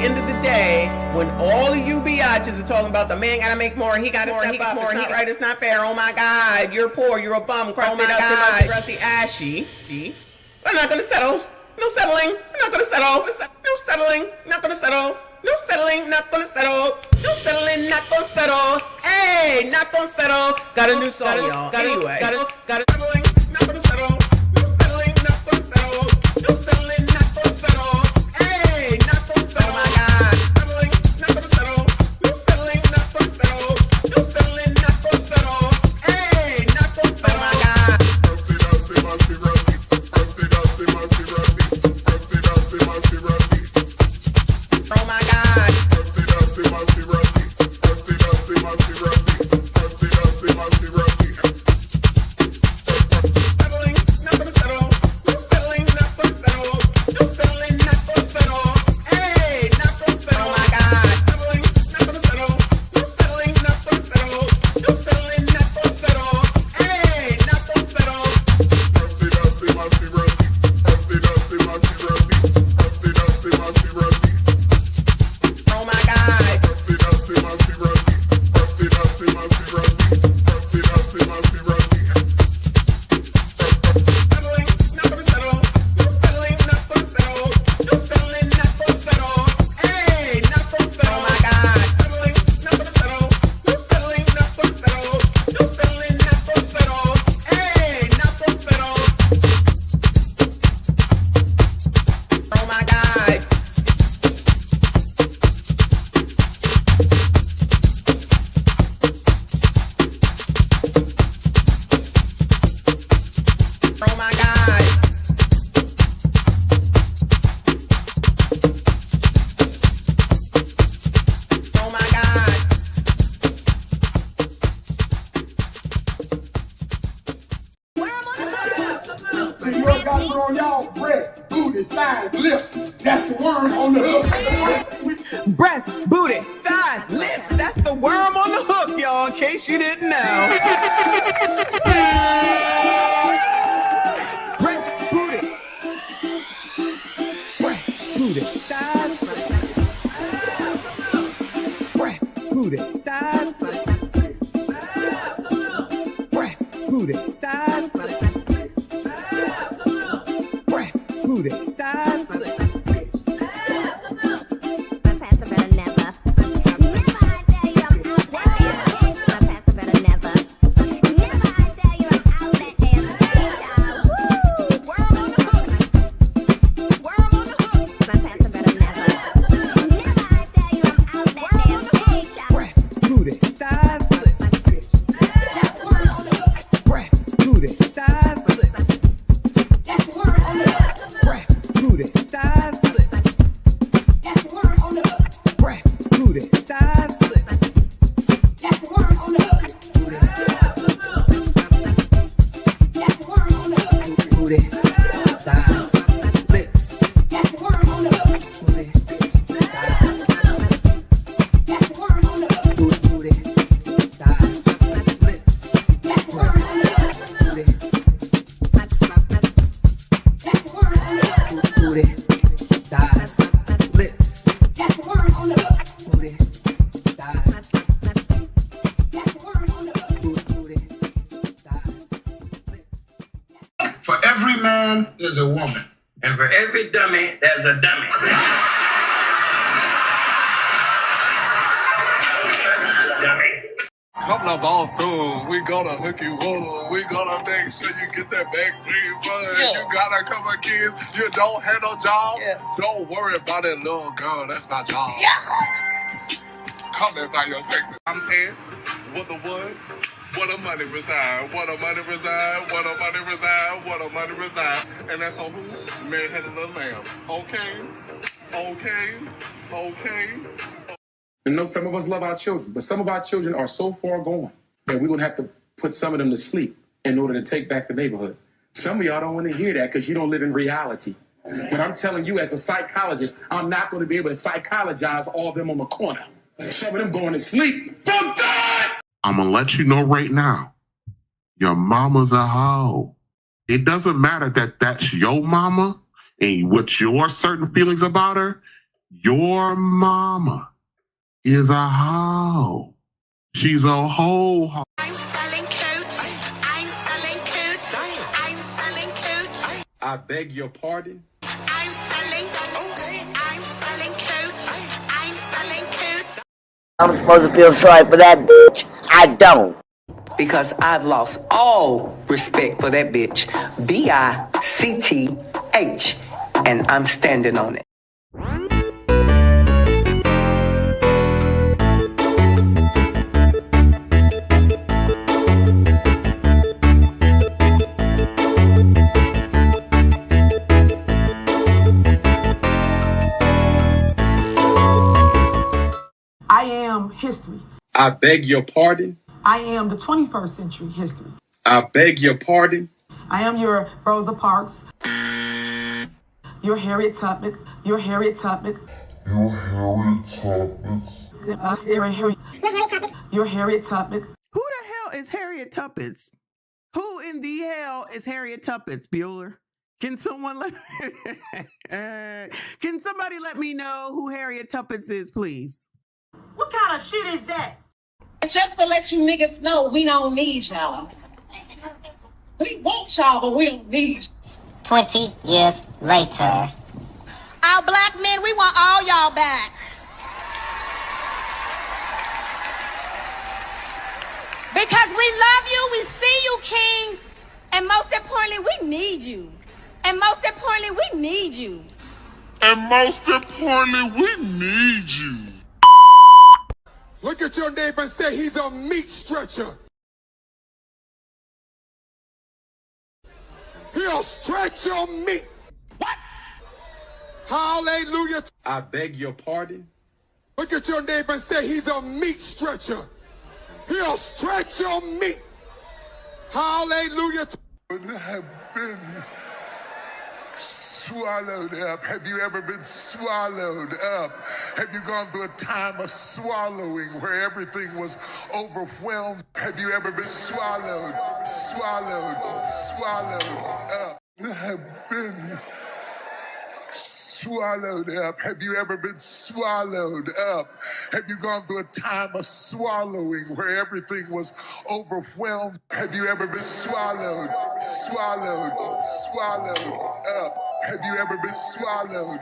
end of the day, when all of you biatches are talking about the man gotta make more, he gotta step up, more, it's not right, it's not fair, oh my God, you're poor, you're a bum, crusty, oh my God, crusty, ashy. I'm not gonna settle. No settling. I'm not gonna settle. No settling. Not gonna settle. No settling. Not gonna settle. No settling. Not gonna settle. Hey, not gonna settle. Got a new song, y'all. Anyway, got it. Settling. Not gonna settle. No settling. Not gonna settle. No settling. Not gonna settle. Hey, not gonna settle. Oh my God. Settling. Not gonna settle. No settling. Not gonna settle. No settling. Not gonna settle. Hey, not gonna settle. Oh my God. Oh my God. Settling, not gonna settle. No settling, not gonna settle. No settling, not gonna settle. Hey, not gonna settle. Oh my God. Settling, not gonna settle. No settling, not gonna settle. No settling, not gonna settle. Hey, not gonna settle. Oh my God. Settling, not gonna settle. No settling, not gonna settle. No settling, not gonna settle. Hey, not gonna settle. Oh my God. Settling, not gonna settle. No settling, not gonna settle. No settling, not gonna settle. Hey, not gonna settle. Oh my God. Oh my God. Oh my God. You got it on y'all breasts, booty, thighs, lips. That's the worm on the hook. Breast, booty, thighs, lips. That's the worm on the hook, y'all, in case you didn't know. Breast, booty. Breast, booty, thighs. Breast, booty, thighs. Breast, booty, thighs. Breast, booty, thighs. Breast, booty, thighs. Breast, booty, thighs. Breast, booty, thighs. Breast, booty, thighs. Booty, thighs, lips. Booty, thighs. Booty, thighs, lips. Booty, booty, thighs, lips. Booty, thighs. Booty, thighs, lips. For every man, there's a woman. And for every dummy, there's a dummy. Dummy. Coming up all soon, we gonna hook you up. We gonna make sure you get that backstreet fun. Yeah. You got a couple of kids, you don't have no job. Yeah. Don't worry about that little girl, that's my job. Coming by your sexy. I'm pants, what the what? What a money reside, what a money reside, what a money reside, what a money reside. And that's on who? Man had a little lamb. Okay, okay, okay. I know some of us love our children, but some of our children are so far gone that we're going to have to put some of them to sleep in order to take back the neighborhood. Some of y'all don't want to hear that because you don't live in reality. But I'm telling you, as a psychologist, I'm not going to be able to psychologize all of them on the corner. Some of them going to sleep. For God! I'm going to let you know right now, your mama's a hoe. It doesn't matter that that's your mama and what your certain feelings about her. Your mama is a hoe. She's a whole hoe. I'm selling coats. I'm selling coats. I'm selling coats. I beg your pardon. I'm selling coats. I'm selling coats. I'm supposed to feel sorry for that bitch. I don't. Because I've lost all respect for that bitch. B-I-C-T-H. And I'm standing on it. I am history. I beg your pardon. I am the 21st century history. I beg your pardon. I am your Rosa Parks, your Harriet Tubmans, your Harriet Tubmans, your Harriet Tubmans. Who the hell is Harriet Tuppence? Who in the hell is Harriet Tuppence, Bueller? Can someone can somebody let me know who Harriet Tuppence is, please? What kind of shit is that? Just to let you niggas know, we don't need y'all. We want y'all, but we don't need you. 20 years later. Our black men, we want all y'all back. Because we love you, we see you, kings, and most importantly, we need you. And most importantly, we need you. And most importantly, we need you. Look at your neighbor and say he's a meat stretcher. He'll stretch your meat. What? Hallelujah. I beg your pardon. Look at your neighbor and say he's a meat stretcher. He'll stretch your meat. Hallelujah. Have been swallowed up. Have you ever been swallowed up? Have you gone through a time of swallowing where everything was overwhelmed? Have you ever been swallowed up? Have been swallowed up. Have you ever been swallowed up? Have you gone through a time of swallowing where everything was overwhelmed? Have you ever been swallowed up? Have you ever been swallowed? I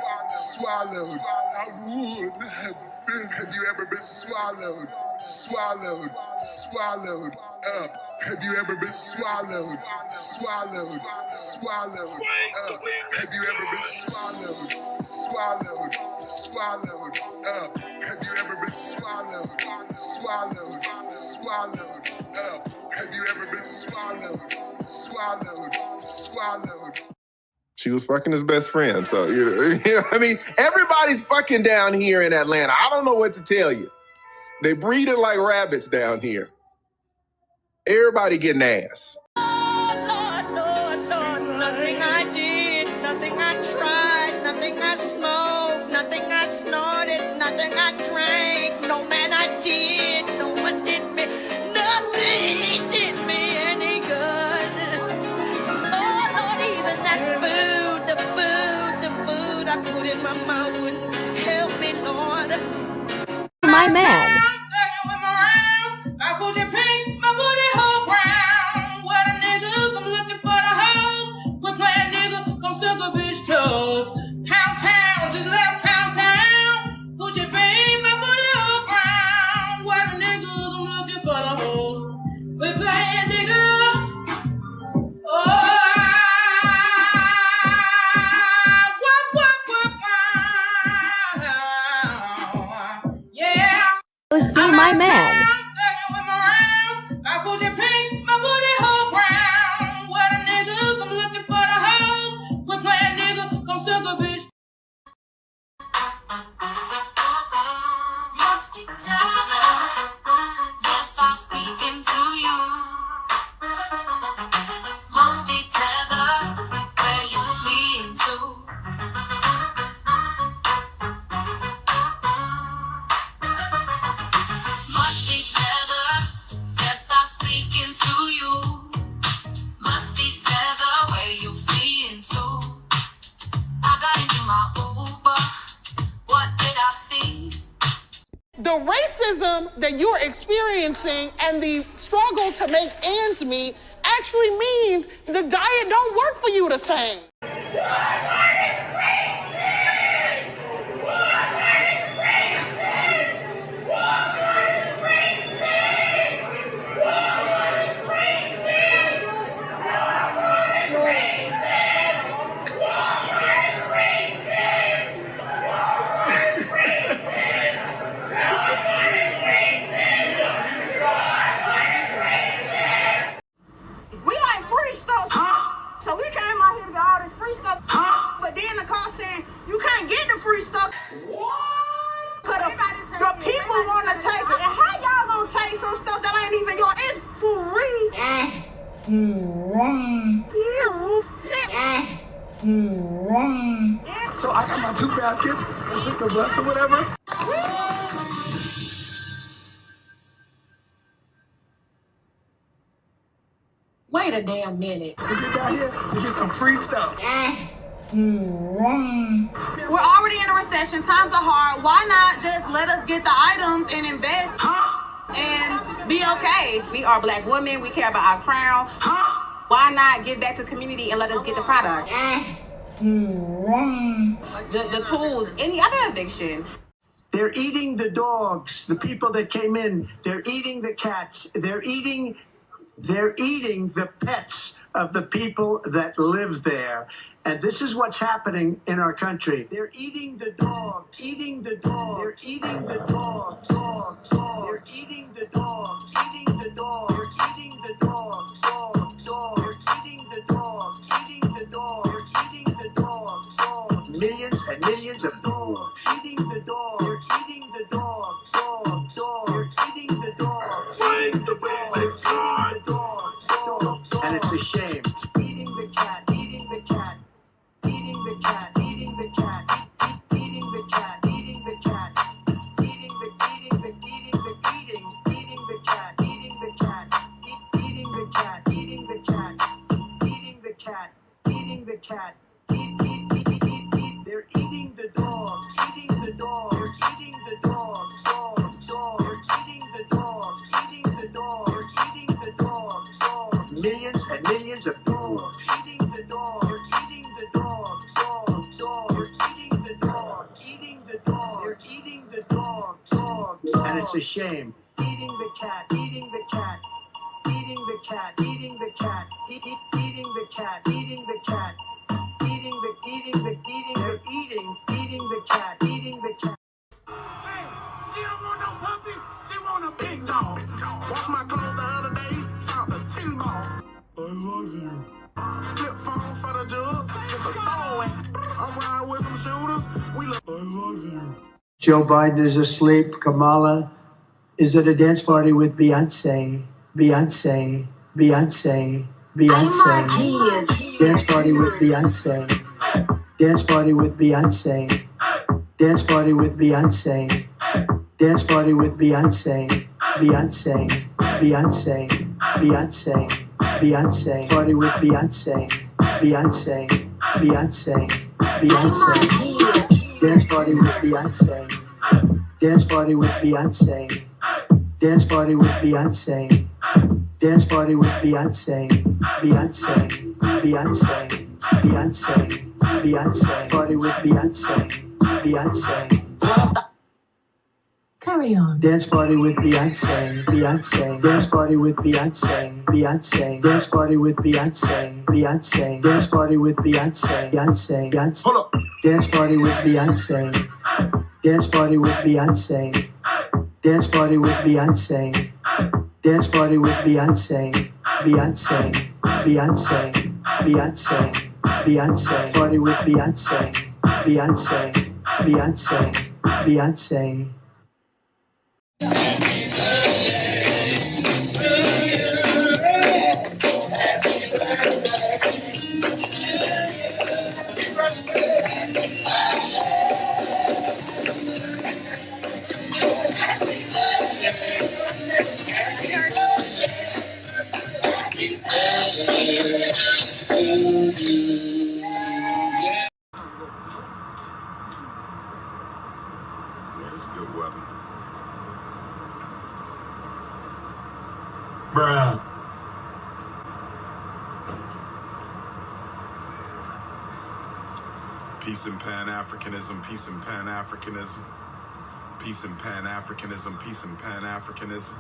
would have been. Have you ever been swallowed up? Have you ever been swallowed up? Have you ever been swallowed up? Have you ever been swallowed up? Have you ever been swallowed? She was fucking his best friend. So, I mean, everybody's fucking down here in Atlanta. I don't know what to tell you. They breeding like rabbits down here. Everybody getting ass. Nothing I did, nothing I tried, nothing I smoked, nothing I snorted, nothing I drank, no man I did, no one did me, nothing did me any good. Oh Lord, even that food I put in my mouth wouldn't help me, Lord. My man. I put your pink, my booty hole brown. What a niggas, I'm looking for the hoes. We're playing nigga, come suck a bitch toes. Pound town, just left pound town. Put your pink, my booty hole brown. What a niggas, I'm looking for the hoes. We're playing nigga. Oh, yeah. Be my man. I put your pink, my booty hole brown. What a niggas, I'm looking for the hoes. We're playing nigga, come suck a bitch. Lost each other. Yes, I'm speaking to you. Lost each other. Where you fleeing to? Musty tether, yes, I'm speaking to you. Musty tether, where you fleeing to? I got into my Uber. What racism that you're experiencing and the struggle to make ends meet actually means the diet don't work for you the same. We like free stuff. So we came out here to get all this free stuff. But then the car saying, you can't get the free stuff. What? Cause the people want to take it. And how y'all gonna take some stuff that ain't even yours? It's free. So I got my 2 baskets and took the bus or whatever. Wait a damn minute. We get down here, we get some free stuff. We're already in a recession. Times are hard. Why not just let us get the items and invest and be okay? We are Black women. We care about our crown. Why not give back to the community and let us get the product? The tools, any other eviction. They're eating the dogs, the people that came in. They're eating the cats. They're eating the pets of the people that live there. And this is what's happening in our country. They're eating the dog, eating the dog. They're eating the dog, dog, dog. They're eating the dog, eating the dog. They're eating the dog, dog, dog. They're eating the dog, eating the dog. They're eating the dog, dog. Millions and millions of dogs eating the dog. They're eating the dog, dog, dog. They're eating the dog, eating the dog. They're eating the dog, dog, dog. And it's a shame. Eating the cat, eating the cat. Eating the cat, eating the cat, eating the cat, eating the cat, eating the cat, eating the cat, eating the cat, eating the cat, eating the cat. They're eating the dog, eating the dog. They're eating the dog, dog, dog. They're eating the dog, eating the dog. They're eating the dog, dog. Millions and millions of dogs eating the dog. They're eating the dog, dog, dog. They're eating the dog, eating the dog. They're eating the dog, dog, dog. And it's a shame. Eating the cat, eating the cat, eating the cat, eating the cat, eating the cat, eating the cat, eating the cat, eating the cat. Hey, she don't want no puppy, she want a big dog. Wash my clothes the other day, found a 10 ball. I love you. Flip phone for the jug, it's a throwaway. I'm riding with some shooters, we love. I love you. Joe Biden is asleep. Kamala is at a dance party with Beyonce. Beyonce. Beyonce. Beyonce. Dance party with Beyonce. Dance party with Beyonce. Dance party with Beyonce. Dance party with Beyonce. Beyonce. Beyonce. Beyonce. Beyonce. Party with Beyonce. Beyonce. Beyonce. Beyonce. Dance party with Beyonce. Dance party with Beyonce. Dance party with Beyonce. Dance party with Beyonce. Beyonce. Beyonce. Beyonce. Beyonce. Party with Beyonce. Beyonce. Carry on. Dance party with Beyonce. Beyonce. Dance party with Beyonce. Beyonce. Dance party with Beyonce. Beyonce. Dance party with Beyonce. Beyonce. Beyonce. Hold up. Dance party with Beyonce. Dance party with Beyonce. Dance party with Beyonce. Dance party with Beyonce. Beyonce. Beyonce. Beyonce. Beyonce. Party with Beyonce. Beyonce. Beyonce. Beyonce. It's good weather. Bruh. Peace and Pan-Africanism, peace and Pan-Africanism. Peace and Pan-Africanism, peace and Pan-Africanism.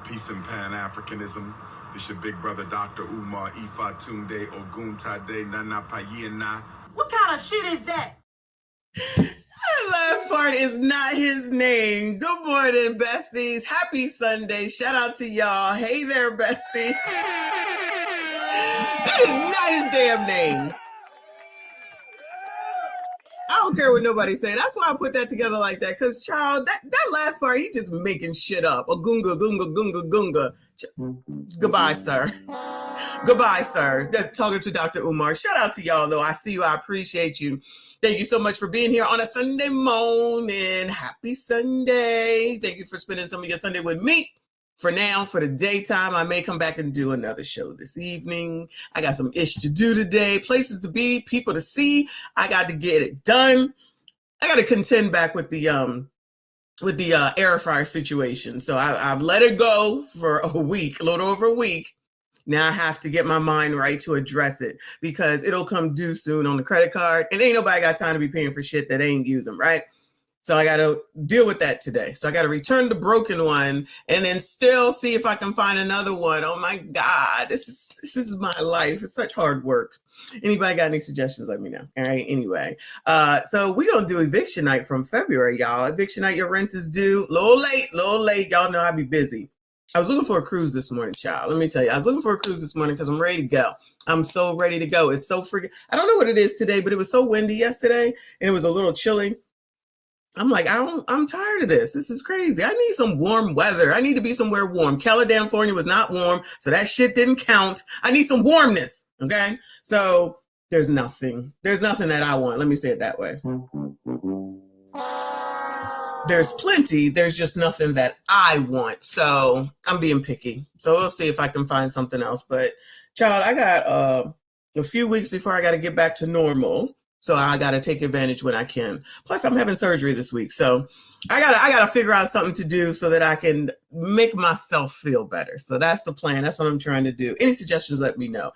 Peace and Pan-Africanism. It's your big brother, Dr. Umar Ifa Tunde Oguntade Nana Payena. What kind of shit is that? That last part is not his name. Good morning, besties. Happy Sunday. Shout out to y'all. Hey there, besties. That is not his damn name. I don't care what nobody say. That's why I put that together like that. Because, child, that last part, he just making shit up. A gunga, gunga, gunga, gunga. Goodbye, sir. Goodbye, sir. Talking to Dr. Umar. Shout out to y'all, though. I see you. I appreciate you. Thank you so much for being here on a Sunday morning. Happy Sunday. Thank you for spending some of your Sunday with me. For now, for the daytime, I may come back and do another show this evening. I got some ish to do today, places to be, people to see. I got to get it done. I got to contend back with the air fryer situation. So I've let it go for a week, a little over a week. Now I have to get my mind right to address it because it'll come due soon on the credit card. And ain't nobody got time to be paying for shit that ain't using, right? So I got to deal with that today. So I got to return the broken one and then still see if I can find another one. Oh my God, this is my life. It's such hard work. Anybody got any suggestions? Let me know. All right. Anyway, so we're going to do eviction night from February, y'all. Eviction night, your rent is due. Little late. Y'all know I be busy. I was looking for a cruise this morning, child. Let me tell you, I was looking for a cruise this morning because I'm ready to go. I'm so ready to go. It's so freaking, I don't know what it is today, but it was so windy yesterday and it was a little chilly. I'm like, I'm tired of this. This is crazy. I need some warm weather. I need to be somewhere warm. California was not warm, so that shit didn't count. I need some warmness, okay? So there's nothing that I want. Let me say it that way. There's plenty. There's just nothing that I want. So I'm being picky. So we'll see if I can find something else. But child, I got a few weeks before I got to get back to normal. So I got to take advantage when I can. Plus, I'm having surgery this week. So I gotta figure out something to do so that I can make myself feel better. So that's the plan. That's what I'm trying to do. Any suggestions, let me know.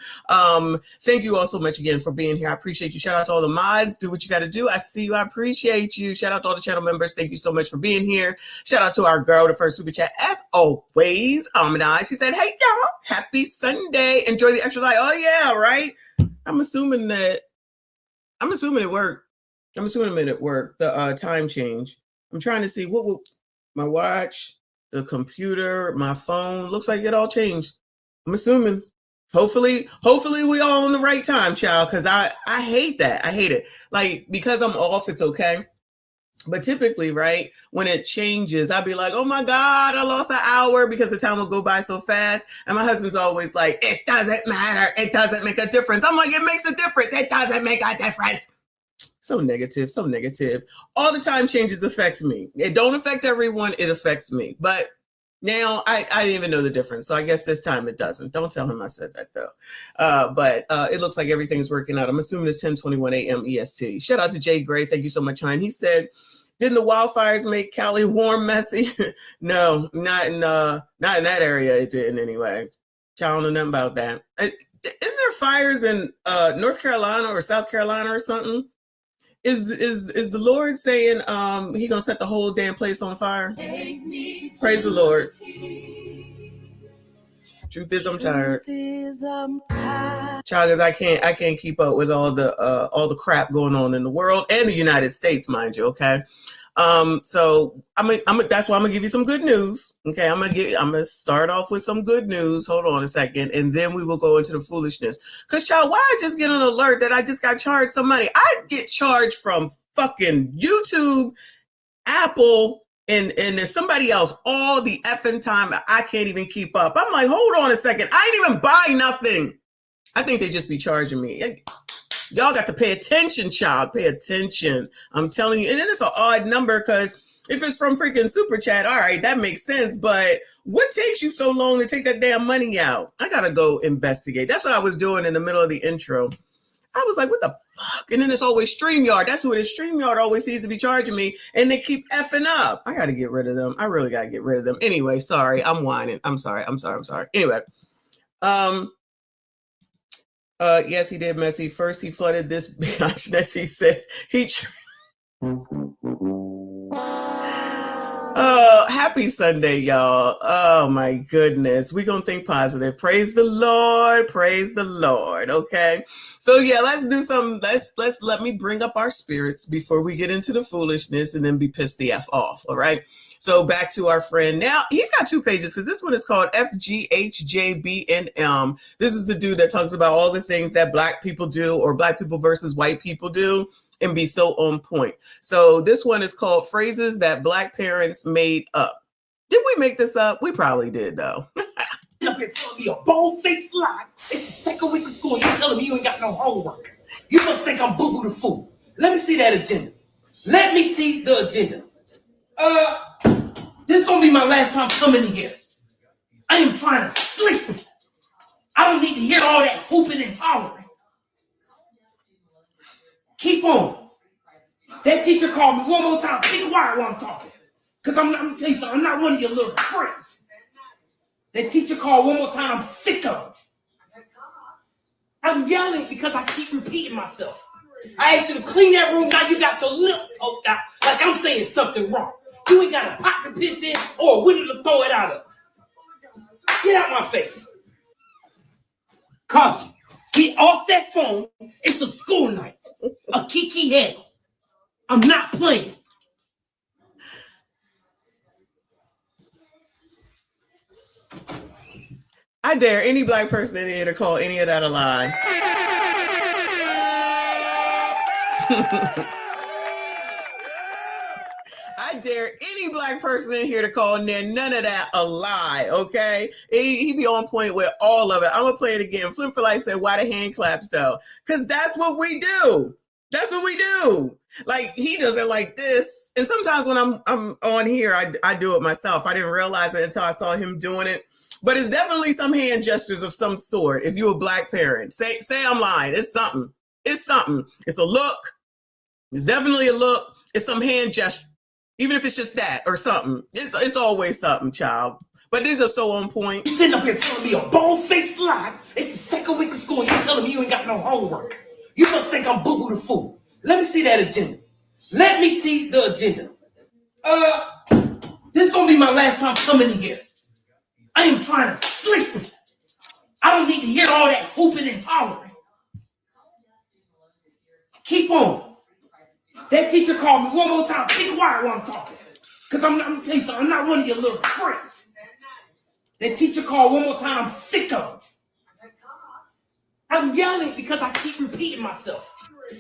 Thank you all so much again for being here. I appreciate you. Shout out to all the mods. Do what you got to do. I see you. I appreciate you. Shout out to all the channel members. Thank you so much for being here. Shout out to our girl, the first super chat, as always, Amidai. She said, hey, y'all, happy Sunday. Enjoy the extra light. Oh, yeah, right? I'm assuming it worked. The time change. I'm trying to see what will my watch, the computer, my phone. Looks like it all changed. I'm assuming. Hopefully we all on the right time, child, because I hate that. I hate it. Like, because I'm off, it's okay. But typically, right, when it changes, I'll be like, oh my God, I lost an hour because the time will go by so fast. And my husband's always like, it doesn't matter. It doesn't make a difference. I'm like, it makes a difference. It doesn't make a difference. So negative. All the time changes affects me. It don't affect everyone. It affects me. But now I didn't even know the difference. So I guess this time it doesn't. Don't tell him I said that though. But it looks like everything's working out. I'm assuming it's 10:21 a.m. EST. Shout out to Jay Gray. Thank you so much, hon. He said, didn't the wildfires make Cali warm, messy? No, not in that area. It didn't anyway. I don't know nothing about that. Isn't there fires in North Carolina or South Carolina or something? Is the Lord saying he gonna set the whole damn place on fire? Praise the Lord. Truth is, I'm tired. Child, because I can't keep up with all the crap going on in the world and the United States, mind you. Okay. So that's why I'm gonna give you some good news. Okay, I'm gonna start off with some good news. Hold on a second, and then we will go into the foolishness. Cause child, why I just get an alert that I just got charged some money? I get charged from fucking YouTube, Apple, and there's somebody else all the effing time. I can't even keep up. I'm like, hold on a second, I ain't even buy nothing. I think they just be charging me. Y'all got to pay attention, child. Pay attention. I'm telling you. And then it's an odd number because if it's from freaking Super Chat, all right, that makes sense. But what takes you so long to take that damn money out? I got to go investigate. That's what I was doing in the middle of the intro. I was like, what the fuck. And then it's always StreamYard. That's who it is. StreamYard always seems to be charging me, and they keep effing up. I got to get rid of them. I really got to get rid of them. Anyway, sorry. I'm whining. I'm sorry. Anyway. Yes, he did, Messy. First, he flooded this bitch. He said he... Happy Sunday, y'all. Oh my goodness. We're gonna think positive. Praise the Lord. Okay. So yeah, let's do some, let me bring up our spirits before we get into the foolishness and then be pissed the F off. All right. So back to our friend. Now he's got 2 pages because this one is called FGHJBNM. This is the dude that talks about all the things that black people do, or black people versus white people do, and be so on point. So this one is called Phrases That Black Parents Made Up. Did we make this up? We probably did, though. Up here telling me a bold-faced lie. It's the second week of school. You're telling me you ain't got no homework. You must think I'm boo-boo the fool. Let me see that agenda. Let me see the agenda. This is gonna be my last time coming in here. I am trying to sleep. I don't need to hear all that hooping and hollering. Keep on. That teacher called me one more time. Be quiet while I'm talking. Because I'm gonna tell you something. I'm not one of your little friends. That teacher called one more time. I'm sick of it. I'm yelling because I keep repeating myself. I asked you to clean that room. Now you got your lip poked out like I'm saying something wrong. You ain't got a pot to piss in or a window to throw it out of. Get out my face. Kaji, get off that phone. It's a school night. A kiki head. I'm not playing. I dare any black person in here to call any of that a lie. I dare any black person in here to call none of that a lie, okay? He be on point with all of it. I'm going to play it again. Flip for Light said, why the hand claps, though? Because that's what we do. That's what we do. Like, he does it like this. And sometimes when I'm on here, I do it myself. I didn't realize it until I saw him doing it. But it's definitely some hand gestures of some sort. If you're a black parent, say I'm lying. It's something. It's something. It's a look. It's definitely a look. It's some hand gesture. Even if it's just that or something. It's always something, child. But these are so on point. You sitting up here telling me a bold-faced lie. It's the second week of school. You're telling me you ain't got no homework. You must think I'm boo-boo the fool. Let me see that agenda. Let me see the agenda. This is going to be my last time coming in here. I am trying to sleep. I don't need to hear all that hooping and hollering. Keep on. That teacher called me one more time. Be quiet while I'm talking. Because I'm going to tell you something. I'm not one of your little friends. That teacher called one more time. I'm sick of it. I'm yelling because I keep repeating myself.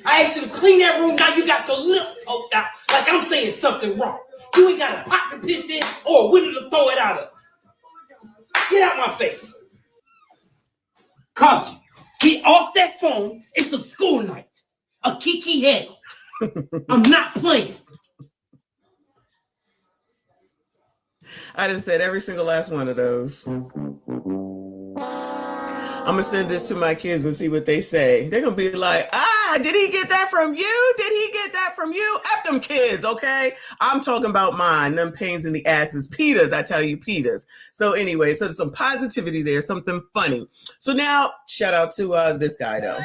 I asked you to clean that room. Now you got your lip poked out like I'm saying something wrong. You ain't got a pot to piss in or a window to throw it out of. Get out my face. Kaji, get off that phone. It's a school night. A kiki head. I'm not playing. I done said every single last one of those. I'm going to send this to my kids and see what they say. They're going to be like, did he get that from you? Did he get that from you? F them kids, okay? I'm talking about mine, them pains in the asses. Peters, I tell you, Peters. So anyway, so there's some positivity there, something funny. So now, shout out to this guy, though.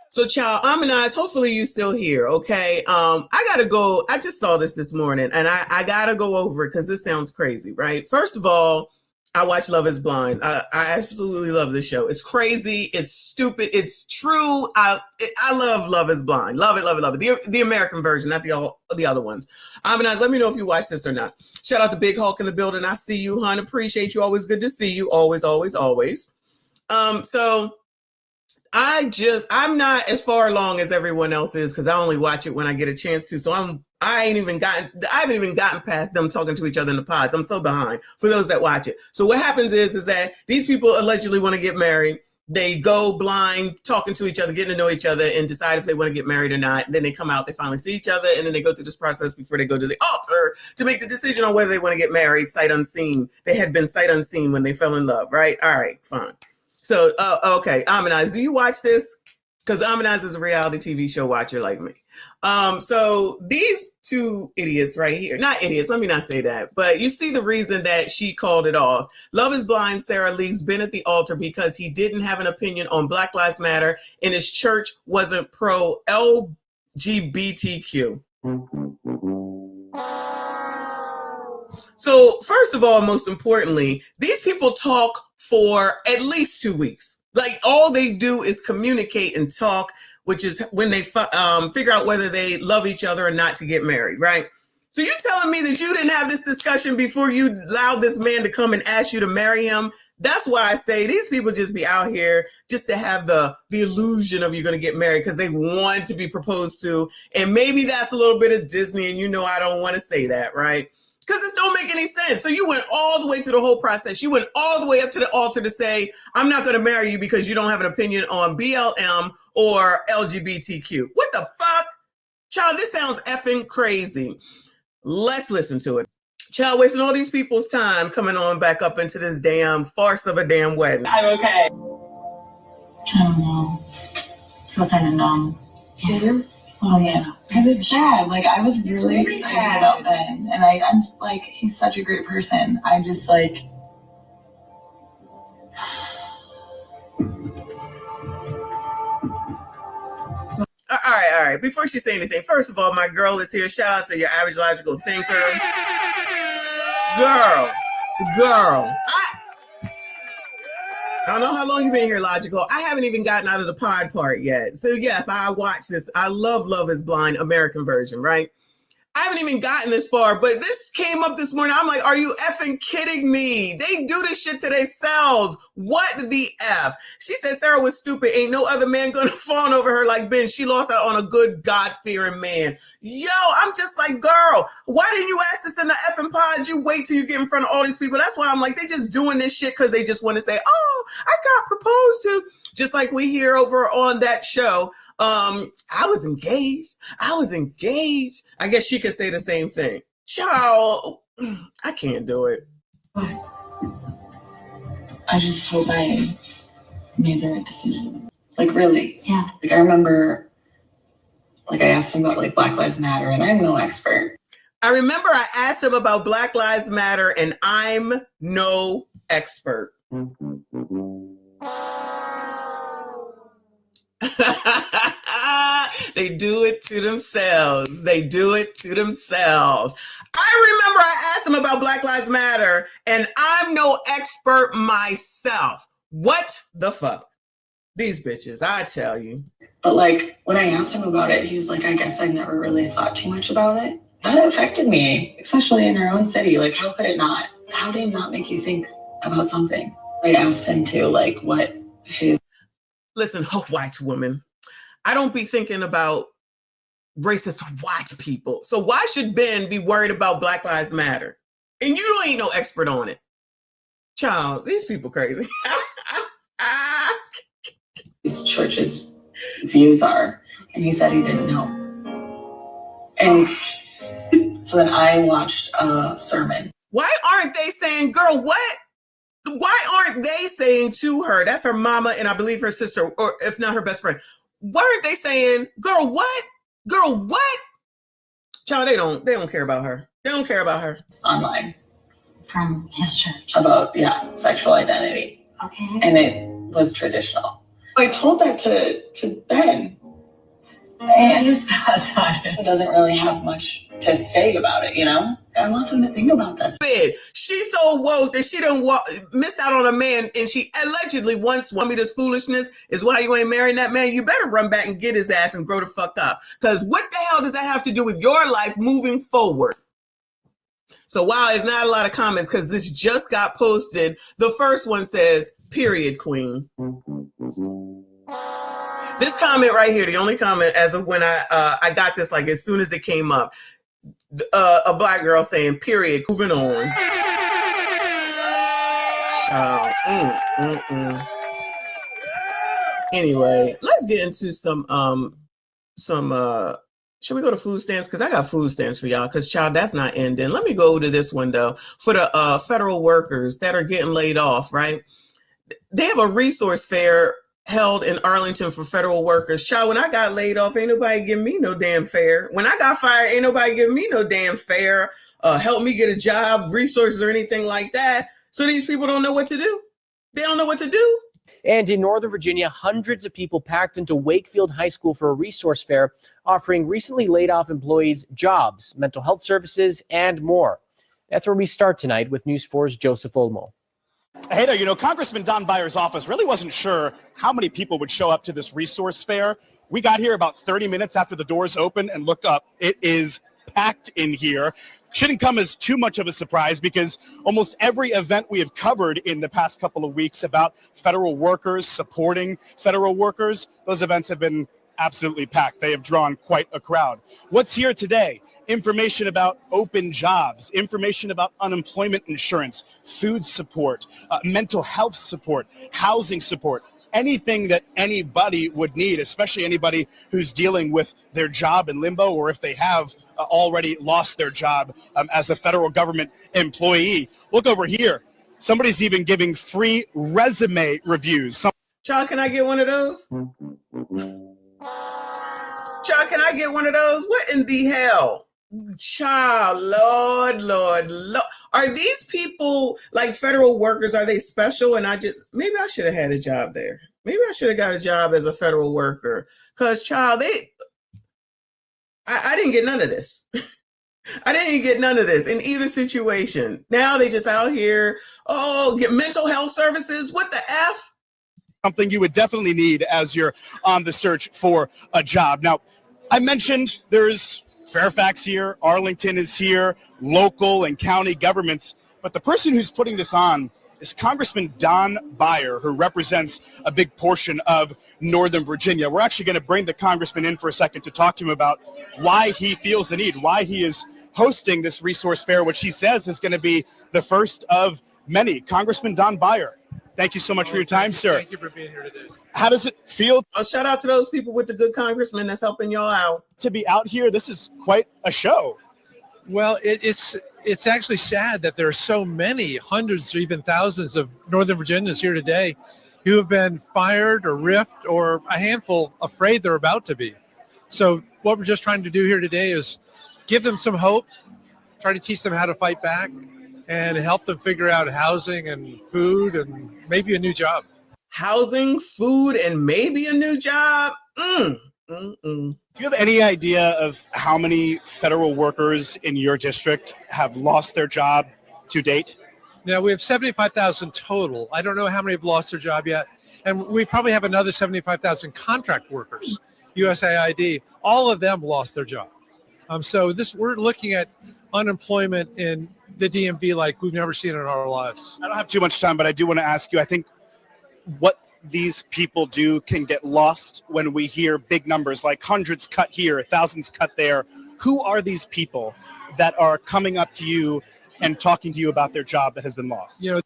So, child, Amanize, hopefully you still here, okay? I gotta go. I just saw this morning, and I gotta go over it because this sounds crazy, right? First of all, I watch Love is Blind. I absolutely love this show. It's crazy. It's stupid. It's true. I love Love is Blind. Love it, love it, love it. The American version, not the other ones. Amanize, let me know if you watch this or not. Shout out to Big Hulk in the building. I see you, hon. Appreciate you. Always good to see you. Always, always, always. So I'm not as far along as everyone else is because I only watch it when I get a chance to. So I haven't even gotten past them talking to each other in the pods. I'm so behind for those that watch it. So what happens is that these people allegedly want to get married. They go blind, talking to each other, getting to know each other, and decide if they want to get married or not. Then they come out, they finally see each other, and then they go through this process before they go to the altar to make the decision on whether they want to get married, sight unseen. They had been sight unseen when they fell in love, right? All right, fine. So, okay, Amanize, do you watch this? Because Amanize is a reality TV show watcher like me. So these two idiots right here, not idiots, let me not say that, but you see the reason that she called it off. Love is Blind Sarah leaves Ben at the altar because he didn't have an opinion on Black Lives Matter and his church wasn't pro LGBTQ. So first of all, most importantly, these people talk for at least 2 weeks. Like all they do is communicate and talk, which is when they figure out whether they love each other or not to get married, right? So you're telling me that you didn't have this discussion before you allowed this man to come and ask you to marry him? That's why I say these people just be out here just to have the illusion of you're going to get married because they want to be proposed to. And maybe that's a little bit of Disney, and you know I don't want to say that, right? Because this don't make any sense. So you went all the way through the whole process. You went all the way up to the altar to say, I'm not going to marry you because you don't have an opinion on BLM or LGBTQ. What the fuck? Child, this sounds effing crazy. Let's listen to it. Child, wasting all these people's time coming on back up into this damn farce of a damn wedding. I'm okay. I don't know. I feel kind of numb. Yeah. Oh yeah. Because it's sad. Like I was really excited about Ben. And I'm just like, he's such a great person. I'm just like, All right. Before she say anything, first of all, my girl is here. Shout out to your average logical thinker. Girl. I don't know how long you've been here, Logical. I haven't even gotten out of the pod part yet. So yes, I watched this. I love Love is Blind, American version, right? I haven't even gotten this far, but this came up this morning. I'm like, are you effing kidding me? They do this shit to themselves. What the F? She said Sarah was stupid. Ain't no other man gonna fawn over her like Ben. She lost out on a good God-fearing man. Yo, I'm just like, girl, why didn't you ask this in the effing pod? You wait till you get in front of all these people. That's why I'm like, they just doing this shit because they just want to say, oh, I got proposed to. Just like we hear over on that show. I was engaged. I guess she could say the same thing. Child, I can't do it. I just hope I made the right decision. Like really. Yeah. Like I remember, like I asked him about like Black Lives Matter and I'm no expert. I remember I asked him about Black Lives Matter and I'm no expert. They do it to themselves. I remember I asked him about Black Lives Matter and I'm no expert myself. What the fuck? These bitches, I tell you. But like when I asked him about it, he was like, I guess I've never really thought too much about it. That affected me, especially in our own city. Like how could it not? How did it not make you think about something? I asked him to like what his... Listen, white woman, I don't be thinking about racist white people. So why should Ben be worried about Black Lives Matter? And you ain't no expert on it. Child, these people crazy. His church's views are, and he said he didn't know. And so then I watched a sermon. Why aren't they saying, girl, what? Why aren't they saying to her, that's her mama and I believe her sister, or if not her best friend, why aren't they saying, girl, what? Girl, what? Child, they don't care about her. They don't care about her. Online. From his church. About, sexual identity. Okay. And it was traditional. I told that to Ben. And he doesn't really have much to say about it, you know? I want him to think about that. She's so woke that she done missed out on a man, and she allegedly once told me this foolishness is why you ain't marrying that man. You better run back and get his ass and grow the fuck up. Because what the hell does that have to do with your life moving forward? So while there's not a lot of comments, because this just got posted, the first one says, period, queen. This comment right here, the only comment as of when I got this, like as soon as it came up, a black girl saying, period, moving on. Child. Anyway, let's get into some should we go to food stamps? Because I got food stamps for y'all. Because, child, that's not ending. Let me go to this one, though. For the federal workers that are getting laid off, right? They have a resource fair held in Arlington for federal workers. Child, when I got laid off, ain't nobody giving me no damn fair. When I got fired, ain't nobody giving me no damn fair. Help me get a job, resources, or anything like that. So these people don't know what to do. They don't know what to do. And in Northern Virginia, hundreds of people packed into Wakefield High School for a resource fair offering recently laid off employees jobs, mental health services, and more. That's where we start tonight with News 4's Joseph Olmo. Hey there, Congressman Don Byer's office really wasn't sure how many people would show up to this resource fair. We got here about 30 minutes after the doors opened and look up. It is packed in here. Shouldn't come as too much of a surprise because almost every event we have covered in the past couple of weeks about federal workers supporting federal workers, those events have been absolutely packed. They have drawn quite a crowd. What's here today? Information about open jobs, information about unemployment insurance, food support, mental health support, housing support. Anything that anybody would need, especially anybody who's dealing with their job in limbo or if they have already lost their job as a federal government employee. Look over here. Somebody's even giving free resume reviews. Child, can I get one of those? Child, can I get one of those? What in the hell? Child, Lord. Are these people like federal workers? Are they special? And maybe I should have had a job there. Maybe I should have got a job as a federal worker. Because, child, I didn't get none of this. I didn't get none of this in either situation. Now they just out here, get mental health services. What the F? Something you would definitely need as you're on the search for a job. Now, I mentioned there's Fairfax here, Arlington is here, local and county governments, but the person who's putting this on is Congressman Don Byer, who represents a big portion of Northern Virginia. We're actually going to bring the congressman in for a second to talk to him about why he feels the need, why he is hosting this resource fair, which he says is going to be the first of many. Congressman Don Byer, thank you so much for your time, sir. Thank you for being here today. How does it feel? Shout out to those people with the good congressman that's helping y'all out. To be out here, this is quite a show. Well, it's actually sad that there are so many hundreds or even thousands of Northern Virginians here today who have been fired or riffed or a handful afraid they're about to be. So what we're just trying to do here today is give them some hope, try to teach them how to fight back, and help them figure out housing and food and maybe a new job. Housing, food, and maybe a new job? Do you have any idea of how many federal workers in your district have lost their job to date? Now, we have 75,000 total. I don't know how many have lost their job yet. And we probably have another 75,000 contract workers, USAID. All of them lost their job. So we're looking at unemployment in the DMV like we've never seen in our lives. I don't have too much time, but I do want to ask you, I think what these people do can get lost when we hear big numbers like hundreds cut here, thousands cut there. Who are these people that are coming up to you and talking to you about their job that has been lost? Do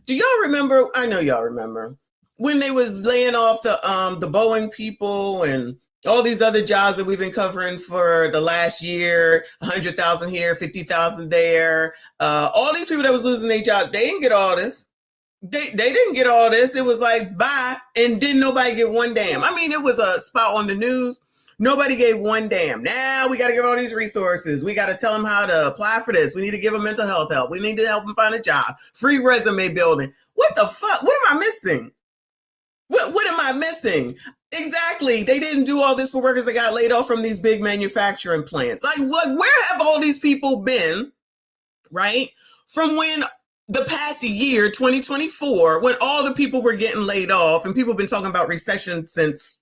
y'all remember? I know y'all remember when they was laying off the Boeing people and all these other jobs that we've been covering for the last year, 100,000 here, 50,000 there. All these people that was losing their jobs, they didn't get all this. They didn't get all this. It was like, bye. And didn't nobody get one damn. I mean, it was a spot on the news. Nobody gave one damn. Now we got to give all these resources. We got to tell them how to apply for this. We need to give them mental health help. We need to help them find a job. Free resume building. What the fuck? What am I missing? What am I missing? Exactly. They didn't do all this for workers that got laid off from these big manufacturing plants. Like, where have all these people been, right? From when the past year, 2024, when all the people were getting laid off and people have been talking about recession since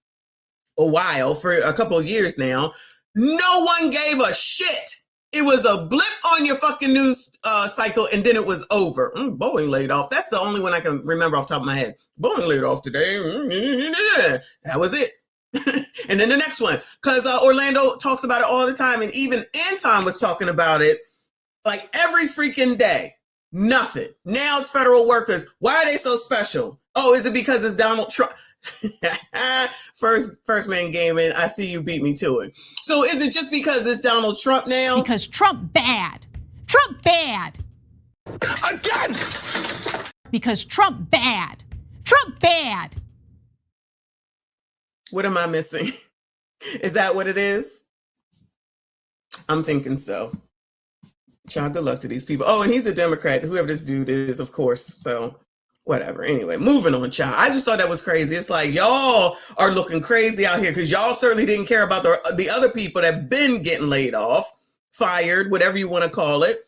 a while, for a couple of years now, no one gave a shit. It was a blip on your fucking news cycle and then it was over. Boeing laid off. That's the only one I can remember off the top of my head. Boeing laid off today. That was it. And then the next one, because Orlando talks about it all the time, and even Anton was talking about it like every freaking day. Nothing. Now it's federal workers. Why are they so special? Oh, is it because it's Donald Trump? First man gaming. I see you beat me to it. So is it just because it's Donald Trump now? Because Trump bad. Trump bad. Again! Because Trump bad. Trump bad. What am I missing? Is that what it is? I'm thinking so. Child, good luck to these people. Oh, and he's a Democrat, whoever this dude is, of course. So whatever. Anyway, moving on, child. I just thought that was crazy. It's like y'all are looking crazy out here because y'all certainly didn't care about the other people that have been getting laid off, fired, whatever you want to call it.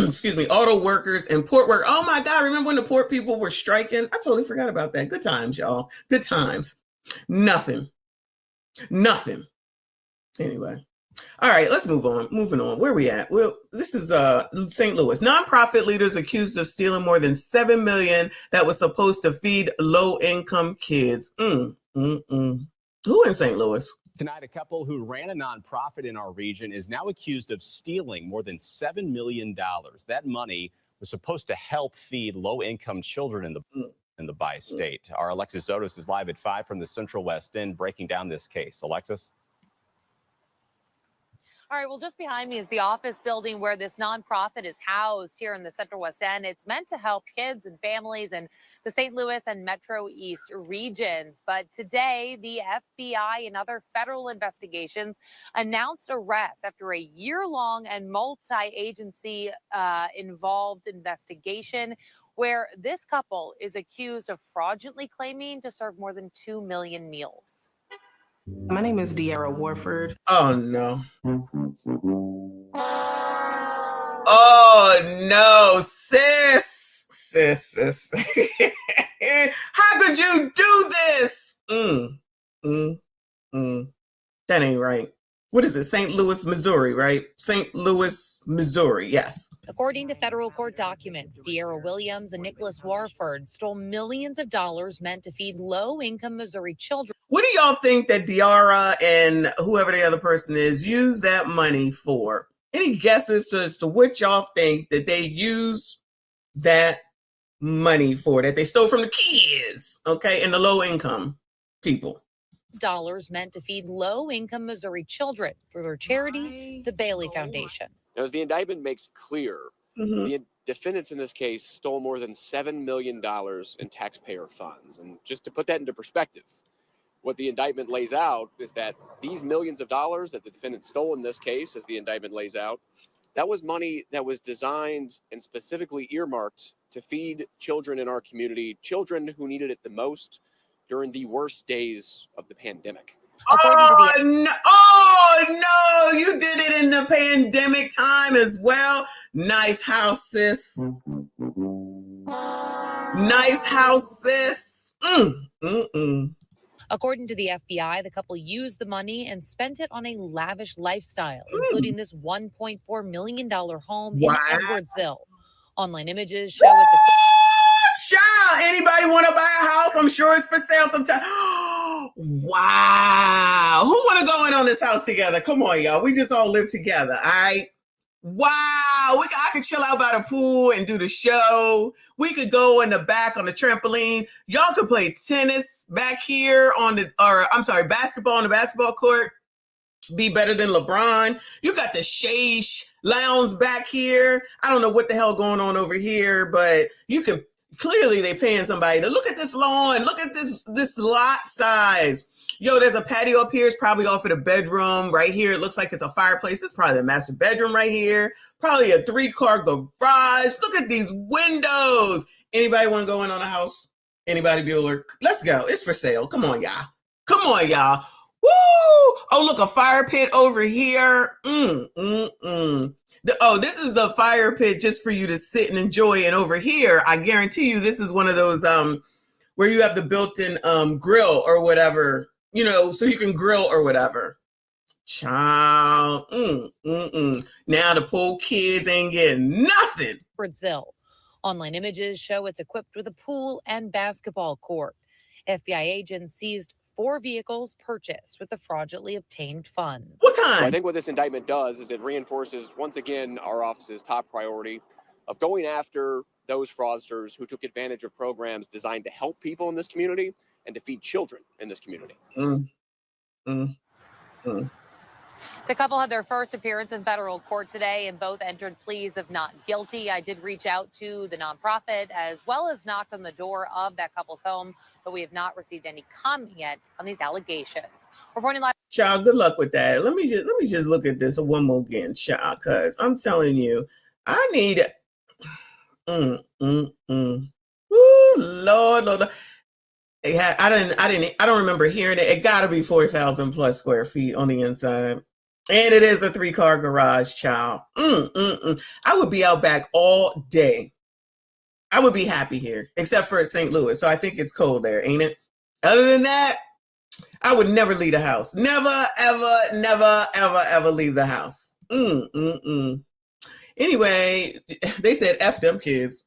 Excuse me, auto workers and port work. Oh my God, remember when the port people were striking? I totally forgot about that. Good times, y'all. Good times. Nothing. Anyway. All right, let's move on. Moving on. Where are we at? Well, this is St. Louis. Nonprofit leaders accused of stealing more than $7 million that was supposed to feed low-income kids. Who in St. Louis? Tonight, a couple who ran a nonprofit in our region is now accused of stealing more than $7 million. That money was supposed to help feed low-income children in the bi-state. Our Alexis Otis is live at 5 from the Central West End, breaking down this case. Alexis? All right, well, just behind me is the office building where this nonprofit is housed here in the Central West End. It's meant to help kids and families in the St. Louis and Metro East regions. But today, the FBI and other federal investigations announced arrests after a year-long and multi-agency involved investigation where this couple is accused of fraudulently claiming to serve more than 2 million meals. My name is De'Ara Warford. Oh, no. Oh, no, sis. How could you do this? That ain't right. What is it? St. Louis, Missouri, right? St. Louis, Missouri, yes. According to federal court documents, De'Ara Williams and Nicholas Warford stole millions of dollars meant to feed low-income Missouri children. What do y'all think that De'Ara and whoever the other person is use that money for? Any guesses as to what y'all think that they use that money for, that they stole from the kids, okay, and the low-income people? Dollars meant to feed low-income Missouri children through their charity, the Bailey Foundation. Now, as the indictment makes clear, the defendants in this case stole more than $7 million in taxpayer funds. And just to put that into perspective, what the indictment lays out is that these millions of dollars that the defendants stole in this case, as the indictment lays out, that was money that was designed and specifically earmarked to feed children in our community, children who needed it the most during the worst days of the pandemic. Oh, no, you did it in the pandemic time as well. Nice house, sis. Nice house, sis. According to the FBI, the couple used the money and spent it on a lavish lifestyle, including this $1.4 million home in Edwardsville. Online images show it's a... Child, anybody want to buy a house? I'm sure it's for sale sometime. Wow. Who want to go in on this house together? Come on, y'all. We just all live together, all right? Wow. I could chill out by the pool and do the show. We could go in the back on the trampoline. Y'all could play tennis back here basketball on the basketball court. Be better than LeBron. You got the Shade Lounge back here. I don't know what the hell going on over here, but you can... Clearly, they paying somebody to look at this lawn. Look at this lot size. Yo, there's a patio up here. It's probably off of the bedroom. Right here, it looks like it's a fireplace. It's probably the master bedroom right here. Probably a 3-car garage. Look at these windows. Anybody want to go in on a house? Anybody, Bueller? Let's go. It's for sale. Come on, y'all. Come on, y'all. Woo! Oh, look, a fire pit over here. This is the fire pit just for you to sit and enjoy. And over here, I guarantee you, this is one of those where you have the built-in grill or whatever, so you can grill or whatever. Child. Now the poor kids ain't getting nothing. Edwardsville. Online images show it's equipped with a pool and basketball court. FBI agents seized 4 vehicles purchased with the fraudulently obtained funds. What kind? So I think what this indictment does is it reinforces, once again, our office's top priority of going after those fraudsters who took advantage of programs designed to help people in this community and to feed children in this community. The couple had their first appearance in federal court today and both entered pleas of not guilty. I did reach out to the nonprofit as well as knocked on the door of that couple's home, but we have not received any comment yet on these allegations. Reporting live. Child, good luck with that. Let me just look at this one more again, child, because I'm telling you, I need Ooh, Lord. I don't remember hearing it. It gotta be 4,000 plus square feet on the inside. And it is a 3-car garage, child. I would be out back all day. I would be happy here, except for St. Louis. So I think it's cold there, ain't it? Other than that, I would never leave the house. Never, ever leave the house. Anyway, they said F them kids.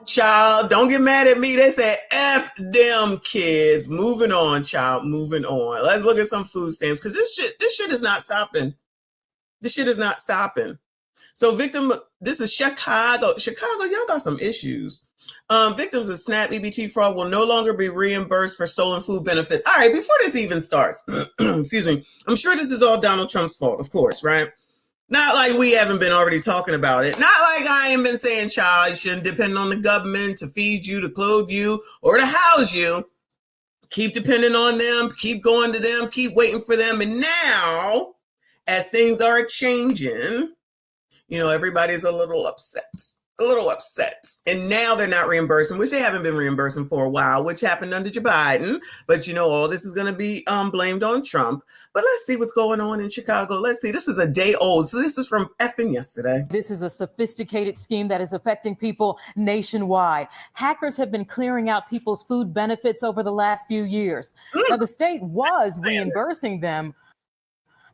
Child, don't get mad at me. They said F them kids. Moving on, child. Moving on. Let's look at some food stamps because this shit is not stopping. This shit is not stopping. So this is Chicago. Chicago, y'all got some issues. Victims of SNAP EBT fraud will no longer be reimbursed for stolen food benefits. All right, before this even starts, excuse me, I'm sure this is all Donald Trump's fault, of course, right? Not like we haven't been already talking about it. Not like I ain't been saying, child, you shouldn't depend on the government to feed you, to clothe you, or to house you. Keep depending on them, keep going to them, keep waiting for them. And now, as things are changing, everybody's a little upset. And now they're not reimbursing, which they haven't been reimbursing for a while, which happened under Joe Biden. But all this is going to be blamed on Trump. But let's see what's going on in Chicago. Let's see. This is a day old. So this is from effing yesterday. This is a sophisticated scheme that is affecting people nationwide. Hackers have been clearing out people's food benefits over the last few years. Now, the state was reimbursing them,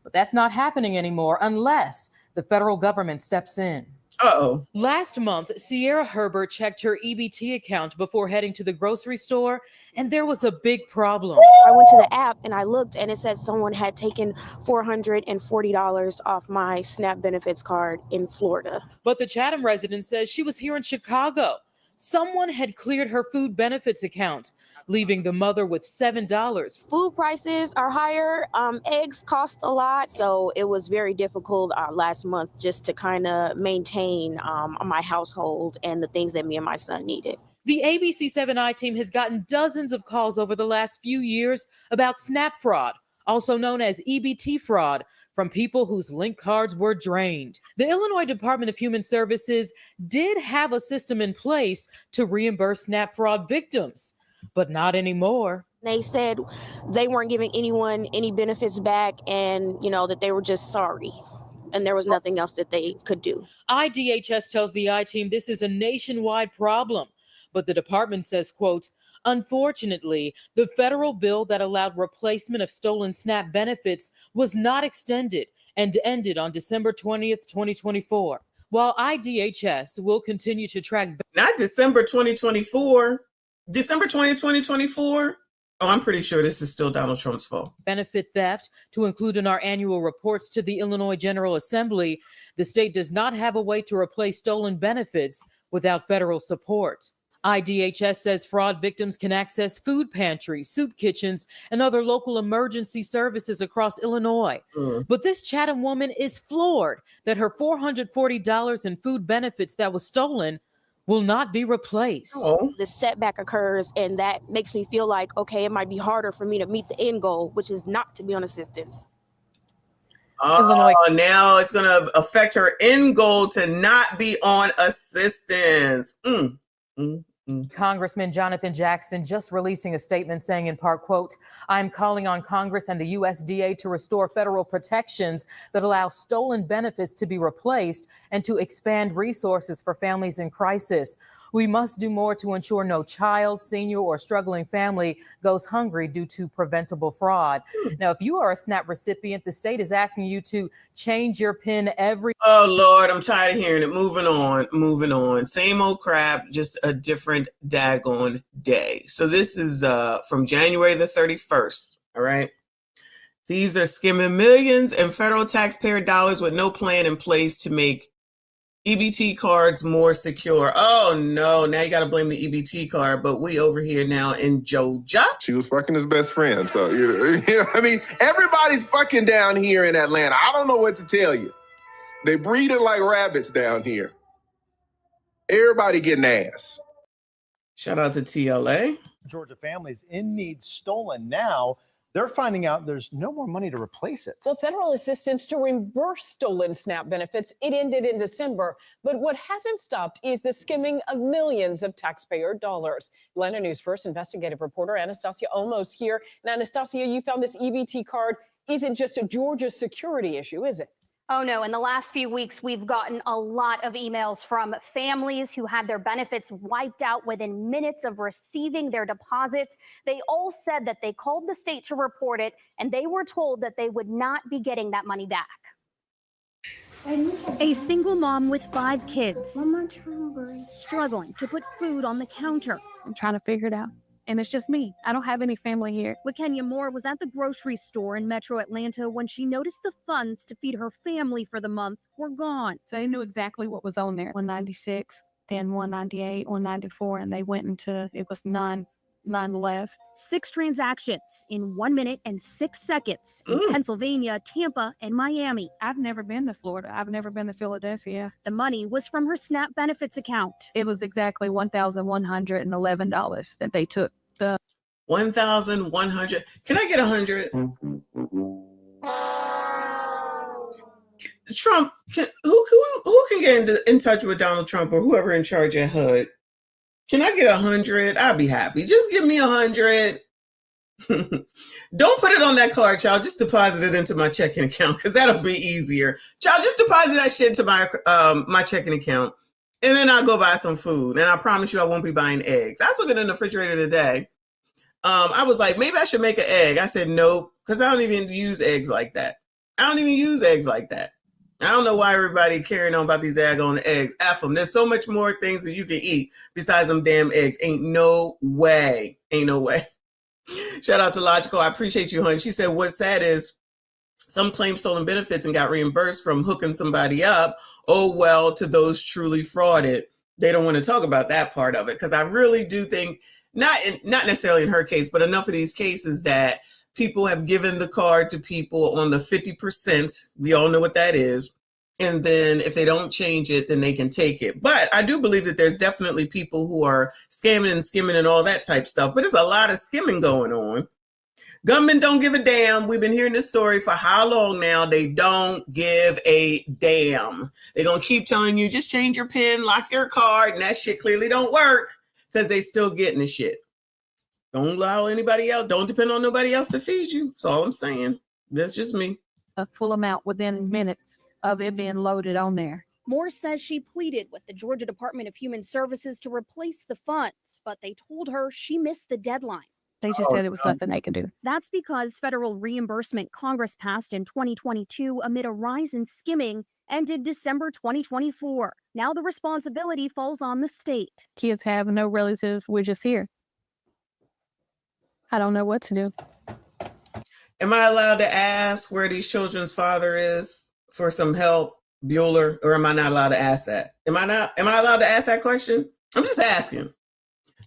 but that's not happening anymore unless the federal government steps in. Uh-oh. Last month, Sierra Herbert checked her EBT account before heading to the grocery store, and there was a big problem. I went to the app and I looked, and it said someone had taken $440 off my SNAP benefits card in Florida. But the Chatham resident says she was here in Chicago. Someone had cleared her food benefits account, leaving the mother with $7. Food prices are higher. Eggs cost a lot. So it was very difficult last month just to kind of maintain my household and the things that me and my son needed. The ABC 7i team has gotten dozens of calls over the last few years about SNAP fraud, also known as EBT fraud, from people whose link cards were drained. The Illinois Department of Human Services did have a system in place to reimburse SNAP fraud victims, but not anymore. They said they weren't giving anyone any benefits back and, that they were just sorry. And there was nothing else that they could do. IDHS tells the I-team this is a nationwide problem, but the department says, quote, unfortunately, the federal bill that allowed replacement of stolen SNAP benefits was not extended and ended on December 20th, 2024. While IDHS will continue to track... Not December 2024. December 20th, 2024. Oh, I'm pretty sure this is still Donald Trump's fault. Benefit theft to include in our annual reports to the Illinois General Assembly. The state does not have a way to replace stolen benefits without federal support. IDHS says fraud victims can access food pantries, soup kitchens, and other local emergency services across Illinois. But this Chatham woman is floored that her $440 in food benefits that was stolen will not be replaced. The setback occurs, and that makes me feel like, okay, it might be harder for me to meet the end goal, which is not to be on assistance. Oh, now it's going to affect her end goal to not be on assistance. Congressman Jonathan Jackson just releasing a statement saying in part, quote, I'm calling on Congress and the USDA to restore federal protections that allow stolen benefits to be replaced and to expand resources for families in crisis. We must do more to ensure no child, senior, or struggling family goes hungry due to preventable fraud. Now, if you are a SNAP recipient, the state is asking you to change your PIN every... Oh, Lord, I'm tired of hearing it. Moving on. Same old crap, just a different daggone day. So this is from January the 31st, all right? These are skimming millions in federal taxpayer dollars with no plan in place to make EBT cards more secure. Oh no, now you got to blame the EBT card, but we over here now in Georgia. She was fucking his best friend. So, I mean, everybody's fucking down here in Atlanta. I don't know what to tell you. They breeding like rabbits down here. Everybody getting ass. Shout out to TLA. Georgia families in need stolen now. They're finding out there's no more money to replace it. So federal assistance to reimburse stolen SNAP benefits, it ended in December. But what hasn't stopped is the skimming of millions of taxpayer dollars. Atlanta News First investigative reporter Anastasia Olmos here. And Anastasia, you found this EBT card isn't just a Georgia security issue, is it? Oh, no. In the last few weeks, we've gotten a lot of emails from families who had their benefits wiped out within minutes of receiving their deposits. They all said that they called the state to report it, and they were told that they would not be getting that money back. A single mom with 5 kids, struggling to put food on the counter. I'm trying to figure it out. And it's just me. I don't have any family here. LaKenya Moore was at the grocery store in Metro Atlanta when she noticed the funds to feed her family for the month were gone. So they knew exactly what was on there. 196, then 198, 194, and they went into, it was none left. 6 transactions in 1 minute and 6 seconds in Pennsylvania, Tampa, and Miami. I've never been to Florida. I've never been to Philadelphia. The money was from her SNAP benefits account. It was exactly $1,111 that they took. The 1,100. Can I get 100? Trump, who can get in touch with Donald Trump or whoever in charge at HUD? Can I get 100? I'll be happy. Just give me 100. Don't put it on that card, child. Just deposit it into my checking account because that'll be easier. Child, just deposit that shit to my checking account. And then I'll go buy some food. And I promise you I won't be buying eggs. I was looking in the refrigerator today. I was like, maybe I should make an egg. I said, nope, because I don't even use eggs like that. I don't know why everybody carrying on about these daggone eggs. F them. There's so much more things that you can eat besides them damn eggs. Ain't no way. Shout out to Logical. I appreciate you, honey. She said, what's sad is some claim stolen benefits and got reimbursed from hooking somebody up. Oh, well, to those truly frauded. They don't want to talk about that part of it because I really do think, not necessarily in her case, but enough of these cases that people have given the card to people on the 50%. We all know what that is. And then if they don't change it, then they can take it. But I do believe that there's definitely people who are scamming and skimming and all that type stuff. But there's a lot of skimming going on. Government don't give a damn. We've been hearing this story for how long now? They don't give a damn. They're going to keep telling you, just change your PIN, lock your card, and that shit clearly don't work because they still getting the shit. Don't allow anybody else. Don't depend on nobody else to feed you. That's all I'm saying. That's just me. A full amount within minutes of it being loaded on there. Moore says she pleaded with the Georgia Department of Human Services to replace the funds, but they told her she missed the deadline. They just said it was nothing they could do. That's because federal reimbursement Congress passed in 2022 amid a rise in skimming ended December 2024. Now the responsibility falls on the state. Kids have no relatives. We're just here. I don't know what to do. Am I allowed to ask where these children's father is for some help, Bueller, or am I not allowed to ask that? Am I allowed to ask that question? I'm just asking.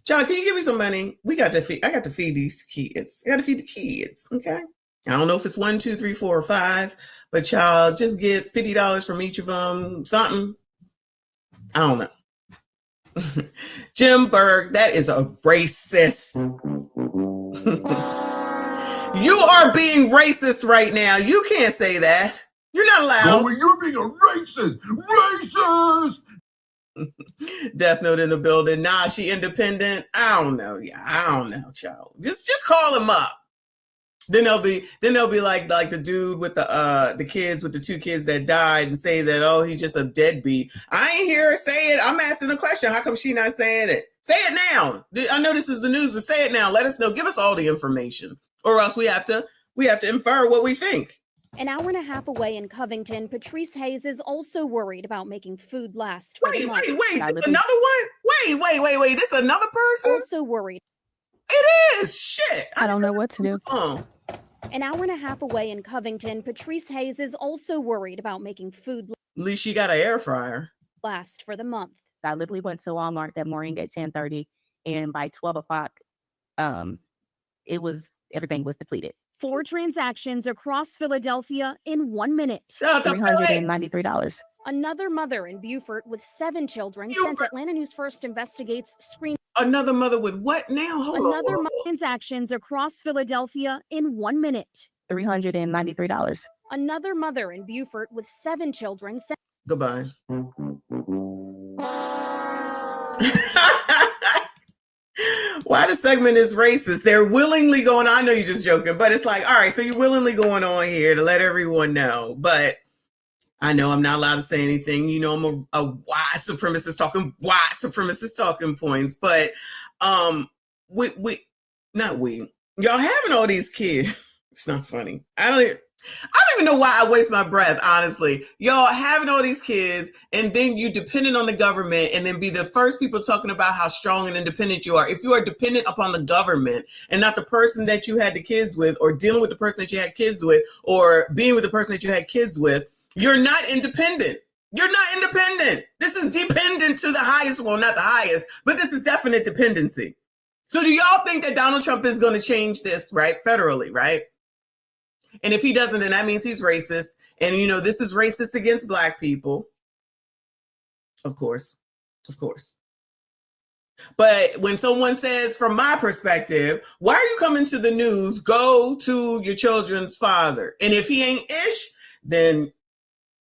John, can you give me some money? I got to feed these kids. I got to feed the kids. Okay. I don't know if it's 1, 2, 3, 4, or 5, but y'all just get $50 from each of them. Something. I don't know. Jim Berg, that is a racist. You are being racist right now. You can't say that. You're not allowed. No, you're being a racist. Racist! Death Note in the building. Nah, she independent. I don't know. Yeah, I don't know, child. Just call him up. Then they'll be like the dude with the kids with the 2 kids that died and say that, oh, he's just a deadbeat. I ain't hear her say it. I'm asking the question. How come she not saying it? Say it now. I know this is the news, but say it now. Let us know. Give us all the information, or else we have to infer what we think. An hour and a half away in Covington, Patrice Hayes is also worried about making food last. Wait, this another one? Wait, this another person? Also worried. It is. Shit. I don't know what to do. An hour and a half away in Covington, Patrice Hayes is also worried about making food. At least she got an air fryer. last for the month. I literally went to Walmart that morning at 10:30, and by 12 o'clock, everything was depleted. 4 transactions across Philadelphia in 1 minute. $393. Another mother in Beaufort with 7 children sent Atlanta News First investigates screen. Another mother with what now? Another transactions across Philadelphia in 1 minute. $393. Another mother in Beaufort with 7 children sent. Goodbye. Why the segment is racist? They're willingly going on. I know you're just joking, but it's like, all right, so you're willingly going on here to let everyone know. But I know I'm not allowed to say anything. You know, I'm a white supremacist talking points. But y'all having all these kids. It's not funny. I don't even know why I waste my breath, honestly. Y'all having all these kids, and then you dependent on the government, and then be the first people talking about how strong and independent you are. If you are dependent upon the government and not the person that you had the kids with, or dealing with the person that you had kids with, or being with the person that you had kids with, you're not independent. You're not independent. This is dependent to the highest, well, not the highest, but this is definite dependency. So do y'all think that Donald Trump is going to change this, right? Federally, right? And if he doesn't, then that means he's racist. And, you know, this is racist against Black people. Of course. But when someone says, from my perspective, why are you coming to the news? Go to your children's father. And if he ain't ish, then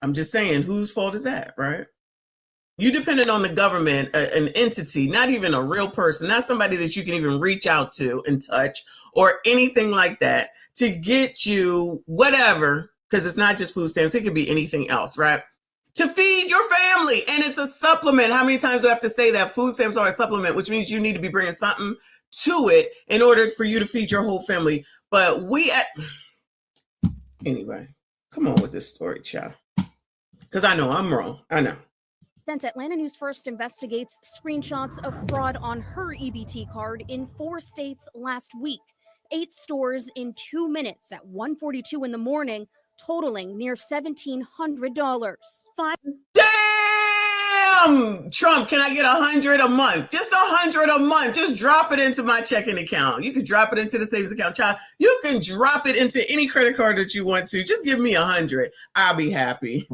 I'm just saying, whose fault is that, right? You dependent on the government, an entity, not even a real person, not somebody that you can even reach out to and touch or anything like that, to get you whatever, because it's not just food stamps, it could be anything else, right? To feed your family. And it's a supplement. How many times do I have to say that food stamps are a supplement, which means you need to be bringing something to it in order for you to feed your whole family. But anyway, come on with this story, child. Because I know I'm wrong. I know. Sent Atlanta News First investigates screenshots of fraud on her EBT card in 4 states last week. 8 stores in 2 minutes at 1:42 in the morning, totaling near $1,700. Damn! Trump, can I get 100 a month? Just 100 a month. Just drop it into my checking account. You can drop it into the savings account, child. You can drop it into any credit card that you want to. Just give me 100. I'll be happy.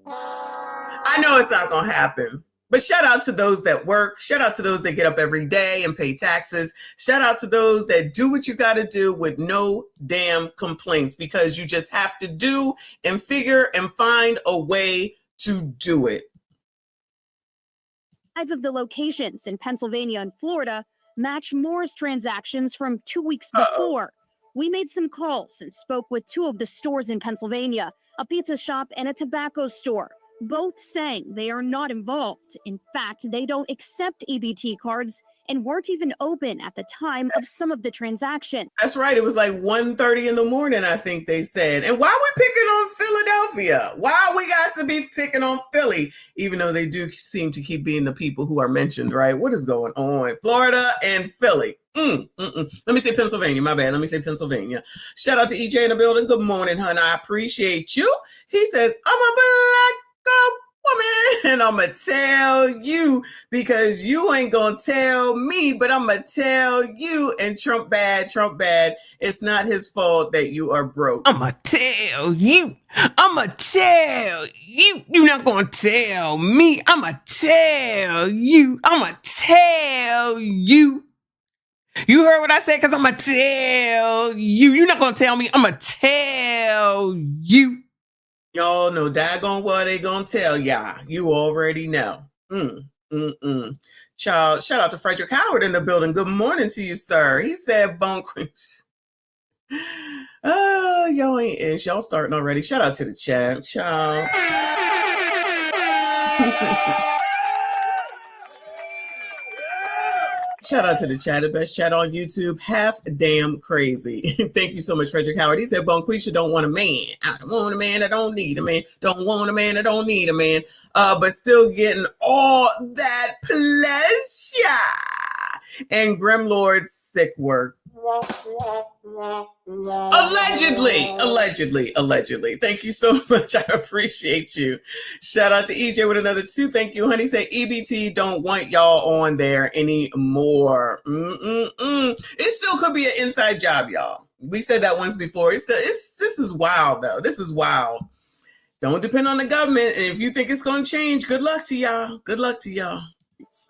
I know it's not going to happen. But shout out to those that work. Shout out to those that get up every day and pay taxes. Shout out to those that do what you got to do with no damn complaints, because you just have to do and figure and find a way to do it. 5 of the locations in Pennsylvania and Florida match Moore's transactions from 2 weeks before. We made some calls and spoke with 2 of the stores in Pennsylvania, a pizza shop and a tobacco store, both saying they are not involved. In fact, they don't accept EBT cards and weren't even open at the time of some of the transactions. That's right. It was like 1:30 in the morning, I think they said. And why are we picking on Philadelphia? Why we got to be picking on Philly, even though they do seem to keep being the people who are mentioned, right? What is going on? Florida and Philly. Let me say Pennsylvania. My bad. Let me say Pennsylvania. Shout out to EJ in the building. Good morning, hon. I appreciate you. He says, I'm a black woman, and I'm going to tell you, because you ain't going to tell me, but I'm going to tell you. And Trump bad. It's not his fault that you are broke. I'm going to tell you. I'm going to tell you. You're not going to tell me. I'm going to tell you. I'm going to tell you. You heard what I said? Because I'm going to tell you. You're not going to tell me. I'm going to tell you. Y'all know daggone what they going to tell y'all. You already know. Child, shout out to Frederick Howard in the building. Good morning to you, sir. He said, bone queen. Oh, y'all ain't ish. Y'all starting already. Shout out to the chat. Child. Shout out to the chat, the best chat on YouTube. Half damn crazy. Thank you so much, Frederick Howard. He said, Bonquisha don't want a man. I don't want a man that don't need a man. Don't want a man that don't need a man. But still getting all that pleasure. And Grimlord's sick work. Allegedly. Thank you so much. I appreciate you. Shout out to EJ with another 2. Thank you, honey. Said EBT don't want y'all on there anymore. It still could be an inside job, y'all. We said that once before. This is wild though. This is wild. Don't depend on the government. And if you think it's going to change, good luck to y'all. Good luck to y'all.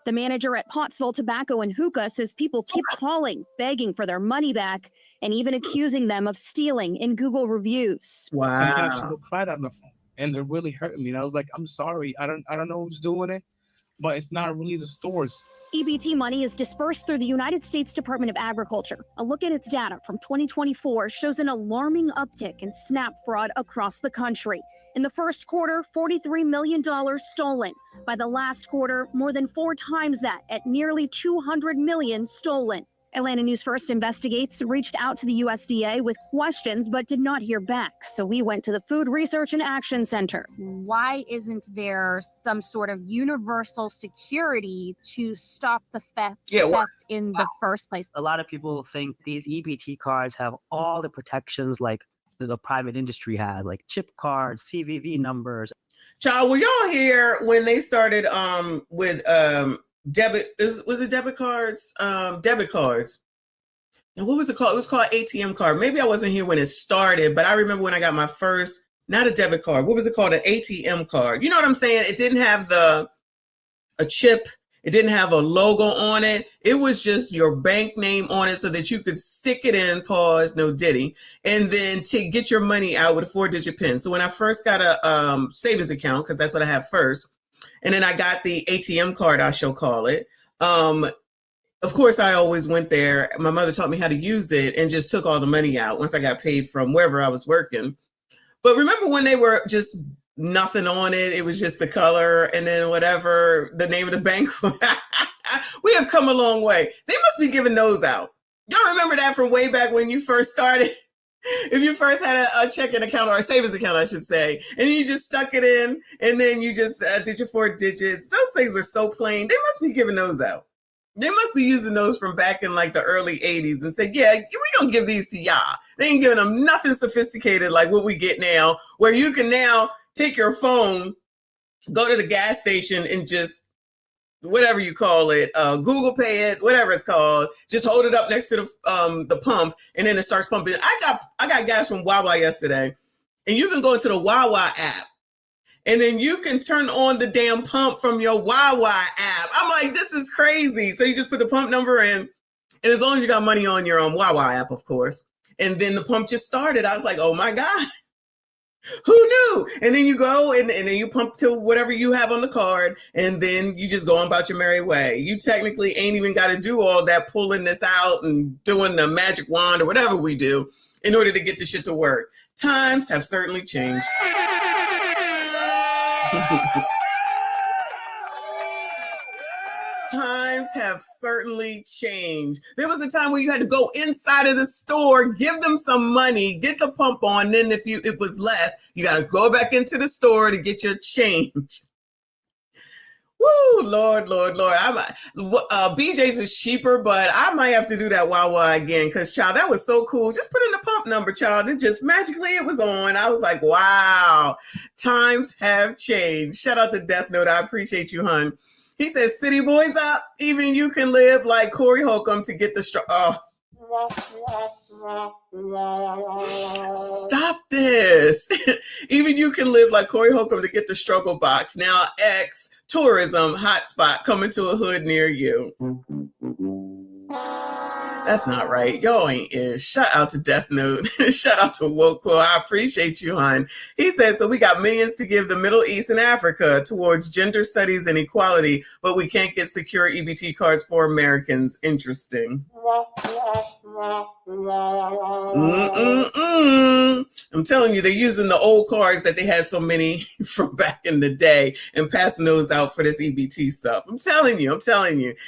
The manager at Pottsville Tobacco and Hookah says people keep calling, begging for their money back, and even accusing them of stealing in Google reviews. Sometimes people cry on the phone, and they're really hurting me. And I was like, I'm sorry. I don't know who's doing it, but it's not really the stores. EBT money is dispersed through the United States Department of Agriculture. A look at its data from 2024 shows an alarming uptick in SNAP fraud across the country. In the first quarter, $43 million stolen. By the last quarter, more than 4 times that, at nearly $200 million stolen. Atlanta News First Investigates reached out to the USDA with questions but did not hear back. So we went to the Food Research and Action Center. Why isn't there some sort of universal security to stop the theft in the first place? A lot of people think these EBT cards have all the protections like the private industry has, like chip cards, CVV numbers. Child, were y'all here when they started with debit? Was it debit cards? Debit cards. And what was it called? It was called ATM card. Maybe I wasn't here when it started, but I remember when I got my first, not a debit card. What was it called? An ATM card. You know what I'm saying? It didn't have a chip. It didn't have a logo on it. It was just your bank name on it so that you could stick it in, pause, no diddy, and then to get your money out with a 4-digit pin. So when I first got a savings account, because that's what I had first, and then I got the ATM card, I shall call it. Of course, I always went there. My mother taught me how to use it and just took all the money out once I got paid from wherever I was working. But remember when they were just nothing on it? It was just the color and then whatever the name of the bank. We have come a long way. They must be giving those out. Y'all remember that from way back when you first started? If you first had a checking account or a savings account, I should say, and you just stuck it in and then you just did your 4 digits. Those things are so plain. They must be giving those out. They must be using those from back in like the early 80s and said, yeah, we gonna give these to y'all. They ain't giving them nothing sophisticated like what we get now, where you can now take your phone, go to the gas station and just, whatever you call it, Google Pay it, whatever it's called, just hold it up next to the pump and then it starts pumping. I got gas from Wawa yesterday, and you can go into the Wawa app and then you can turn on the damn pump from your Wawa app. I'm like, this is crazy. So you just put the pump number in, and as long as you got money on your Wawa app, of course, and then the pump just started. I was like, oh my God. Who knew? And then you go and then you pump to whatever you have on the card, and then you just go on about your merry way. You technically ain't even got to do all that pulling this out and doing the magic wand or whatever we do in order to get the shit to work. Times have certainly changed. Times have certainly changed. There was a time when you had to go inside of the store, give them some money, get the pump on. Then if it was less, you got to go back into the store to get your change. Woo, Lord. BJ's is cheaper, but I might have to do that Wawa again because, child, that was so cool. Just put in the pump number, child, and just magically it was on. I was like, wow, times have changed. Shout out to Death Note. I appreciate you, hun. He says, city boys up. Even you can live like Corey Holcomb to get the Stop this. Even you can live like Corey Holcomb to get the struggle box. Now, X tourism hotspot coming to a hood near you. That's not right. Y'all ain't ish. Shout out to Death Note. Shout out to Woko. I appreciate you, hon. He said, so we got millions to give the Middle East and Africa towards gender studies and equality, but we can't get secure EBT cards for Americans. Interesting. I'm telling you, they're using the old cards that they had so many from back in the day and passing those out for this EBT stuff. I'm telling you.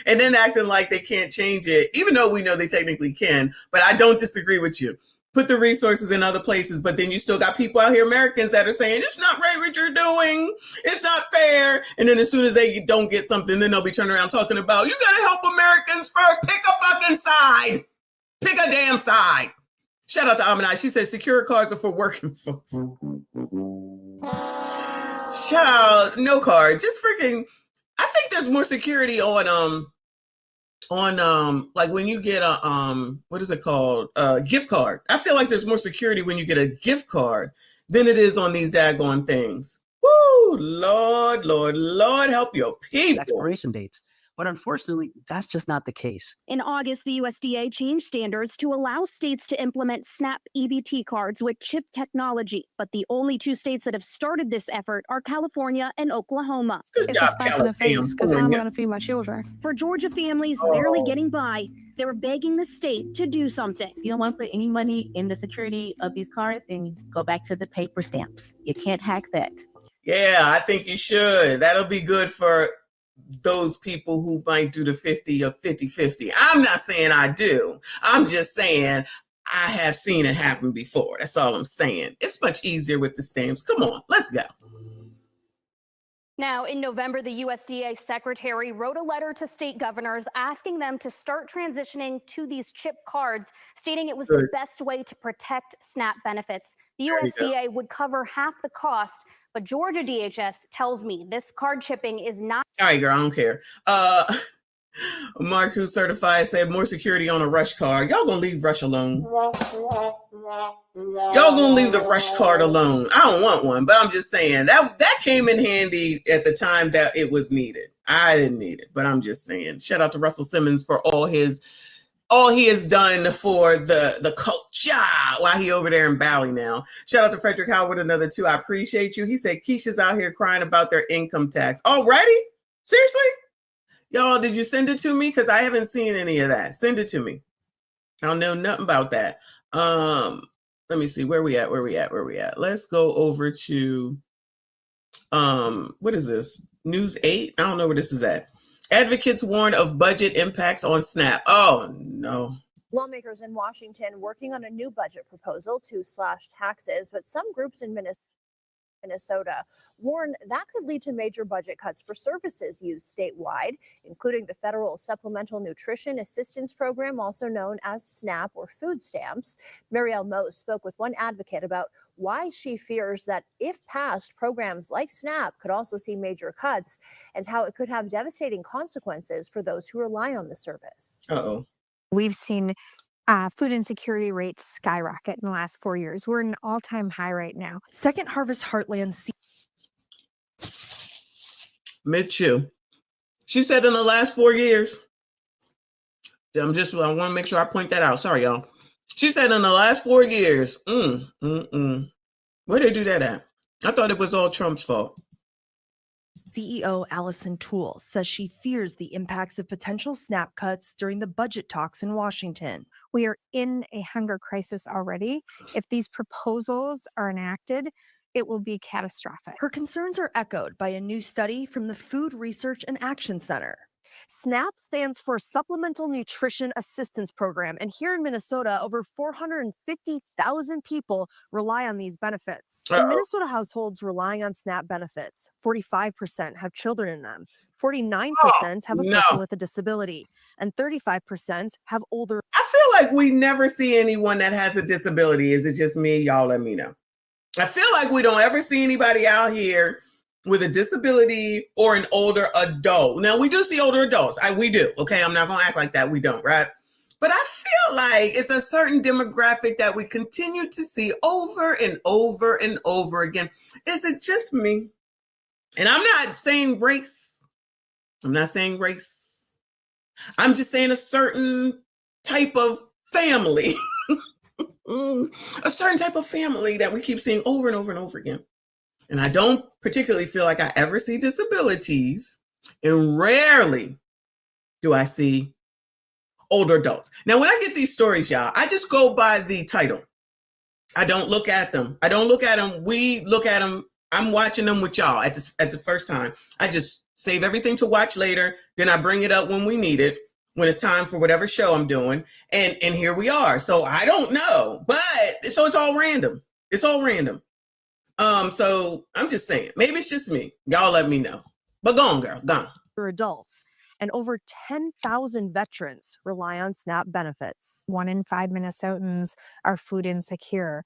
And then acting like they can't change it, even though we know they technically can. But I don't disagree with you. Put the resources in other places, but then you still got people out here, Americans, that are saying, it's not right what you're doing. It's not fair. And then as soon as they don't get something, then they'll be turning around talking about, you got to help Americans first. Pick a fucking side. Pick a damn side. Shout out to Amanai. She said secure cards are for working folks. Child, no card. Just freaking. I think there's more security on like when you get a what is it called? Gift card. I feel like there's more security when you get a gift card than it is on these daggone things. Woo! Lord, Lord, Lord, help your people. Expiration dates. But unfortunately, that's just not the case. In August, the USDA changed standards to allow states to implement SNAP EBT cards with chip technology. But the only two states that have started this effort are California and Oklahoma. It's a slap in the face because I'm going to feed my children. For Georgia families barely getting by, they're begging the state to do something. If you don't want to put any money in the security of these cards, then go back to the paper stamps. You can't hack that. Yeah, I think you should. That'll be good for those people who might do the 50 or 50-50. I'm not saying I do. I'm just saying I have seen it happen before. That's all I'm saying. It's much easier with the stamps. Come on, let's go. Now, in November, the USDA secretary wrote a letter to state governors asking them to start transitioning to these chip cards, stating it was the best way to protect SNAP benefits. The USDA would cover half the cost, but Georgia DHS tells me this card chipping is not. All right, girl, I don't care. Mark, who's certified, said more security on a rush card. Y'all gonna leave Rush alone. Y'all gonna leave the rush card alone. I don't want one, but I'm just saying that came in handy at the time that it was needed. I didn't need it, but I'm just saying. Shout out to Russell Simmons for all he has done for the culture while he over there in Bali now. Shout out to Frederick Howard, another two. I appreciate you. He said Keisha's out here crying about their income tax. Already? Seriously? Y'all, did you send it to me? Because I haven't seen any of that. Send it to me. I don't know nothing about that. Let me see. Where we at? Let's go over to, what is this? News 8? I don't know where this is at. Advocates warn of budget impacts on SNAP. Oh, no. Lawmakers in Washington working on a new budget proposal to slash taxes, but some groups in Minnesota warn that could lead to major budget cuts for services used statewide, including the Federal Supplemental Nutrition Assistance Program, also known as SNAP or food stamps. Marielle Moe spoke with one advocate about why she fears that if passed, programs like SNAP could also see major cuts and how it could have devastating consequences for those who rely on the service. Uh-oh. We've seen food insecurity rates skyrocket in the last 4 years. We're at an all-time high right now. Second Harvest Heartland Mid-chew. She said in the last 4 years. I want to make sure I point that out. Sorry, y'all. She said in the last 4 years. Where they do that at? I thought it was all Trump's fault. CEO Allison Toole says she fears the impacts of potential SNAP cuts during the budget talks in Washington. We are in a hunger crisis already. If these proposals are enacted, it will be catastrophic. Her concerns are echoed by a new study from the Food Research and Action Center. SNAP stands for Supplemental Nutrition Assistance Program, and here in Minnesota, over 450,000 people rely on these benefits. In Minnesota households relying on SNAP benefits, 45% have children in them, 49% have a person with a disability, and 35% have older. I feel like we never see anyone that has a disability. Is it just me? Y'all let me know. I feel like we don't ever see anybody out here with a disability or an older adult. Now, we do see older adults. We do. Okay, I'm not going to act like that. We don't, right? But I feel like it's a certain demographic that we continue to see over and over and over again. Is it just me? And I'm not saying race. I'm not saying race. I'm just saying a certain type of family. A certain type of family that we keep seeing over and over and over again. And I don't particularly feel like I ever see disabilities, and rarely do I see older adults. Now, when I get these stories, y'all, I just go by the title. I don't look at them. We look at them. I'm watching them with y'all at the first time. I just save everything to watch later. Then I bring it up when we need it, when it's time for whatever show I'm doing. And here we are. So I don't know, so it's all random. It's all random. So I'm just saying, maybe it's just me. Y'all let me know. But go on, girl, go on. For adults. and over 10,000 veterans rely on SNAP benefits. 1 in 5 Minnesotans are food insecure.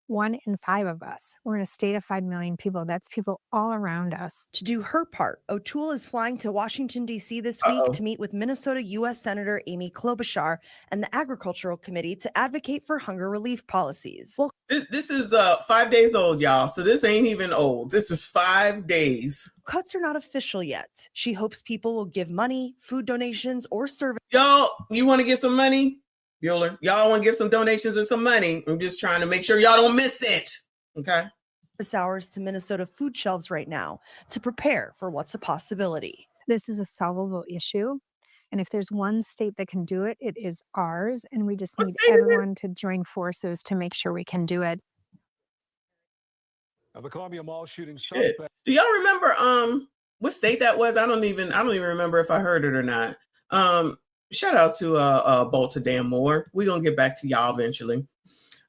1 in 5 of us. We're in a state of 5 million people. That's people all around us. To do her part, O'Toole is flying to Washington, D.C. this week to meet with Minnesota U.S. Senator Amy Klobuchar and the Agricultural Committee to advocate for hunger relief policies. Well, This is 5 days old, y'all. So this ain't even old. This is 5 days. Cuts are not official yet. She hopes people will give money, food donations, or service. Y'all, you want to get some money? Bueller, y'all want to give some donations or some money? I'm just trying to make sure y'all don't miss it. Okay. Hours to Minnesota food shelves right now to prepare for what's a possibility. This is a solvable issue. And if there's one state that can do it, it is ours. And we just need everyone to join forces to make sure we can do it. Now, the Columbia Mall shooting Shit. suspect. Do y'all remember what state that was? I don't even remember if I heard it or not. Shout out to Bryn Mawr. We're gonna get back to y'all eventually.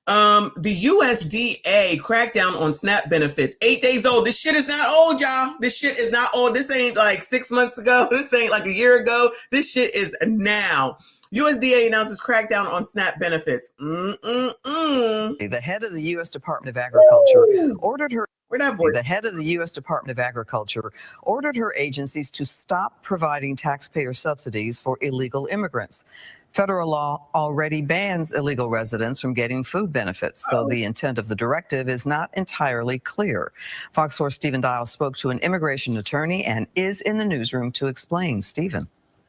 The USDA crackdown on SNAP benefits. 8 days old. This shit is not old, y'all. This shit is not old. This ain't like 6 months ago. This ain't like a year ago. This shit is now. USDA announces crackdown on SNAP benefits. The head of the U.S. Department of Agriculture ordered her. The head of the U.S. Department of Agriculture ordered her agencies to stop providing taxpayer subsidies for illegal immigrants. Federal law already bans illegal residents from getting food benefits, so the intent of the directive is not entirely clear. Fox 4 Stephen Dial spoke to an immigration attorney and is in the newsroom to explain. Stephen.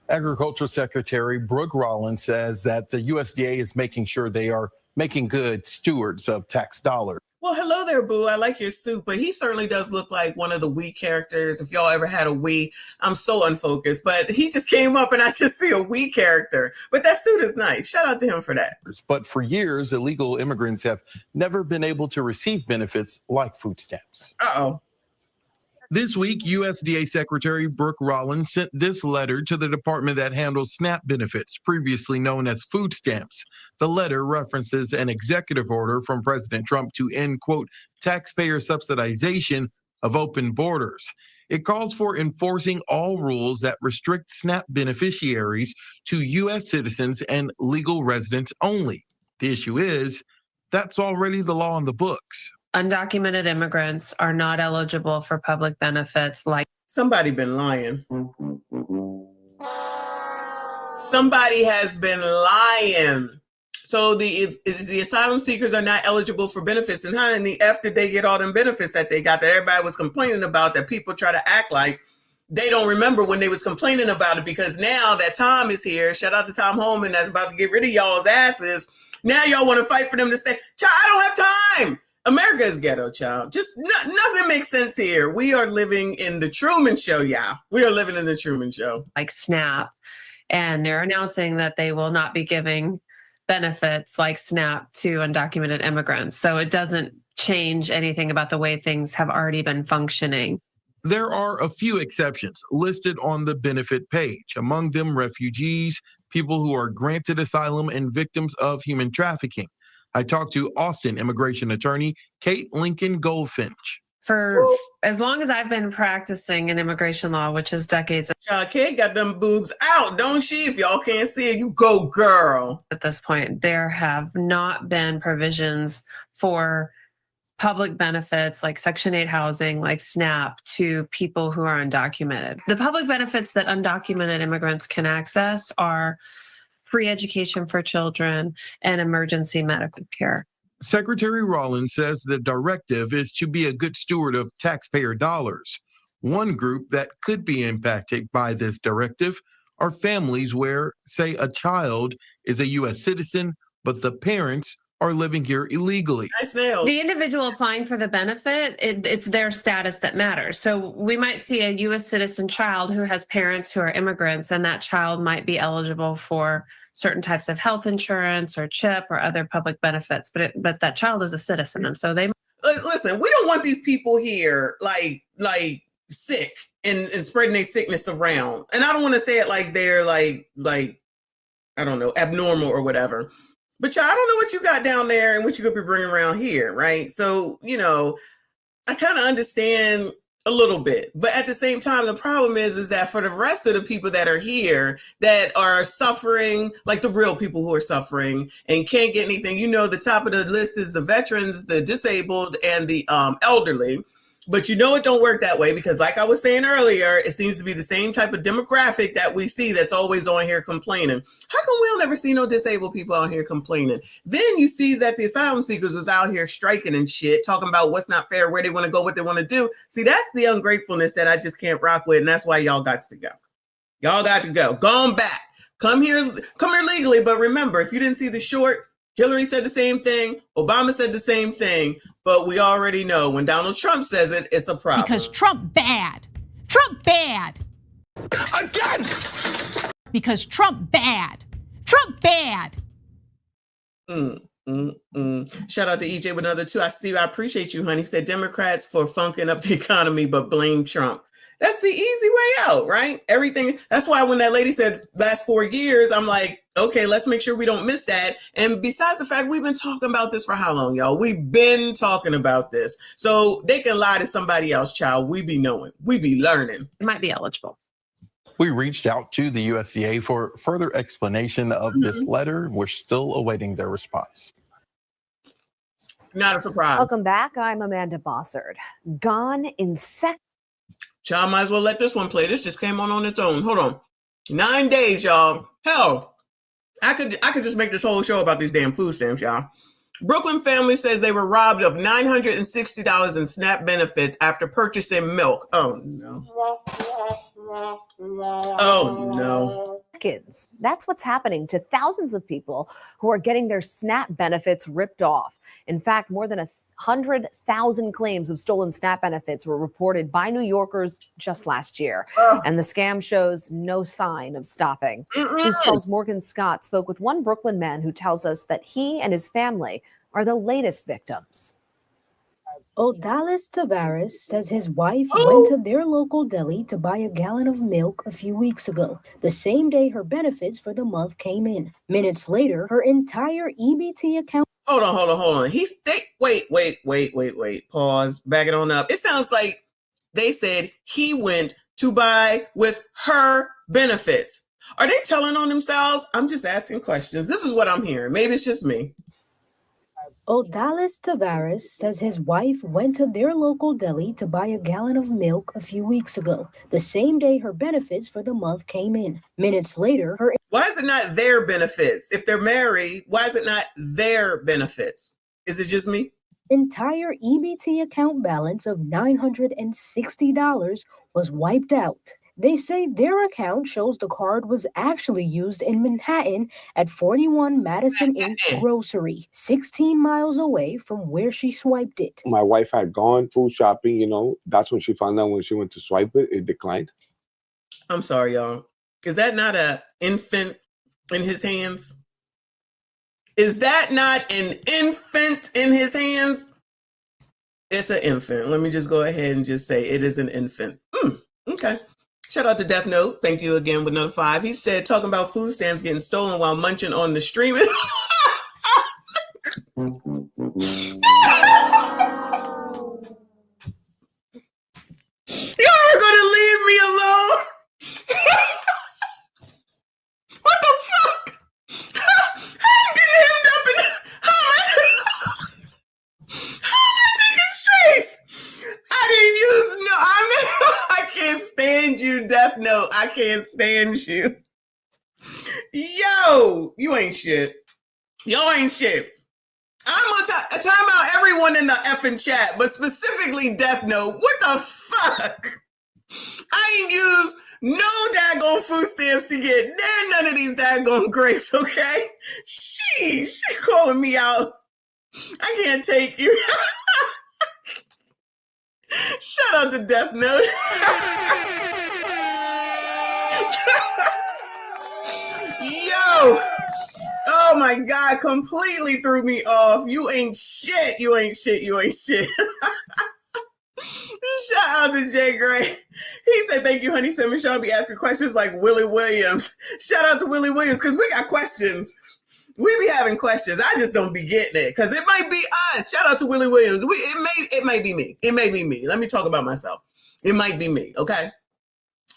Agriculture Secretary Brooke Rollins says that the USDA is making sure they are making good stewards of tax dollars. Well, hello there, boo. I like your suit, but he certainly does look like one of the Wii characters. If y'all ever had a Wii, I'm so unfocused, but he just came up and I just see a Wii character. But that suit is nice. Shout out to him for that. But for years, illegal immigrants have never been able to receive benefits like food stamps. Uh-oh. This week, USDA Secretary Brooke Rollins sent this letter to the department that handles SNAP benefits, previously known as food stamps. The letter references an executive order from President Trump to end, quote, taxpayer subsidization of open borders. It calls for enforcing all rules that restrict SNAP beneficiaries to U.S. citizens and legal residents only. The issue is, that's already the law in the books. Undocumented immigrants are not eligible for public benefits like. Somebody been lying. Somebody has been lying. So the asylum seekers are not eligible for benefits. And how in the F did they get all them benefits that they got that everybody was complaining about, that people try to act like they don't remember when they was complaining about it? Because now that Tom is here, shout out to Tom Holman, that's about to get rid of y'all's asses. Now y'all want to fight for them to stay. Child, I don't have time. America is ghetto, child. Just nothing makes sense here. We are living in the Truman Show, y'all. We are living in the Truman Show. Like SNAP. And they're announcing that they will not be giving benefits like SNAP to undocumented immigrants. So it doesn't change anything about the way things have already been functioning. There are a few exceptions listed on the benefit page, among them refugees, people who are granted asylum, and victims of human trafficking. I talked to Austin immigration attorney Kate Lincoln Goldfinch. For as long as I've been practicing in immigration law, which is decades. Kate got them boobs out, don't she? If y'all can't see it, you go, girl. At this point, there have not been provisions for public benefits like Section 8 housing, like SNAP, to people who are undocumented. The public benefits that undocumented immigrants can access are free education for children and emergency medical care. Secretary Rollins says the directive is to be a good steward of taxpayer dollars. One group that could be impacted by this directive are families where, say, a child is a U.S. citizen, but the parents are living here illegally. The individual applying for the benefit, it's their status that matters. So we might see a U.S. citizen child who has parents who are immigrants, and that child might be eligible for certain types of health insurance or CHIP or other public benefits, but that child is a citizen, and so they. Listen, we don't want these people here like sick and spreading their sickness around. And I don't want to say it like they're like I don't know, abnormal or whatever. But y'all, I don't know what you got down there and what you could be bringing around here, right? So, you know, I kind of understand A little bit. But at the same time, the problem is that for the rest of the people that are here that are suffering, like the real people who are suffering and can't get anything, you know, the top of the list is the veterans, the disabled, and the elderly. But you know it don't work that way because like I was saying earlier, it seems to be the same type of demographic that we see that's always on here complaining. How come we don't ever see no disabled people out here complaining? Then you see that the asylum seekers was out here striking and shit, talking about what's not fair, where they want to go, what they want to do. See, that's the ungratefulness that I just can't rock with, and that's why y'all got to go. Y'all got to go. Gone back. Come here legally, but remember, if you didn't see the short, Hillary said the same thing. Obama said the same thing. But we already know when Donald Trump says it, it's a problem. Because Trump bad. Trump bad. Again! Because Trump bad. Trump bad. Shout out to EJ with another 2. I see you. I appreciate you, honey. Said Democrats for funking up the economy, but blame Trump. That's the easy way out, right? Everything. That's why when that lady said last 4 years, I'm like, okay, let's make sure we don't miss that. And besides the fact, we've been talking about this for how long, y'all? We've been talking about this. So they can lie to somebody else, child. We be knowing. We be learning. It might be eligible. We reached out to the USDA for further explanation of this letter. We're still awaiting their response. Not a surprise. Welcome back. I'm Amanda Bossard. Gone in seconds. Child, might as well let this one play. This just came on its own. Hold on. 9 days, y'all. Hell, I could just make this whole show about these damn food stamps, y'all. Brooklyn family says they were robbed of $960 in SNAP benefits after purchasing milk. Oh, no. Oh, no. That's what's happening to thousands of people who are getting their SNAP benefits ripped off. In fact, more than 100,000 claims of stolen SNAP benefits were reported by New Yorkers just last year. And the scam shows no sign of stopping. News 12's Morgan Scott spoke with one Brooklyn man who tells us that he and his family are the latest victims. Odalis Tavares says his wife went to their local deli to buy a gallon of milk a few weeks ago, the same day her benefits for the month came in. Minutes later, her entire EBT account. Hold on. Wait. Pause. Back it on up. It sounds like they said he went to buy with her benefits. Are they telling on themselves? I'm just asking questions. This is what I'm hearing. Maybe it's just me. Odalis Tavares says his wife went to their local deli to buy a gallon of milk a few weeks ago, the same day her benefits for the month came in. Minutes later, her... Why is it not their benefits? If they're married, why is it not their benefits? Is it just me? Entire EBT account balance of $960 was wiped out. They say their account shows the card was actually used in Manhattan at 41 Madison Inc. Grocery, 16 miles away from where she swiped it. My wife had gone food shopping, that's when she found out when she went to swipe it, it declined. I'm sorry, y'all. Is that not an infant in his hands? Is that not an infant in his hands? It's an infant. Let me just go ahead and just say it is an infant. Okay. Shout out to Death Note. Thank you again with another 5. He said, talking about food stamps getting stolen while munching on the streaming. Y'all are gonna leave me alone. What the fuck? I'm getting hemmed up in how am I taking stress? I didn't use I can't stand you, Death Note. I can't stand you. Yo, you ain't shit. Y'all ain't shit. I'm gonna time out everyone in the effing chat, but specifically Death Note. What the fuck? I ain't used no daggone food stamps to get none of these daggone grapes, okay? Sheesh, she calling me out. I can't take you. Shout out to Death Note. Yo. Oh my God, completely threw me off. You ain't shit. You ain't shit. You ain't shit. Shout out to Jay Gray. He said, thank you, honey. Said Michelle be asking questions like Willie Williams. Shout out to Willie Williams because we got questions. We be having questions. I just don't be getting it because it might be us. Shout out to Willie Williams. It may be me. It may be me. Let me talk about myself. It might be me, okay?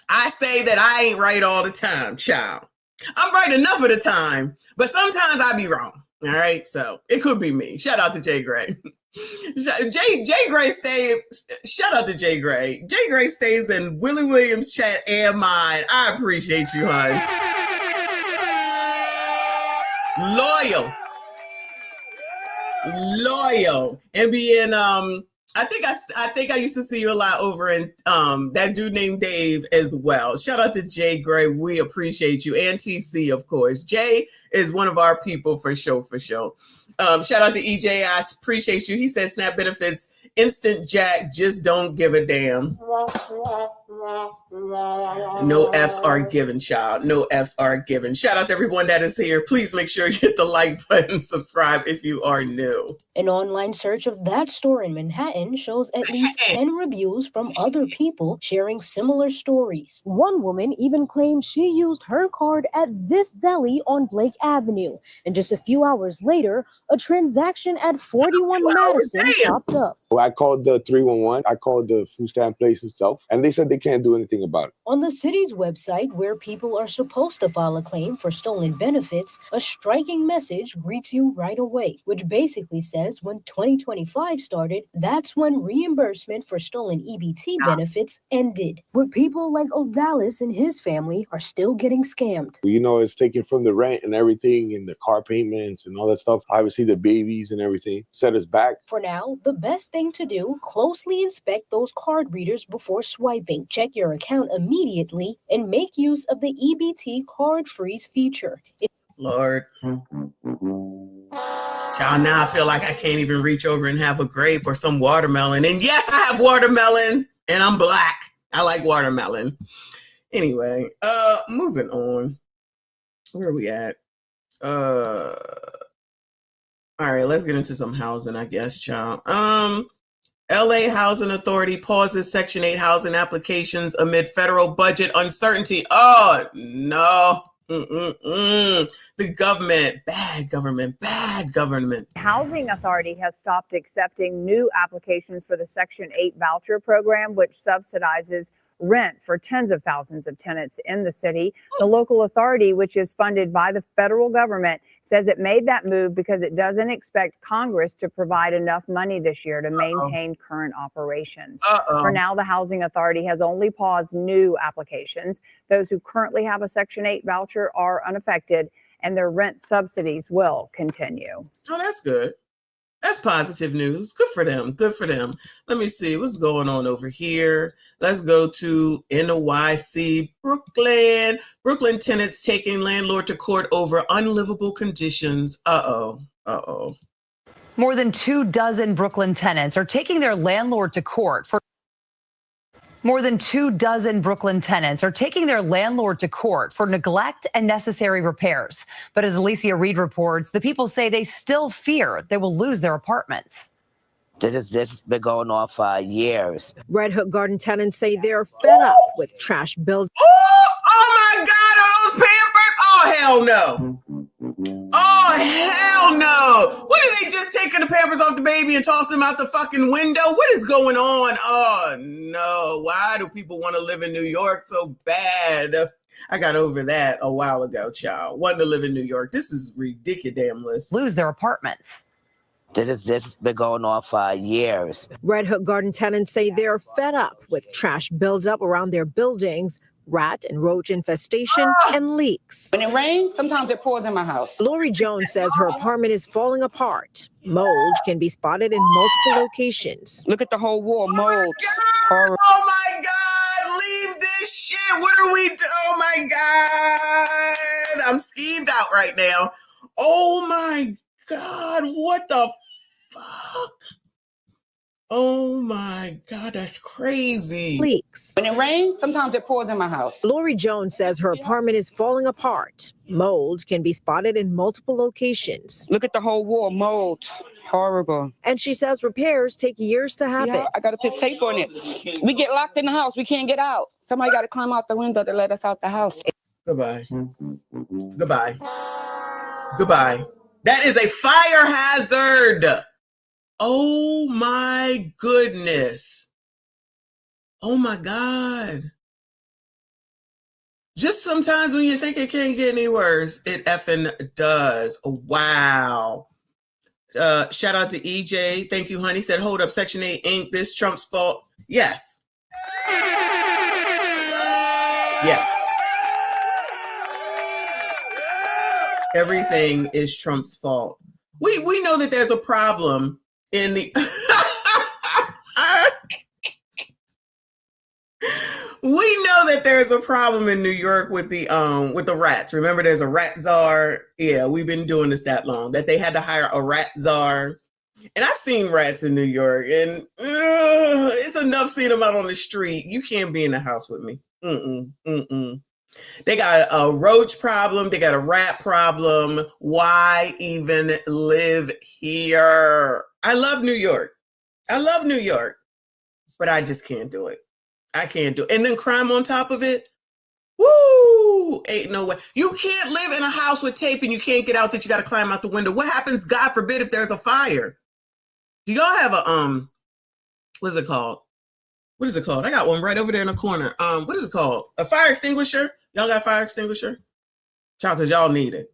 I say that I ain't right all the time, child. I'm right enough of the time, but sometimes I be wrong. All right, so it could be me. Shout out to Jay Gray. Jay Gray stays. Shout out to Jay Gray. Jay Gray stays in Willie Williams' chat and mine. I appreciate you, hon. Loyal, and being I think I used to see you a lot over in that dude named Dave as well. Shout out to Jay Gray. We appreciate you. And TC, of course. Jay is one of our people for sure. Shout out to EJ. I appreciate you. He said SNAP benefits, instant jack, just don't give a damn. No F's are given, child. No F's are given. Shout out to everyone that is here. Please make sure you hit the like button, subscribe if you are new. An online search of that store in Manhattan shows at least 10 reviews from other people sharing similar stories. One woman even claimed she used her card at this deli on Blake Avenue, and just a few hours later, a transaction at 41 Madison popped up. I called the 311. I called the food stamp place itself, and they said they can't do anything about it. On the city's website, where people are supposed to file a claim for stolen benefits, a striking message greets you right away, which basically says when 2025 started, that's when reimbursement for stolen EBT benefits ended. But people like Odalis and his family are still getting scammed. You know, it's taken from the rent and everything and the car payments and all that stuff. Obviously, the babies and everything set us back. For now, the best thing to do, closely inspect those card readers before swiping. Check your account immediately and make use of the EBT card freeze feature. Lord. Child, now I feel like I can't even reach over and have a grape or some watermelon. And yes, I have watermelon and I'm black. I like watermelon. Anyway, moving on. Where are we at? All right, let's get into some housing, I guess, child. LA Housing Authority pauses Section 8 housing applications amid federal budget uncertainty. Oh, no. The government, bad government. Housing Authority has stopped accepting new applications for the Section 8 voucher program, which subsidizes rent for tens of thousands of tenants in the city. The local authority, which is funded by the federal government, says it made that move because it doesn't expect Congress to provide enough money this year to maintain current operations. For now, the Housing Authority has only paused new applications. Those who currently have a Section 8 voucher are unaffected, and their rent subsidies will continue. Oh, that's good. That's positive news. Good for them. Good for them. Let me see what's going on over here. Let's go to NYC, Brooklyn. Brooklyn tenants taking landlord to court over unlivable conditions. More than 24 Brooklyn tenants are taking their landlord to court for neglect and necessary repairs. But as Alicia Reed reports, the people say they still fear they will lose their apartments. This has been going on for years. Red Hook Garden tenants say they're fed up with trash build. Oh my God, are those Pampers? Oh, hell no. Oh, hell no. What are they just taking the Pampers off the baby and toss them out the fucking window? What is going on? Oh, no. Why do people want to live in New York so bad? I got over that a while ago, child. Wanting to live in New York. This is ridiculous. Lose their apartments. This has been going on for years. Red Hook Garden tenants say they're fed up with trash buildup around their buildings, rat and roach infestation, and leaks. When it rains, sometimes it pours in my house. Lori Jones says her apartment is falling apart. Mold can be spotted in multiple locations. Look at the whole wall, mold. Oh my God, leave this shit. What are we doing? Oh my God. I'm skeeved out right now. Oh my God, what the fuck? Oh my God, that's crazy. Leaks. When it rains, sometimes it pours in my house. Lori Jones says her apartment is falling apart. Mold can be spotted in multiple locations. Look at the whole wall, mold. Horrible. And she says repairs take years to happen. I got to put tape on it. We get locked in the house. We can't get out. Somebody got to climb out the window to let us out the house. Goodbye. Goodbye. Goodbye. That is a fire hazard. Oh my goodness. Oh my God. Just sometimes when you think it can't get any worse, it effing does. Wow. Shout out to EJ. Thank you, honey. Said, hold up, Section 8 ain't this Trump's fault? Yes. Yes. Everything is Trump's fault. We know that there's a problem in the we know that there's a problem in New York with the rats. Remember, there's a rat czar. Yeah, we've been doing this that long that they had to hire a rat czar. And I've seen rats in New York, and it's enough seeing them out on the street. You can't be in the house with me. They got a roach problem. They got a rat problem. Why even live here? I love New York. But I just can't do it. I can't do it. And then crime on top of it. Woo! Ain't no way. You can't live in a house with tape and you can't get out that you got to climb out the window. What happens, God forbid, if there's a fire? Do y'all have a, what is it called? What is it called? I got one right over there in the corner. What is it called? A fire extinguisher? Y'all got a fire extinguisher? Child, because y'all need it.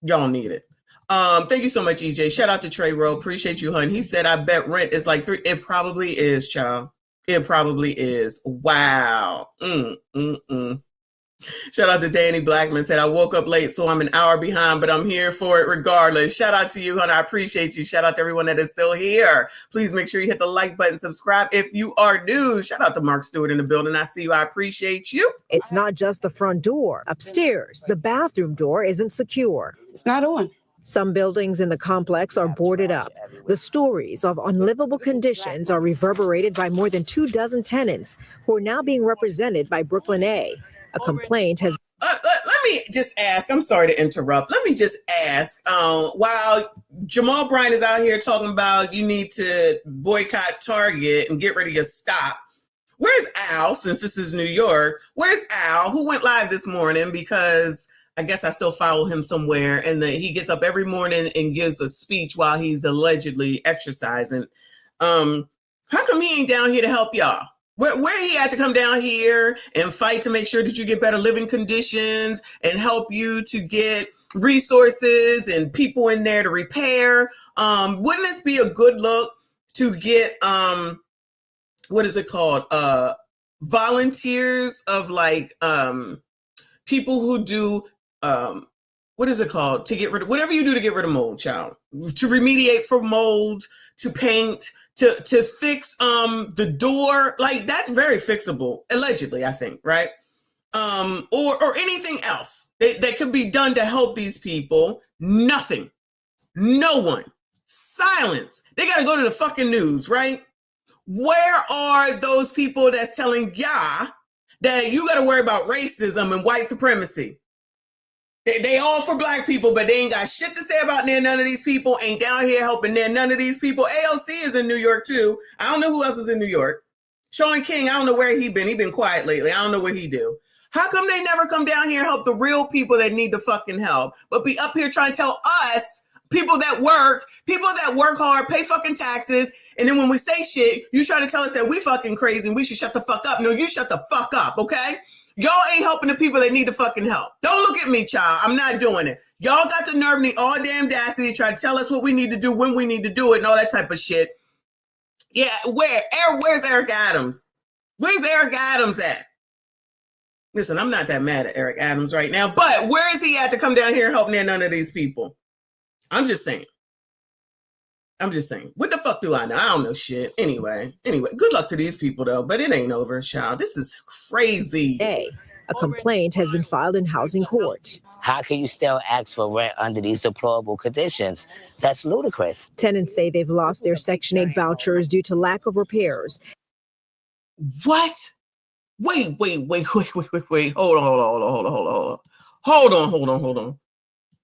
Y'all need it. Thank you so much, EJ. Shout out to Trey Rowe. Appreciate you, hun. He said, I bet rent is like 3. It probably is, child. It probably is. Wow. Shout out to Danny Blackman. Said, I woke up late, so I'm an hour behind, but I'm here for it regardless. Shout out to you, hun. I appreciate you. Shout out to everyone that is still here. Please make sure you hit the like button, subscribe if you are new. Shout out to Mark Stewart in the building. I see you. I appreciate you. It's not just the front door. Upstairs, the bathroom door isn't secure. It's not on. Some buildings in the complex are boarded up. The stories of unlivable conditions are reverberated by more than 24 tenants who are now being represented by Brooklyn A. A complaint has... Let me just ask. I'm sorry to interrupt. Let me just ask. While Jamal Bryant is out here talking about you need to boycott Target and get rid of your stop, where's Al, since this is New York? Where's Al, who went live this morning because... I guess I still follow him somewhere, and he gets up every morning and gives a speech while he's allegedly exercising. How come he ain't down here to help y'all? Where he had to come down here and fight to make sure that you get better living conditions and help you to get resources and people in there to repair? Wouldn't this be a good look to get, what is it called? Volunteers of like people who do what is it called? To get rid of whatever you do to get rid of mold, child. To remediate for mold, to paint, to fix the door. Like that's very fixable, allegedly, I think, right? Or anything else that could be done to help these people. Nothing. No one. Silence. They gotta go to the fucking news, right? Where are those people that's telling y'all that you gotta worry about racism and white supremacy? They all for black people, but they ain't got shit to say about none of these people. Ain't down here helping none of these people. AOC is in New York too. I don't know who else is in New York. Sean King, I don't know where he been. He been quiet lately. I don't know what he do. How come they never come down here and help the real people that need the fucking help, but be up here trying to tell us, people that work hard, pay fucking taxes, and then when we say shit, you try to tell us that we fucking crazy and we should shut the fuck up. No, you shut the fuck up, okay? Y'all ain't helping the people that need the fucking help. Don't look at me, child. I'm not doing it. Y'all got the nerve and the all damn audacity to try to tell us what we need to do, when we need to do it, and all that type of shit. Yeah, where's Eric Adams? Where's Eric Adams at? Listen, I'm not that mad at Eric Adams right now, but where is he at to come down here and help none of these people? I'm just saying. What the fuck do I know? I don't know shit. Anyway, good luck to these people though, but it ain't over, child. This is crazy. A complaint has been filed in housing court. How can you still ask for rent under these deplorable conditions? That's ludicrous. Tenants say they've lost their Section 8 vouchers due to lack of repairs. What? Wait. Hold on.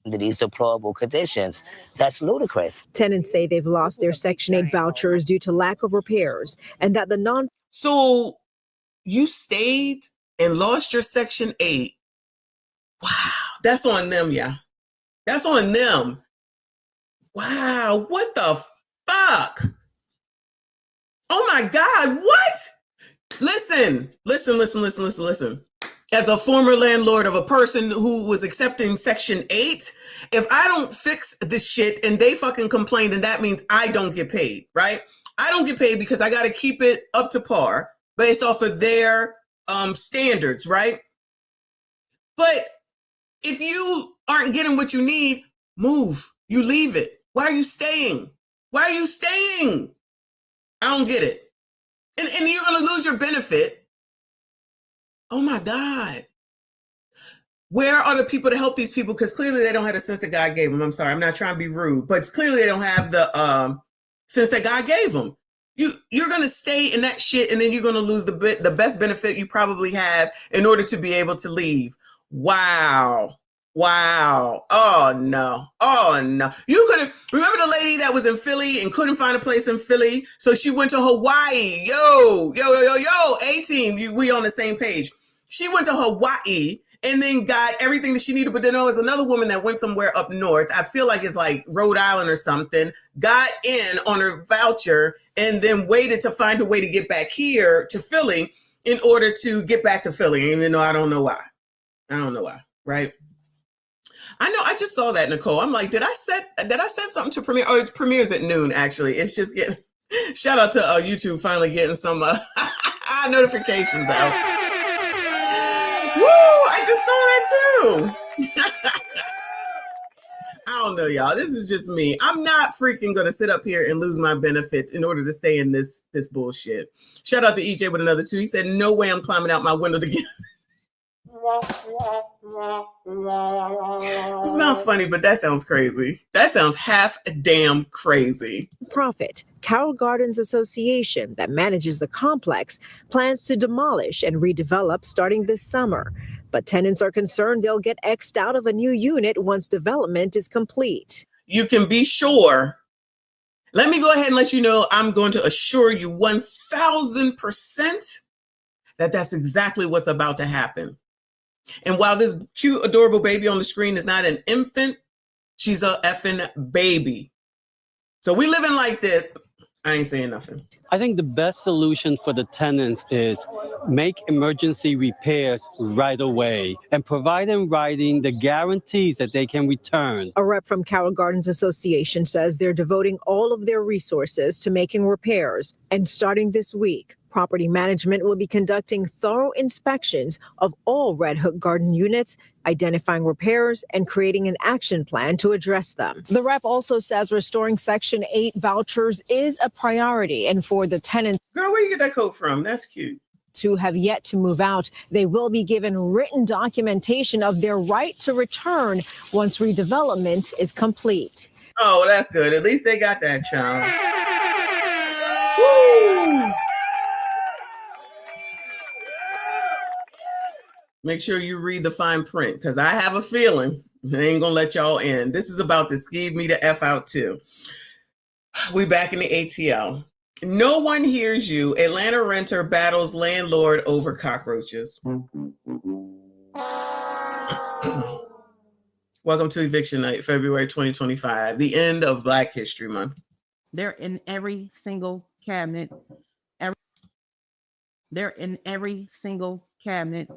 Under these deplorable conditions. That's ludicrous. Tenants say they've lost their Section 8 vouchers due to lack of repairs and that the So you stayed and lost your Section 8. Wow. That's on them, yeah. That's on them. Wow. What the fuck? Oh my God. What? Listen. As a former landlord of a person who was accepting Section 8, if I don't fix this shit and they fucking complain, then that means I don't get paid, right? I don't get paid because I got to keep it up to par based off of their standards, right? But if you aren't getting what you need, move. You leave it. Why are you staying? I don't get it. And you're going to lose your benefit. Oh my God. Where are the people to help these people? Because clearly they don't have the sense that God gave them. I'm sorry, I'm not trying to be rude, but clearly they don't have the sense that God gave them. You're going to stay in that shit, and then you're going to lose the best benefit you probably have in order to be able to leave. Wow. Oh no. You couldn't remember the lady that was in Philly and couldn't find a place in Philly, so she went to Hawaii. Yo, A-team, we on the same page. She went to Hawaii and then got everything that she needed, but then there was another woman that went somewhere up north. I feel like it's like Rhode Island or something, got in on her voucher and then waited to find a way to get back here to Philly in order to get back to Philly, even though I don't know why, right? I know. I just saw that, Nicole. I'm like, did I set something to premiere? Oh, it premieres at noon. Actually, it's just getting. Shout out to YouTube finally getting some notifications out. Woo! I just saw that too. I don't know, y'all. This is just me. I'm not freaking gonna sit up here and lose my benefits in order to stay in this bullshit. Shout out to EJ with another 2. He said, "No way, I'm climbing out my window to get." It's not funny, but that sounds crazy. That sounds half damn crazy. Profit, Carroll Gardens Association that manages the complex, plans to demolish and redevelop starting this summer. But tenants are concerned they'll get X'd out of a new unit once development is complete. You can be sure. Let me go ahead and let you know, I'm going to assure you 1000% that that's exactly what's about to happen. And while this cute, adorable baby on the screen is not an infant, she's a effing baby. So we living like this. I ain't saying nothing. I think the best solution for the tenants is make emergency repairs right away and provide in writing the guarantees that they can return. A rep from Carroll Gardens Association says they're devoting all of their resources to making repairs. And starting this week, property management will be conducting thorough inspections of all Red Hook Garden units, identifying repairs and creating an action plan to address them. The rep also says restoring Section 8 vouchers is a priority, and for the tenants, girl, where you get that coat from? That's cute. Who have yet to move out, they will be given written documentation of their right to return once redevelopment is complete. Oh, well, that's good. At least they got that, child. Woo! Make sure you read the fine print, because I have a feeling they ain't gonna let y'all in. This is about to skeeve me the F out too. We back in the ATL. No one hears you. Atlanta renter battles landlord over cockroaches. Welcome to Eviction Night, February 2025, the end of Black History Month. They're in every single cabinet. They're in every single cabinet.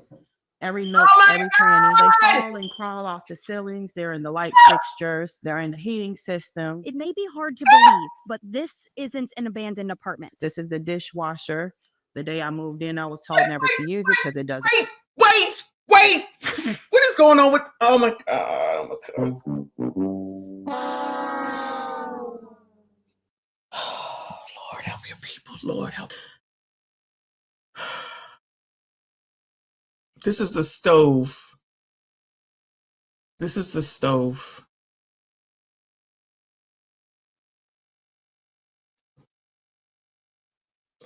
Every nook, every cranny. They fall and crawl off the ceilings. They're in the light fixtures. They're in the heating system. It may be hard to believe, but this isn't an abandoned apartment. This is the dishwasher. The day I moved in, I was told never to use it because it doesn't. Wait! What is going on with? Oh my God! Oh Lord, help your people. Lord, help. This is the stove. This is the stove.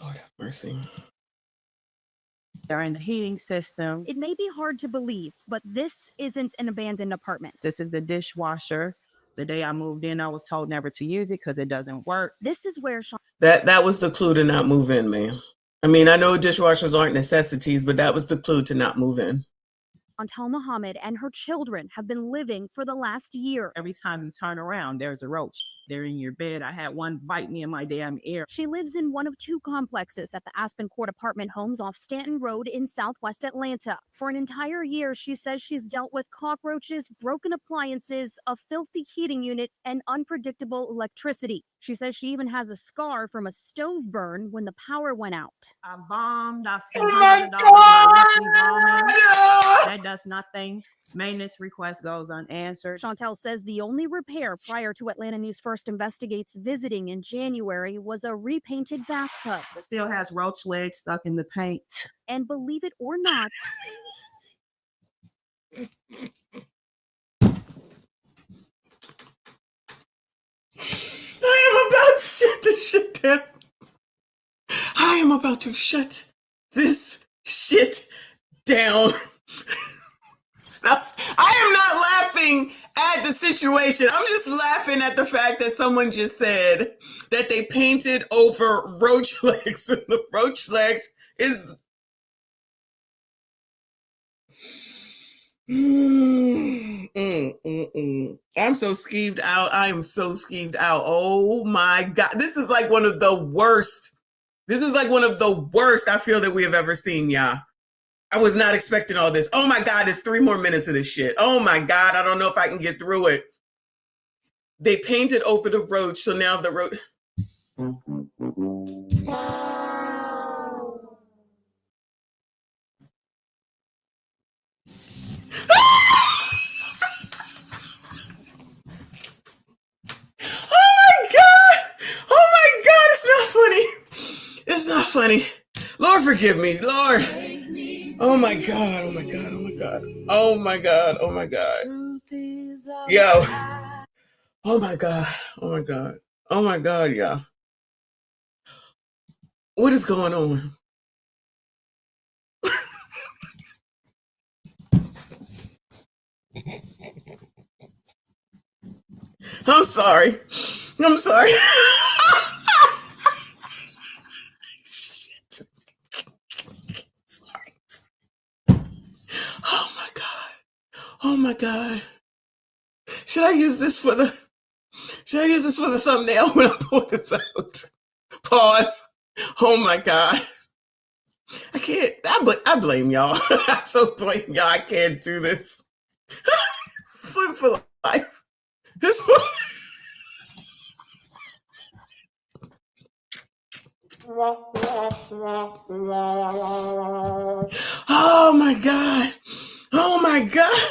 Lord have mercy. They're in the heating system. It may be hard to believe, but this isn't an abandoned apartment. This is the dishwasher. The day I moved in, I was told never to use it because it doesn't work. This is where That was the clue to not move in, man. I mean, I know dishwashers aren't necessities, but that was the clue to not move in. Chantal Muhammad and her children have been living for the last year. Every time you turn around, there's a roach. They're in your bed. I had one bite me in my damn ear. She lives in one of two complexes at the Aspen Court apartment homes off Stanton Road in southwest Atlanta. For an entire year, she says she's dealt with cockroaches, broken appliances, a filthy heating unit, and unpredictable electricity. She says she even has a scar from a stove burn when the power went out. I bombed. I spent hundreds of dollars on weekly bombing. That does nothing. Maintenance request goes unanswered. Chantel says the only repair prior to Atlanta News First Investigates visiting in January was a repainted bathtub. It still has roach legs stuck in the paint. And believe it or not, I am about to shut this shit down. I am about to shut this shit down. Stop. I am not laughing at the situation. I'm just laughing at the fact that someone just said that they painted over roach legs, and the roach legs is... I'm so skeeved out. I am so skeeved out. Oh my God. This is like one of the worst. This is like one of the worst I feel that we have ever seen, y'all. I was not expecting all this. Oh my God, there's 3 more minutes of this shit. Oh my God, I don't know if I can get through it. They painted over the roach, so now the roach... Oh my God, it's not funny. It's not funny. Lord, forgive me, Lord. Oh my God, oh my God, oh my God. Oh my God, oh my God. Yo. Oh my God, oh my God. Oh my God, y'all. What is going on? I'm sorry. I'm sorry. Shit. Sorry. Oh my God. Oh my God. Should I use this for the thumbnail when I pull this out? Pause. Oh my God. I can't. I blame y'all. I so blame y'all. I can't do this. Flip for life. This one. Oh my God. Oh my God.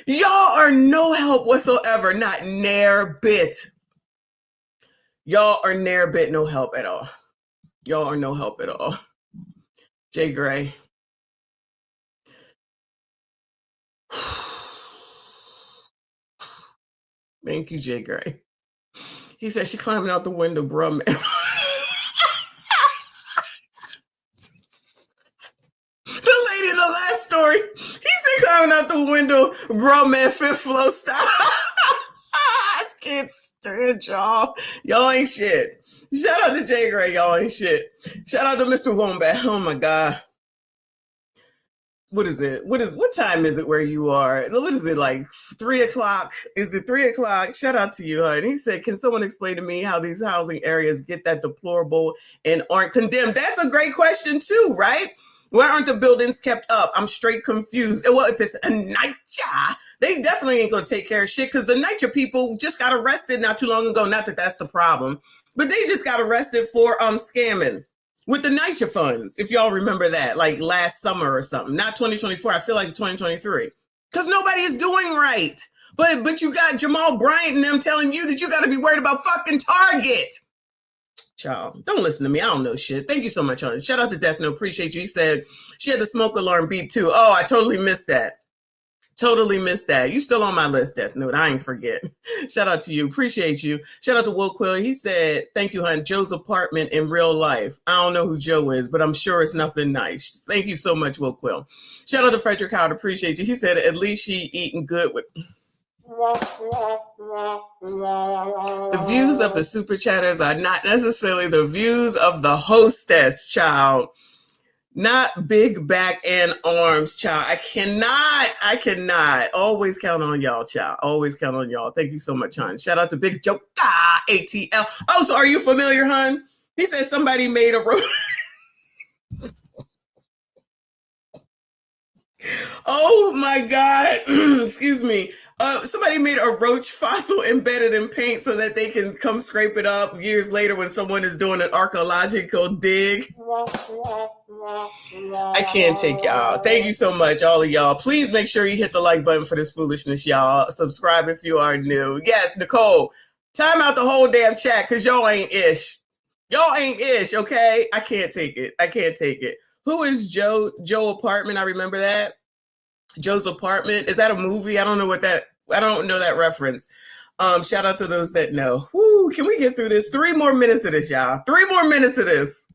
Y'all are no help whatsoever. Not near bit. Y'all are near bit no help at all. Y'all are no help at all. Jay Gray. Thank you, Jay Gray. He said she climbing out the window, bro, man. The lady in the last story, he said climbing out the window, bro, man, 5th floor style. I can't stand y'all. Y'all ain't shit. Shout out to Jay Gray. Y'all ain't shit. Shout out to Mr. Wombat. Oh my God. What is it? What time is it where you are? What is it, like 3 o'clock? Is it 3 o'clock? Shout out to you, hon. He said, can someone explain to me how these housing areas get that deplorable and aren't condemned? That's a great question too, right? Why aren't the buildings kept up? I'm straight confused. And well, if it's a NYCHA, they definitely ain't gonna take care of shit, because the NYCHA people just got arrested not too long ago. Not that that's the problem, but they just got arrested for scamming with the NYCHA funds, if y'all remember that, like last summer or something. Not 2024, I feel like 2023. Because nobody is doing right. But you got Jamal Bryant and them telling you that you got to be worried about fucking Target. Child, don't listen to me. I don't know shit. Thank you so much, honey. Shout out to Death Note. Appreciate you. He said she had the smoke alarm beep too. Oh, I totally missed that. Totally missed that. You still on my list, Death Note. I ain't forget. Shout out to you. Appreciate you. Shout out to Will Quill. He said, thank you, hon. Joe's apartment in real life. I don't know who Joe is, but I'm sure it's nothing nice. Thank you so much, Will Quill. Shout out to Frederick Howard. Appreciate you. He said, at least she eating good with... The views of the super chatters are not necessarily the views of the hostess, child. Not big back and arms, child. I cannot. Always count on y'all, child. Always count on y'all. Thank you so much, hon. Shout out to Big Joker ATL. Oh, so are you familiar, hun? He said somebody made a Oh my God. Excuse me. Somebody made a roach fossil embedded in paint so that they can come scrape it up years later when someone is doing an archaeological dig. I can't take y'all. Thank you so much, all of y'all. Please make sure you hit the like button for this foolishness, y'all. Subscribe if you are new. Yes, Nicole, time out the whole damn chat because y'all ain't ish. Y'all ain't ish, okay? I can't take it. I can't take it. Who is Joe Apartment? I remember that. Joe's Apartment. Is that a movie? I don't know that reference. Shout out to those that know. Woo, can we get through this? 3 more minutes of this, y'all. 3 more minutes of this.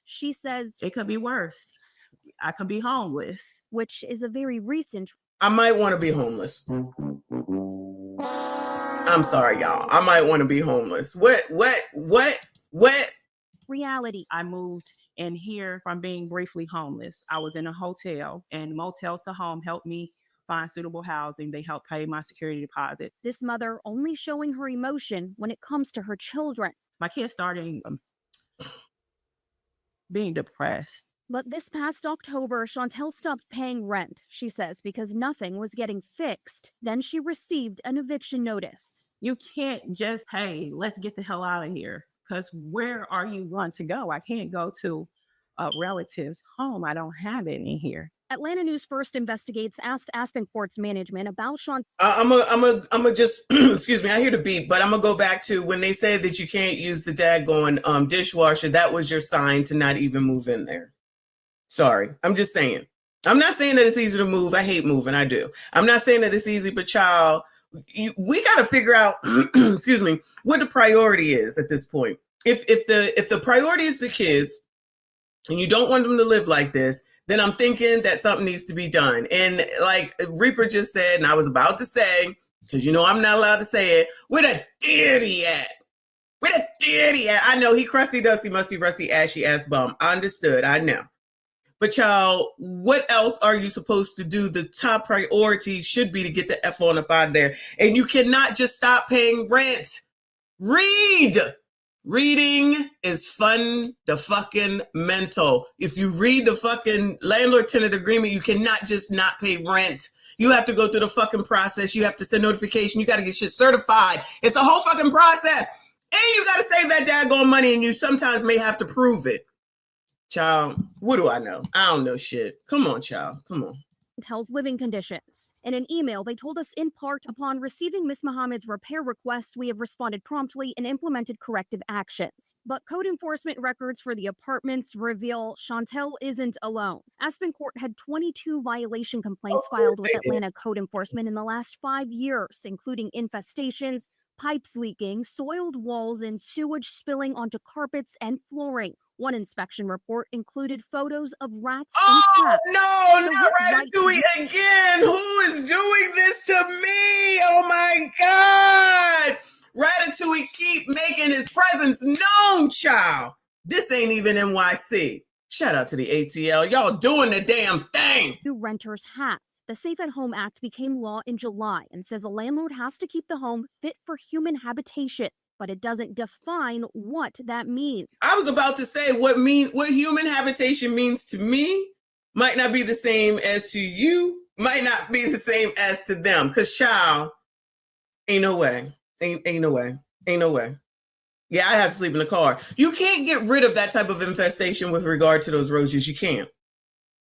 She says it could be worse. I could be homeless. Which is a very recent. I might want to be homeless. I'm sorry, y'all. I might want to be homeless. What? Reality. I moved in here from being briefly homeless. I was in a hotel, and Motels to Home helped me find suitable housing. They helped pay my security deposit. This mother only showing her emotion when it comes to her children. My kids started being depressed. But this past October, Chantel stopped paying rent, she says, because nothing was getting fixed. Then she received an eviction notice. You can't just, hey, let's get the hell out of here. Because where are you going to go? I can't go to a relative's home. I don't have any here. Atlanta News First Investigates asked Aspen Court's management about Chantel. I'm a just, excuse me, I hear the beep, but I'm going to go back to when they said that you can't use the daggone dishwasher. That was your sign to not even move in there. Sorry, I'm just saying. I'm not saying that it's easy to move. I hate moving. I do. I'm not saying that it's easy, but child, we got to figure out, excuse me, what the priority is at this point. If the priority is the kids and you don't want them to live like this, then I'm thinking that something needs to be done. And like Reaper just said, and I was about to say, because you know I'm not allowed to say it, where the daddy at? Where the daddy at? I know he crusty, dusty, musty, rusty, ashy ass bum. I understood. I know. But y'all, what else are you supposed to do? The top priority should be to get the F on up out of there. And you cannot just stop paying rent. Read. Reading is fun the fucking mental. If you read the fucking landlord-tenant agreement, you cannot just not pay rent. You have to go through the fucking process. You have to send notification. You got to get shit certified. It's a whole fucking process. And you got to save that daggone money, and you sometimes may have to prove it. Child, what do I know? I don't know shit. Come on, child. Come on. Chantel's living conditions. In an email, they told us in part, upon receiving Ms. Muhammad's repair request, we have responded promptly and implemented corrective actions. But code enforcement records for the apartments reveal Chantel isn't alone. Aspen Court had 22 violation complaints filed with Atlanta code enforcement in the last 5 years, including infestations, pipes leaking, soiled walls, and sewage spilling onto carpets and flooring. One inspection report included photos of rats and traps. No, not Ratatouille again. Who is doing this to me? Oh my God. Ratatouille keep making his presence known, child. This ain't even NYC. Shout out to the ATL. Y'all doing the damn thing. Who renters have. The Safe at Home Act became law in July and says a landlord has to keep the home fit for human habitation, but it doesn't define what that means. I was about to say what human habitation means to me might not be the same as to you, might not be the same as to them. Because child, ain't no way. Ain't no way. Ain't no way. Yeah, I'd have to sleep in the car. You can't get rid of that type of infestation with regard to those roaches. You can't.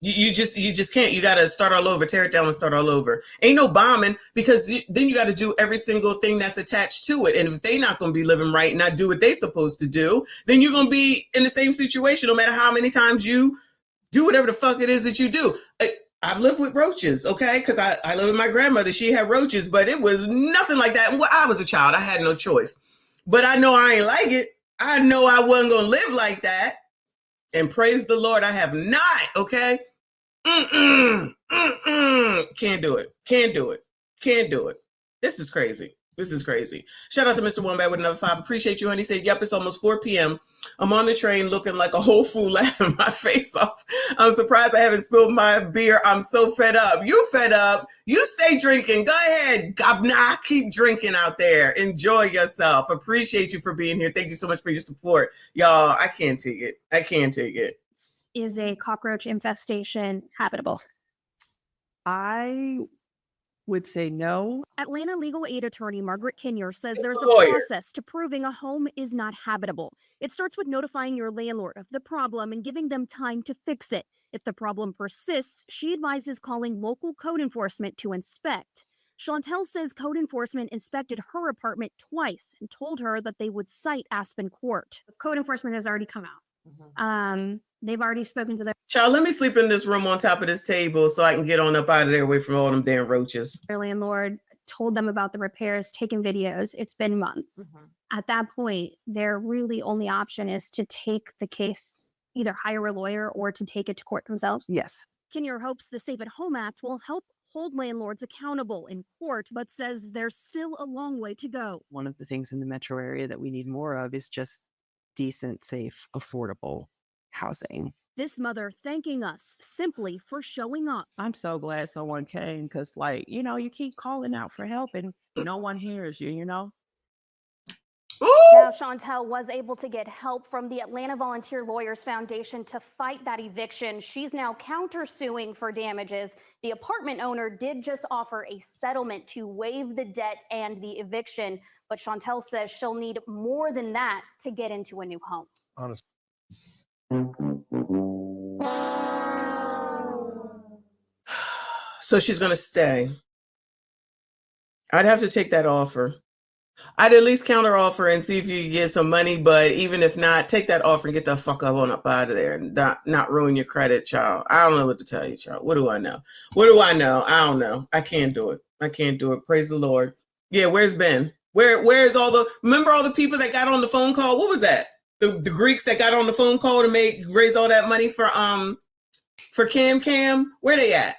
You just can't. You got to start all over, tear it down and start all over. Ain't no bombing, because then you got to do every single thing that's attached to it. And if they not going to be living right and not do what they supposed to do, then you're going to be in the same situation no matter how many times you do whatever the fuck it is that you do. I've lived with roaches, okay? Because I live with my grandmother. She had roaches, but it was nothing like that. When I was a child, I had no choice. But I know I ain't like it. I know I wasn't going to live like that. And praise the Lord, I have not, okay? Can't do it. Can't do it. Can't do it. This is crazy. This is crazy. Shout out to Mr. Wombat with another 5. Appreciate you, honey. He said, yep, it's almost 4 p.m. I'm on the train looking like a whole fool, laughing my face off. I'm surprised I haven't spilled my beer. I'm so fed up. You fed up. You stay drinking. Go ahead, governor. Keep drinking out there. Enjoy yourself. Appreciate you for being here. Thank you so much for your support. Y'all, I can't take it. I can't take it. Is a cockroach infestation habitable? I would say no. Atlanta legal aid attorney Margaret Kinyer says there's a Lawyer. process to proving a home is not habitable. It starts with notifying your landlord of the problem and giving them time to fix it. If the problem persists, she advises calling local code enforcement to inspect. Chantel says code enforcement inspected her apartment twice and told her that they would cite Aspen Court. Code enforcement has already come out. They've already spoken to Child, let me sleep in this room on top of this table so I can get on up out of there away from all them damn roaches. their landlord, told them about the repairs, taken videos. It's been months. At that point, their really only option is to take the case, either hire a lawyer or to take it to court themselves. Yes. Kinyer hopes the Safe at Home Act will help hold landlords accountable in court, but says there's still a long way to go. One of the things in the metro area that we need more of is just decent, safe, affordable housing. This mother thanking us simply for showing up. I'm so glad someone came because, like, you know, you keep calling out for help and no one hears you, you know? Now, Chantel was able to get help from the Atlanta Volunteer Lawyers Foundation to fight that eviction. She's now countersuing for damages. The apartment owner did just offer a settlement to waive the debt and the eviction, but Chantel says she'll need more than that to get into a new home. Honestly. So she's going to stay. I'd have to take that offer. I'd at least counter offer and see if you can get some money, but even if not, take that offer and get the fuck up on up out of there and not ruin your credit, child. I don't know what to tell you, child. What do I know? What do I know? I don't know. I can't do it. I can't do it. Praise the Lord. Yeah, where's Ben? Where's remember all the people that got on the phone call? What was that? The Greeks that got on the phone call to raise all that money for Cam? Where they at?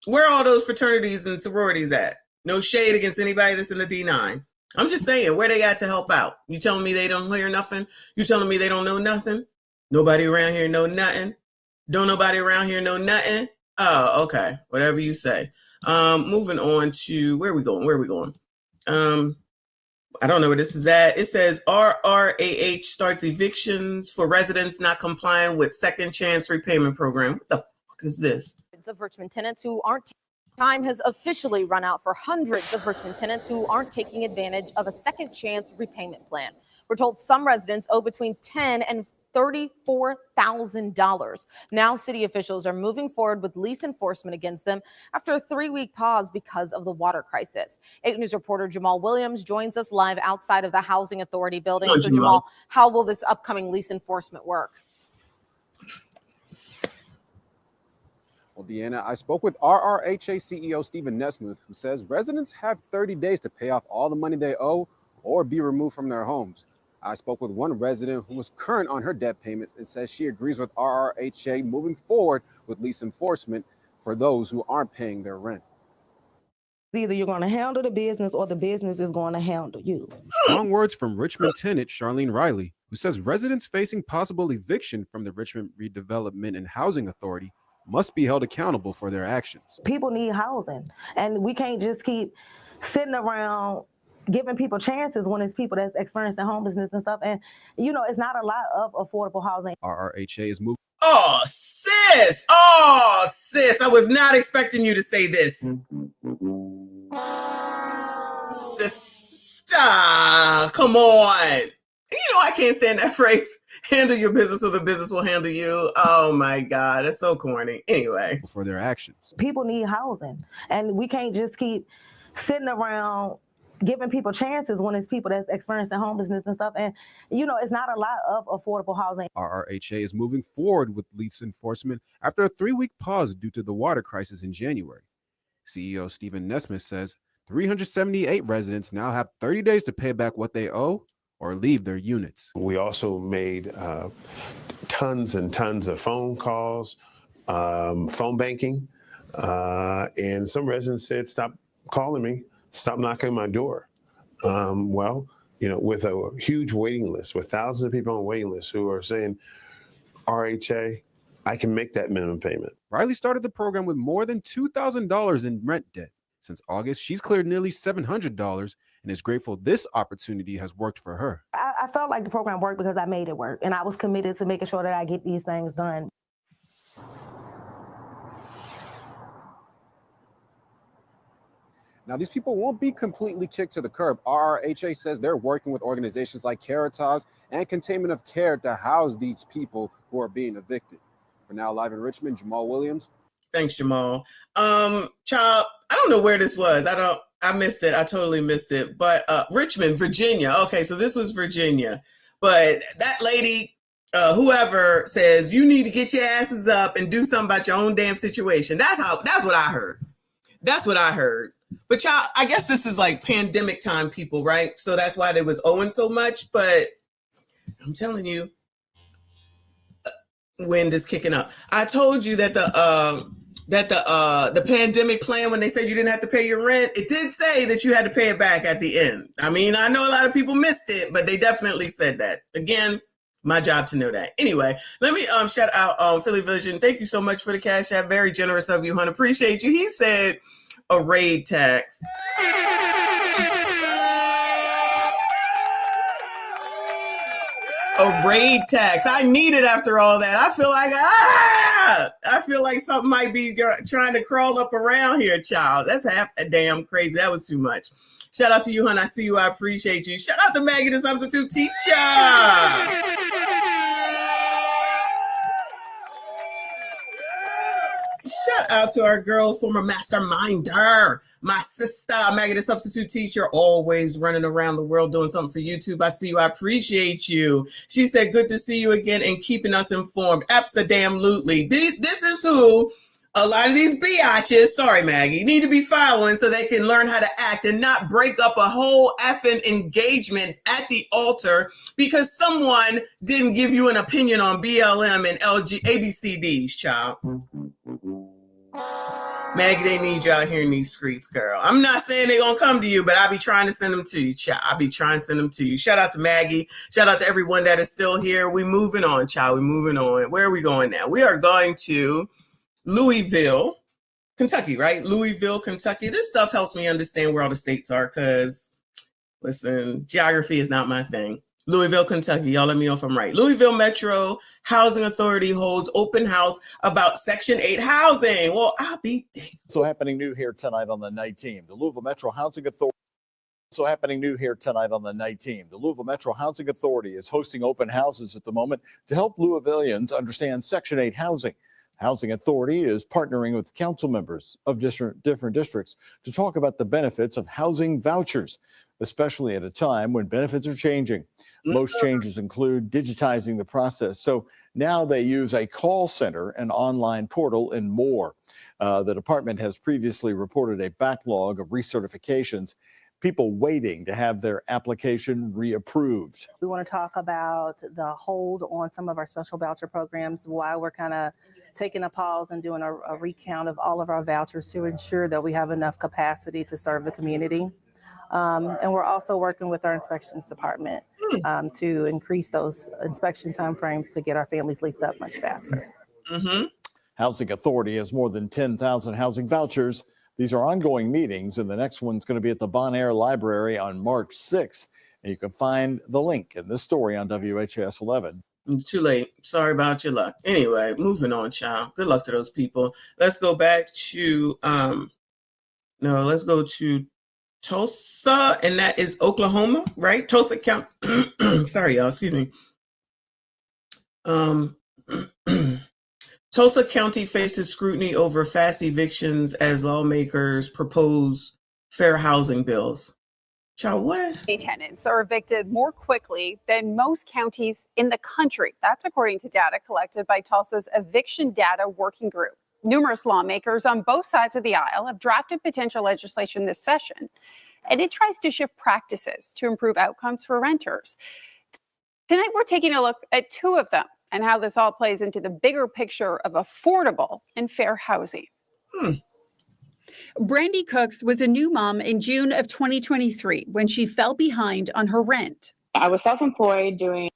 Where are all those fraternities and sororities at? No shade against anybody that's in the D9. I'm just saying, where they at to help out? You telling me they don't hear nothing? You telling me they don't know nothing? Nobody around here know nothing? Don't nobody around here know nothing? Oh, okay. Whatever you say. Moving on to, where are we going? I don't know where this is at. It says RRAH starts evictions for residents not complying with second chance repayment program. What the fuck is this? Of Richmond tenants who aren't. Time has officially run out for hundreds of Richmond tenants who aren't taking advantage of a second chance repayment plan. We're told some residents owe between $10,000 and $34,000. Now city officials are moving forward with lease enforcement against them after a 3-week pause because of the water crisis. 8 News reporter Jamal Williams joins us live outside of the Housing Authority building. So Jamal, how will this upcoming lease enforcement work? Well, Deanna, I spoke with RRHA CEO Stephen Nesmuth, who says residents have 30 days to pay off all the money they owe or be removed from their homes. I spoke with one resident who was current on her debt payments and says she agrees with RRHA moving forward with lease enforcement for those who aren't paying their rent. Either you're going to handle the business or the business is going to handle you. Strong words from Richmond tenant Charlene Riley, who says residents facing possible eviction from the Richmond Redevelopment and Housing Authority must be held accountable for their actions. People need housing, and we can't just keep sitting around giving people chances when it's people that's experiencing homelessness and stuff. And, you know, it's not a lot of affordable housing. RRHA is moving. Oh, sis. I was not expecting you to say this. Sister, come on. You know, I can't stand that phrase. Handle your business or the business will handle you. Oh my God, that's so corny. Anyway. For their actions. People need housing, and we can't just keep sitting around giving people chances when it's people that's experiencing homelessness and stuff. And, you know, it's not a lot of affordable housing. RRHA is moving forward with lease enforcement after a 3-week pause due to the water crisis in January. CEO Stephen Nesmith says 378 residents now have 30 days to pay back what they owe or leave their units. We also made tons and tons of phone calls, phone banking, and some residents said, stop calling me, stop knocking on my door. Well, with a huge waiting list, with thousands of people on waiting lists who are saying, RHA, I can make that minimum payment. Riley started the program with more than $2,000 in rent debt. Since August, she's cleared nearly $700 and is grateful this opportunity has worked for her. I felt like the program worked because I made it work, and I was committed to making sure that I get these things done. Now, these people won't be completely kicked to the curb. RRHA says they're working with organizations like Caritas and Containment of Care to house these people who are being evicted. For now, live in Richmond, Jamal Williams. Thanks, Jamal. Child, I don't know where this was. I missed it. I totally missed it. But Richmond, Virginia. Okay, so this was Virginia. But that lady, whoever says you need to get your asses up and do something about your own damn situation. That's what I heard. That's what I heard. But y'all, I guess this is like pandemic time, people, right? So that's why they was owing so much. But I'm telling you, wind is kicking up. I told you that the pandemic plan, when they said you didn't have to pay your rent, it did say that you had to pay it back at the end. I mean, I know a lot of people missed it, but they definitely said that. Again, my job to know that. Anyway, let me shout out Philly Vision. Thank you so much for the Cash App. Very generous of you, hon. Appreciate you. He said a raid tax. A raid tax. I need it after all that. I feel like something might be trying to crawl up around here, child. That's half a damn crazy. That was too much. Shout out to you, hon. I see you. I appreciate you. Shout out to Maggie, the substitute teacher. Shout out to our girl, former masterminder, my sister, Maggie, the substitute teacher, always running around the world doing something for YouTube. I see you. I appreciate you. She said, good to see you again and keeping us informed. Absolutely. This is who a lot of these biatches, sorry, Maggie, need to be following so they can learn how to act and not break up a whole effing engagement at the altar because someone didn't give you an opinion on BLM and ABCDs, child. Maggie, they need you out here in these streets, girl. I'm not saying they're going to come to you, but I'll be trying to send them to you, child. I'll be trying to send them to you. Shout out to Maggie. Shout out to everyone that is still here. We moving on, child. We moving on. Where are we going now? We are going to Louisville, Kentucky, right? Louisville, Kentucky. This stuff helps me understand where all the states are because, listen, geography is not my thing. Louisville, Kentucky. Y'all let me know if I'm right. Louisville Metro Housing Authority holds open house about Section 8 housing. Well, I'll be damned. So happening new here tonight on the night team. The Louisville Metro Housing Authority. So happening new here tonight on the night team. The Louisville Metro Housing Authority is hosting open houses at the moment to help Louisvillians understand Section 8 housing. Housing Authority is partnering with council members of different districts to talk about the benefits of housing vouchers, especially at a time when benefits are changing. Most changes include digitizing the process. So now they use a call center, an online portal, and more. The department has previously reported a backlog of recertifications, people waiting to have their application reapproved. We want to talk about the hold on some of our special voucher programs while we're kind of taking a pause and doing a recount of all of our vouchers to ensure that we have enough capacity to serve the community. And we're also working with our inspections department to increase those inspection timeframes to get our families leased up much faster. Housing Authority has more than 10,000 housing vouchers. These are ongoing meetings, and the next one's going to be at the Bon Air Library on March 6th. And you can find the link in this story on WHAS 11. Too late. Sorry about your luck. Anyway, moving on, child. Good luck to those people. Let's go back to, let's go to Tulsa, and that is Oklahoma, right? Tulsa County. Sorry, y'all. Excuse me. Tulsa County faces scrutiny over fast evictions as lawmakers propose fair housing bills. Child, what? Tenants are evicted more quickly than most counties in the country. That's according to data collected by Tulsa's Eviction Data Working Group. Numerous lawmakers on both sides of the aisle have drafted potential legislation this session, and it tries to shift practices to improve outcomes for renters. Tonight, we're taking a look at two of them and how this all plays into the bigger picture of affordable and fair housing. Brandy Cooks was a new mom in June of 2023 when she fell behind on her rent. I was self-employed doing.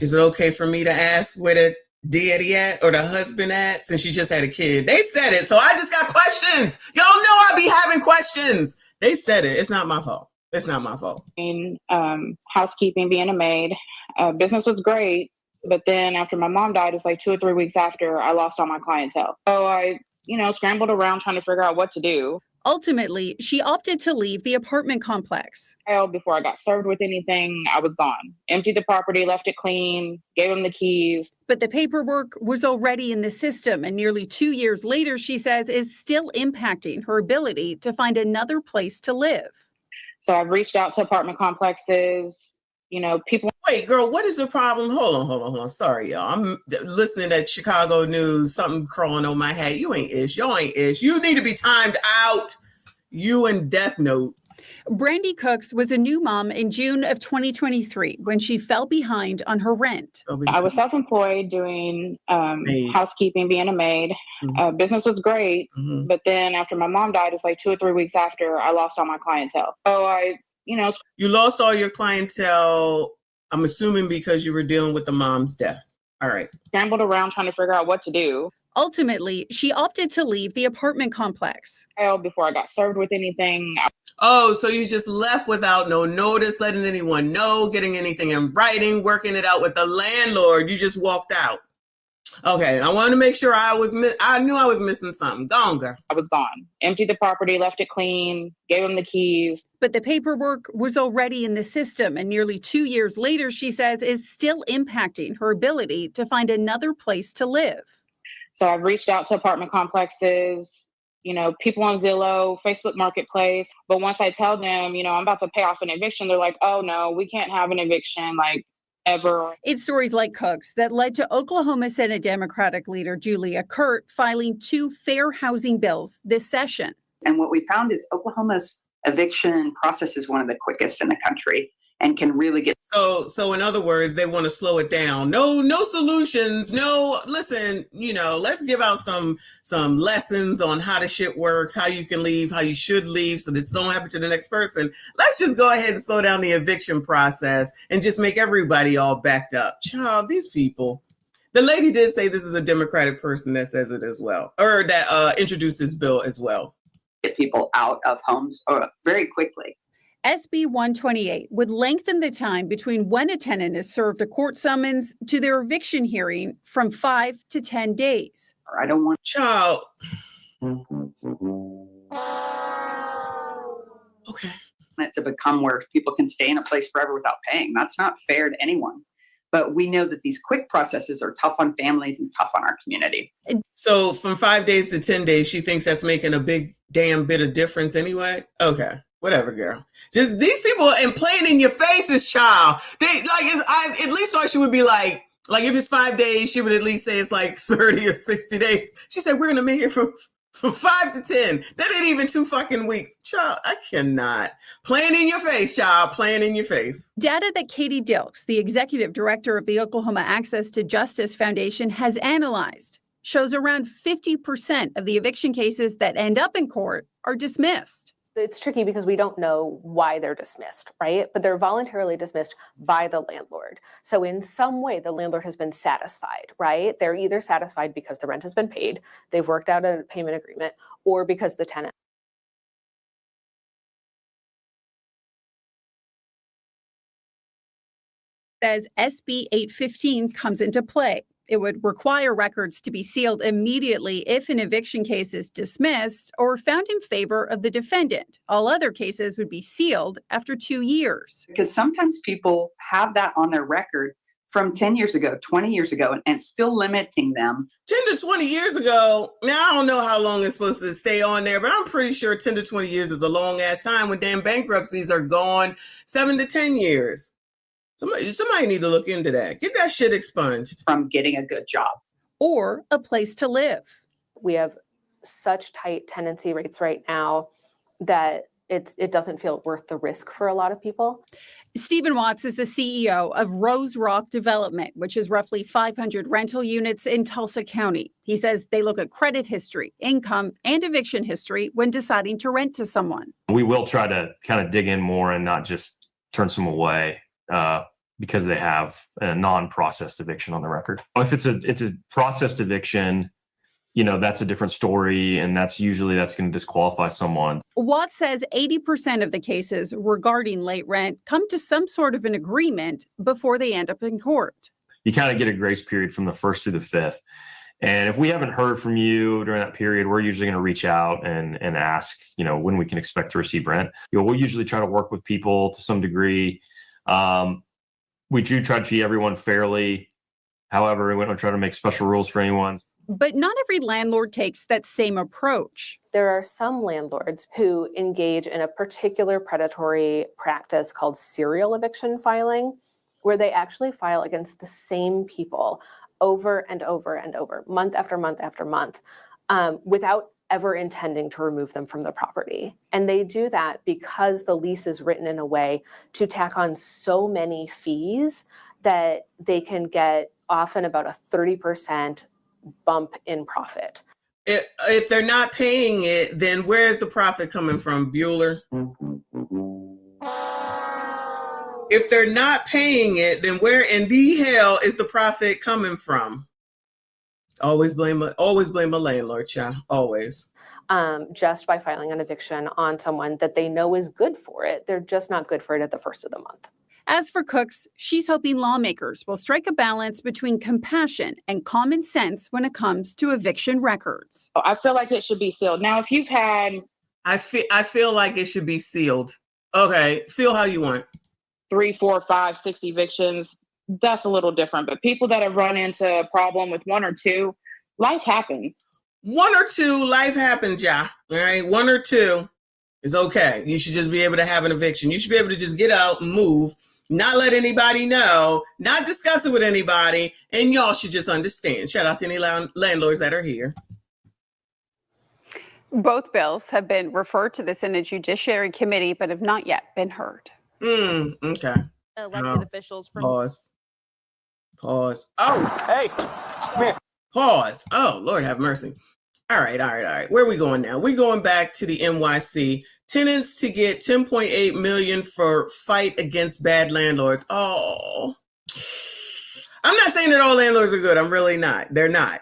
Is it okay for me to ask where the daddy at or the husband at since she just had a kid? They said it, so I just got questions. Y'all know I be having questions. They said it. It's not my fault. It's not my fault. Housekeeping, being a maid. Business was great, but then after my mom died, it's like 2 or 3 weeks after, I lost all my clientele. So I, scrambled around trying to figure out what to do. Ultimately, she opted to leave the apartment complex. Before I got served with anything, I was gone. Emptied the property, left it clean, gave them the keys. But the paperwork was already in the system, and nearly 2 years later, she says, is still impacting her ability to find another place to live. So I've reached out to apartment complexes, people. Wait, girl, what is the problem? Hold on. Sorry, y'all. I'm listening to Chicago news, something crawling on my head. You ain't ish. Y'all ain't ish. You need to be timed out. You and Death Note. Brandy Cooks was a new mom in June of 2023 when she fell behind on her rent. I was self-employed doing housekeeping, being a maid. Business was great, but then after my mom died, it's like 2 or 3 weeks after, I lost all my clientele. So You lost all your clientele, I'm assuming because you were dealing with the mom's death. All right. Scrambled around trying to figure out what to do. Ultimately, she opted to leave the apartment complex. Before I got served with anything. Oh, so you just left without no notice, letting anyone know, getting anything in writing, working it out with the landlord. You just walked out. Okay, I wanted to make sure I knew I was missing something. Gone, girl. I was gone. Emptied the property, left it clean, gave them the keys. But the paperwork was already in the system, and nearly 2 years later, she says, is still impacting her ability to find another place to live. So I've reached out to apartment complexes, people on Zillow, Facebook Marketplace. But once I tell them, I'm about to pay off an eviction, they're like, oh no, we can't have an eviction, ever. It's stories like Cook's that led to Oklahoma Senate Democratic leader Julia Kurt filing 2 fair housing bills this session. And what we found is Oklahoma's eviction process is one of the quickest in the country and can really get. So in other words, they want to slow it down. No solutions. No, listen, let's give out some lessons on how the shit works, how you can leave, how you should leave so that it don't happen to the next person. Let's just go ahead and slow down the eviction process and just make everybody all backed up. Child, these people. The lady did say this is a Democratic person that says it as well, or that introduced this bill as well. Get people out of homes very quickly. SB 128 would lengthen the time between when a tenant is served a court summons to their eviction hearing from 5 to 10 days. I don't want. Child. Okay. It to become where people can stay in a place forever without paying. That's not fair to anyone. But we know that these quick processes are tough on families and tough on our community. So from 5 days to 10 days, she thinks that's making a big damn bit of difference anyway? Okay. Whatever, girl. Just these people and playing in your faces, child. They at least thought she would be like if it's 5 days, she would at least say it's like 30 or 60 days. She said, we're going to make it from 5 to 10. That ain't even 2 fucking weeks. Child, I cannot. Playing in your face, child. Playing in your face. Data that Katie Dilks, the executive director of the Oklahoma Access to Justice Foundation, has analyzed shows around 50% of the eviction cases that end up in court are dismissed. It's tricky because we don't know why they're dismissed, right? But they're voluntarily dismissed by the landlord. So in some way, the landlord has been satisfied, right? They're either satisfied because the rent has been paid, they've worked out a payment agreement, or because the tenant. Says SB 815 comes into play. It would require records to be sealed immediately if an eviction case is dismissed or found in favor of the defendant. All other cases would be sealed after 2 years. Because sometimes people have that on their record from 10 years ago, 20 years ago, and still limiting them. 10 to 20 years ago. Now, I don't know how long it's supposed to stay on there, but I'm pretty sure 10 to 20 years is a long ass time when damn bankruptcies are gone 7 to 10 years. Somebody need to look into that. Get that shit expunged. From getting a good job. Or a place to live. We have such tight tenancy rates right now that it doesn't feel worth the risk for a lot of people. Stephen Watts is the CEO of Rose Rock Development, which is roughly 500 rental units in Tulsa County. He says they look at credit history, income, and eviction history when deciding to rent to someone. We will try to kind of dig in more and not just turn some away because they have a non-processed eviction on the record. If it's a processed eviction, that's a different story, and that's going to disqualify someone. Watts says 80% of the cases regarding late rent come to some sort of an agreement before they end up in court. You kind of get a grace period from the 1st through the 5th. And if we haven't heard from you during that period, we're usually going to reach out and ask, when we can expect to receive rent. We'll usually try to work with people to some degree. We do try to treat everyone fairly. However, we don't try to make special rules for anyone. But not every landlord takes that same approach. There are some landlords who engage in a particular predatory practice called serial eviction filing, where they actually file against the same people over and over and over, month after month after month, without ever intending to remove them from the property. And they do that because the lease is written in a way to tack on so many fees that they can get often about a 30% bump in profit. If they're not paying it, then where's the profit coming from, Bueller? If they're not paying it, then where in the hell is the profit coming from? Always blame a landlord, child. Always. Just by filing an eviction on someone that they know is good for it. They're just not good for it at the first of the month. As for Cooks, she's hoping lawmakers will strike a balance between compassion and common sense when it comes to eviction records. I feel like it should be sealed. Now, if you've had... I feel like it should be sealed. Okay, feel how you want. 3, 4, 5, 6 evictions, that's a little different. But people that have run into a problem with 1 or 2, life happens. 1 or 2, life happens, yeah. All right, 1 or 2 is okay. You should just be able to have an eviction. You should be able to just get out and move, not let anybody know, not discuss it with anybody, and y'all should just understand. Shout out to any landlords that are here. Both bills have been referred to the Senate Judiciary Committee, but have not yet been heard. Okay. Elected officials from Pause. Oh, hey, come here. Pause. Oh, Lord have mercy. All right. Where are we going now? We're going back to the NYC. Tenants to get $10.8 million for fight against bad landlords. Oh, I'm not saying that all landlords are good. I'm really not. They're not.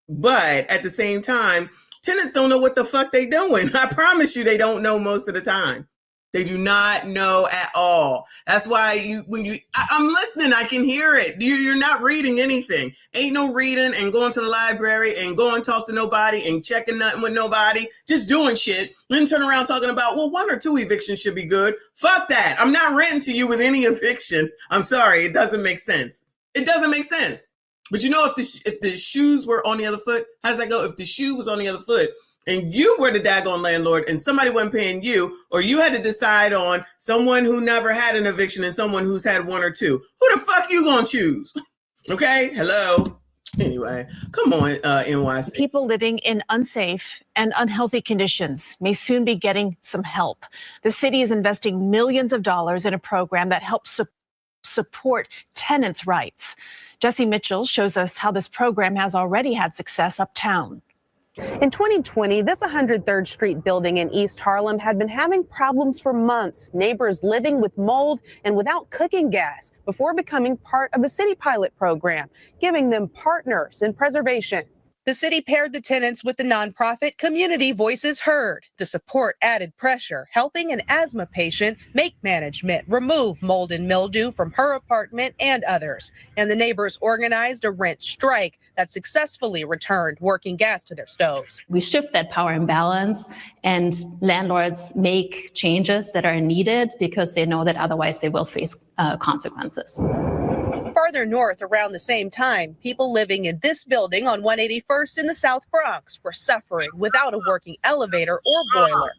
But at the same time, tenants don't know what the fuck they doing. I promise you, they don't know most of the time. They do not know at all. That's why I'm listening, I can hear it. You're not reading anything. Ain't no reading and going to the library and going to talk to nobody and checking nothing with nobody. Just doing shit. Then turn around talking about, 1 or 2 evictions should be good. Fuck that. I'm not renting to you with any eviction. I'm sorry. It doesn't make sense. But if the shoes were on the other foot, how does that go? If the shoe was on the other foot, and you were the daggone landlord and somebody wasn't paying you, or you had to decide on someone who never had an eviction and someone who's had 1 or 2, who the fuck you gonna choose? Okay, hello. Anyway, come on, NYC. People living in unsafe and unhealthy conditions may soon be getting some help. The city is investing millions of dollars in a program that helps support tenants' rights. Jesse Mitchell shows us how this program has already had success uptown. In 2020, this 103rd Street building in East Harlem had been having problems for months. Neighbors living with mold and without cooking gas before becoming part of a city pilot program, giving them partners in preservation. The city paired the tenants with the nonprofit Community Voices Heard. The support added pressure, helping an asthma patient make management remove mold and mildew from her apartment and others. And the neighbors organized a rent strike that successfully returned working gas to their stoves. We shift that power imbalance, and landlords make changes that are needed because they know that otherwise they will face consequences. Farther north around the same time, people living in this building on 181st in the South Bronx were suffering without a working elevator or boiler.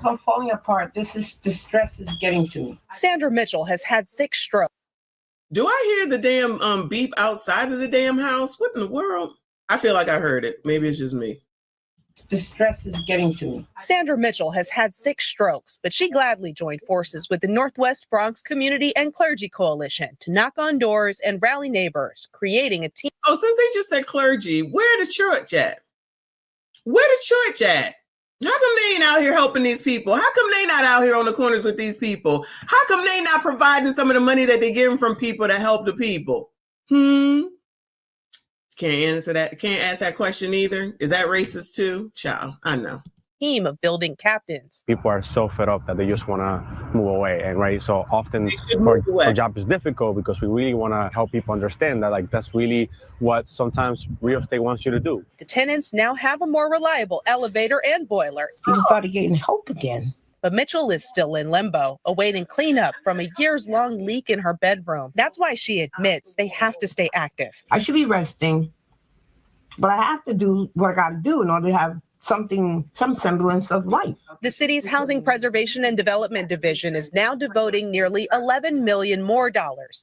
I'm falling apart. This stress is getting to me. Sandra Mitchell has had 6 strokes. Do I hear the damn beep outside of the damn house? What in the world? I feel like I heard it. Maybe it's just me. The stress is getting to me. Sandra Mitchell has had 6 strokes, but she gladly joined forces with the Northwest Bronx Community and Clergy Coalition to knock on doors and rally neighbors, creating a team. Oh, since they just said clergy, where the church at? Where the church at? How come they ain't out here helping these people? How come they not out here on the corners with these people? How come they not providing some of the money that they getting from people to help the people? Can't answer that. Can't ask that question either. Is that racist too? Child, I know. Team of building captains. People are so fed up that they just want to move away, and right, so often our job is difficult because we really want to help people understand that, like, that's really what sometimes real estate wants you to do. The tenants now have a more reliable elevator and boiler. People started getting help again. But Mitchell is still in limbo, awaiting cleanup from a years-long leak in her bedroom. That's why she admits they have to stay active. I should be resting, but I have to do what I got to do in order to have some semblance of life. The city's Housing Preservation and Development Division is now devoting nearly $11 million more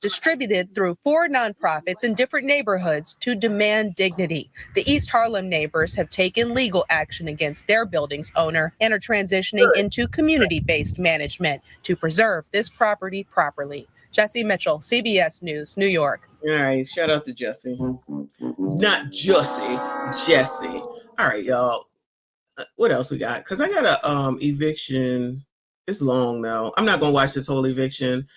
distributed through 4 nonprofits in different neighborhoods to demand dignity. The East Harlem neighbors have taken legal action against their building's owner and are transitioning into community-based management to preserve this property properly. Jesse Mitchell, CBS News, New York. All right, shout out to Jesse. Not Jussie, Jesse. All right, y'all. What else we got? Because I got a eviction. It's long though. I'm not gonna watch this whole eviction.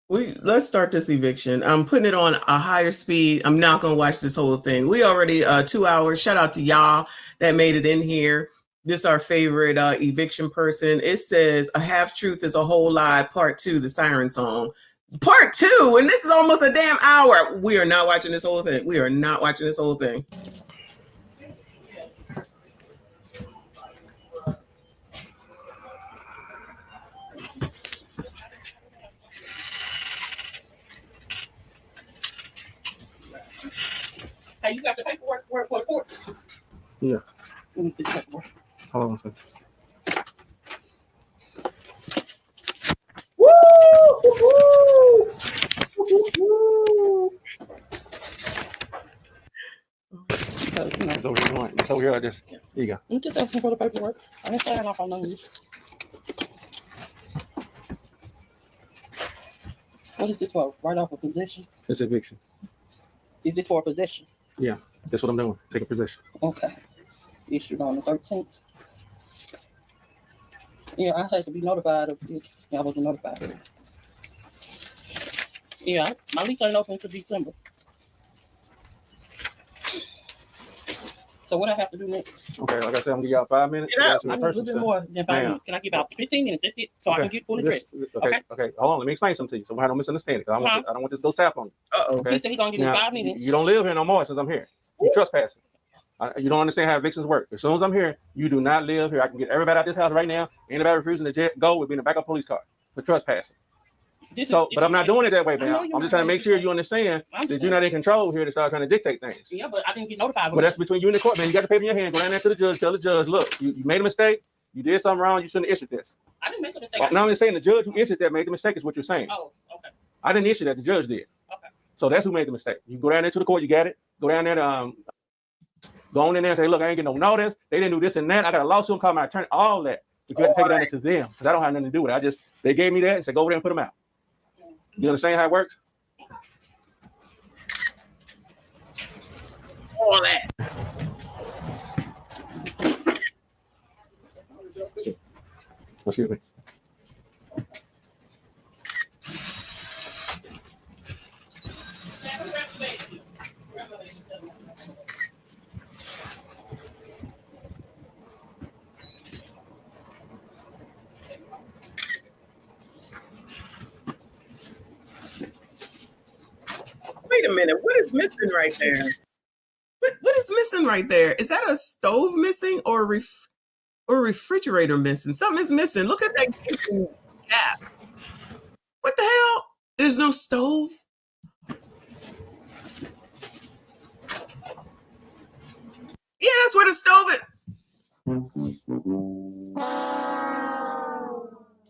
Let's start this eviction. I'm putting it on a higher speed. I'm not gonna watch this whole thing. We already 2 hours. Shout out to y'all that made it in here. This is our favorite eviction person. It says a half truth is a whole lie, part 2, the siren song. Part 2, and this is almost a damn hour. We are not watching this whole thing. We are not watching this whole thing. Hey, you got the paperwork for the court? Yeah. Let me see the paperwork. Hold on a second. Woo! It's over here. It's over here like this. There you go. I'm just asking for the paperwork. I didn't sign off on none. What is this for? Right off a possession? It's eviction. Is this for a possession? Yeah, that's what I'm doing. Taking possession. Okay. Issued on the 13th. Yeah, I had to be notified of this. Yeah, I wasn't notified. Yeah, my lease ain't open until December. So what I have to do next? Okay, like I said, I'm gonna give y'all 5 minutes. I need a little bit more than 5 minutes. Can I give out 15 minutes? That's it. So I can get full address. Okay. Hold on. Let me explain something to you. So we have no misunderstanding. I don't want this to go south on you. Okay. He said he's gonna give me 5 minutes. You don't live here no more since I'm here. You trespassing. You don't understand how evictions work. As soon as I'm here, you do not live here. I can get everybody out of this house right now. Anybody refusing to go would be in the back of a police car for trespassing. But I'm not doing it that way, man. I'm just trying to make sure you understand that you're not in control here to start trying to dictate things. Yeah, but I didn't get notified. But that's between you and the court, man. You got the paper in your hand. Go down there to the judge. Tell the judge, look, you made a mistake. You did something wrong. You shouldn't have issued this. I didn't make a mistake. No, I'm saying the judge who issued that made the mistake is what you're saying. Oh, okay. I didn't issue that. The judge did. Okay. So that's who made the mistake. You go down there to the court. You got it. Go down there to go on in there and say, look, I ain't getting no notice. They didn't do this and that. I got a lawsuit, call my attorney, all that. But you have to take it down to them because I don't have nothing to do with it. They gave me that and said, go over there and put them out. You understand how it works? All that. Excuse me. Wait a minute. What is missing right there? What is missing right there? Is that a stove missing or a refrigerator missing? Something is missing. Look at that kitchen gap. What the hell? There's no stove? Yeah, that's where the stove is.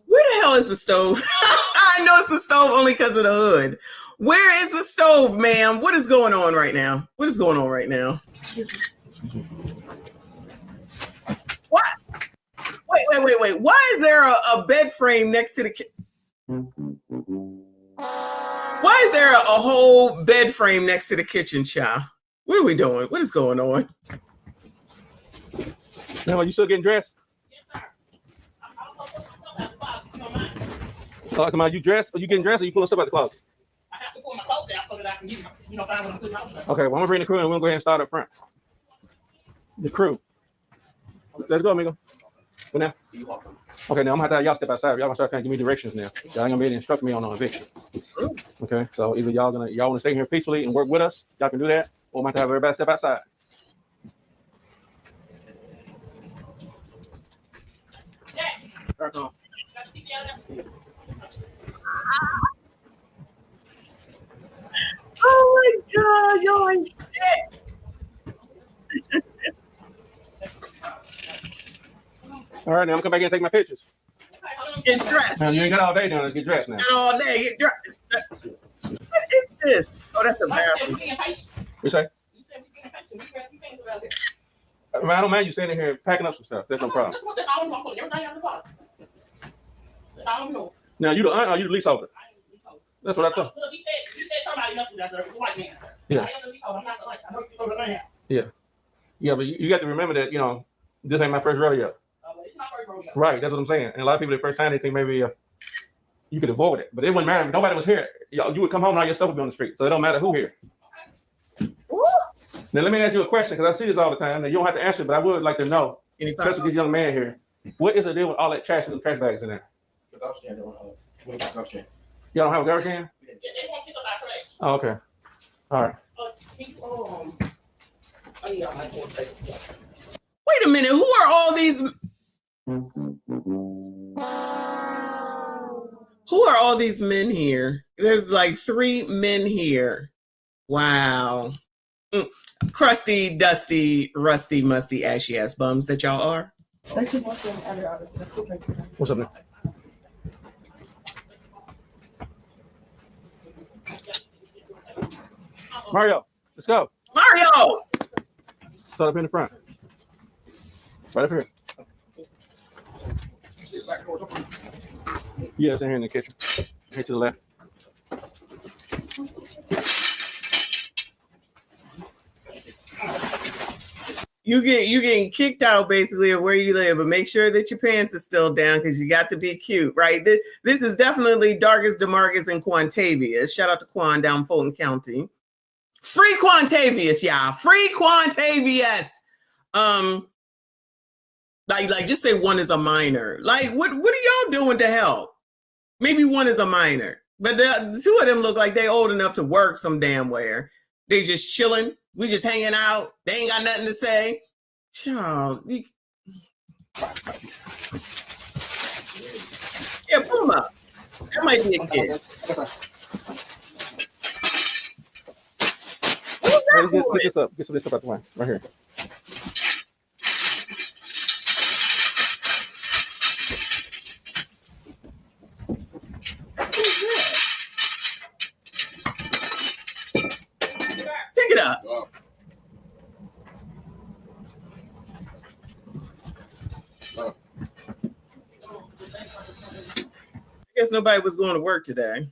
Where the hell is the stove? I know it's the stove only because of the hood. Where is the stove, ma'am? What is going on right now? What is going on right now? What? Wait. Why is there a bed frame next to the Why is there a whole bed frame next to the kitchen, child? What are we doing? What is going on? Now, are you still getting dressed? Come on, you dressed? Are you getting dressed or you pulling stuff out the closet? I have to pull my clothes out so that I can find what I'm putting out. Okay, well, I'm gonna bring the crew and we'll go ahead and start up front. The crew. Let's go, amigo. Go now. Okay, now I'm gonna have to have y'all step outside. Y'all gonna start trying to give me directions now. Y'all ain't gonna be able to instruct me on eviction. Okay, so either y'all wanna stay here peacefully and work with us, y'all can do that, or I'm gonna have to have everybody step outside. Oh my God, y'all ain't shit. All right, now I'm gonna come back in and take my pictures. Get dressed. Now you ain't got all day now to get dressed now. Get all day. Get dressed. What is this? Oh, that's a bathroom. You say? I don't mind you sitting here packing up some stuff. That's no problem. That's all I'm putting everything out the closet. That's all I'm doing. Now you the aunt or you the leaseholder? That's what I thought. Look, he said somebody else was out there, a white man. Yeah. I am the leaseholder. I'm not the aunt. I know you throw the land out. Yeah. Yeah, but you got to remember that, this ain't my first rodeo. It's my first rodeo. Right, that's what I'm saying. And a lot of people, the first time they think maybe you could avoid it. But it wouldn't matter if nobody was here. You would come home and all your stuff would be on the street. So it don't matter who here. Now let me ask you a question, because I see this all the time. Now you don't have to answer it, but I would like to know, especially this young man here, what is the deal with all that trash and trash bags in there? Y'all don't have a garbage can? They won't pick up our trash. Oh, okay. All right. Wait a minute. Who are all these? Who are all these men here? There's like 3 men here. Wow. Crusty, dusty, rusty, musty, ashy ass bums that y'all are. What's up, man? Mario, let's go. Mario! Start up in the front. Right up here. Yeah, it's in here in the kitchen. Here to the left. You getting kicked out basically of where you live, but make sure that your pants are still down because you got to be cute, right? This is definitely Dargis, DeMarcus, and Quantavious. Shout out to Quan down Fulton County. Free Quantavious, y'all. Free Quantavious. Like just say one is a minor. Like what are y'all doing to help? Maybe one is a minor, but the 2 of them look like they old enough to work some damn where. They just chilling. We just hanging out. They ain't got nothing to say. Child. Yeah, pull them up. That might be a kid. Get this up. Get some of this stuff out the way. Right here. Pick it up. I guess nobody was going to work today.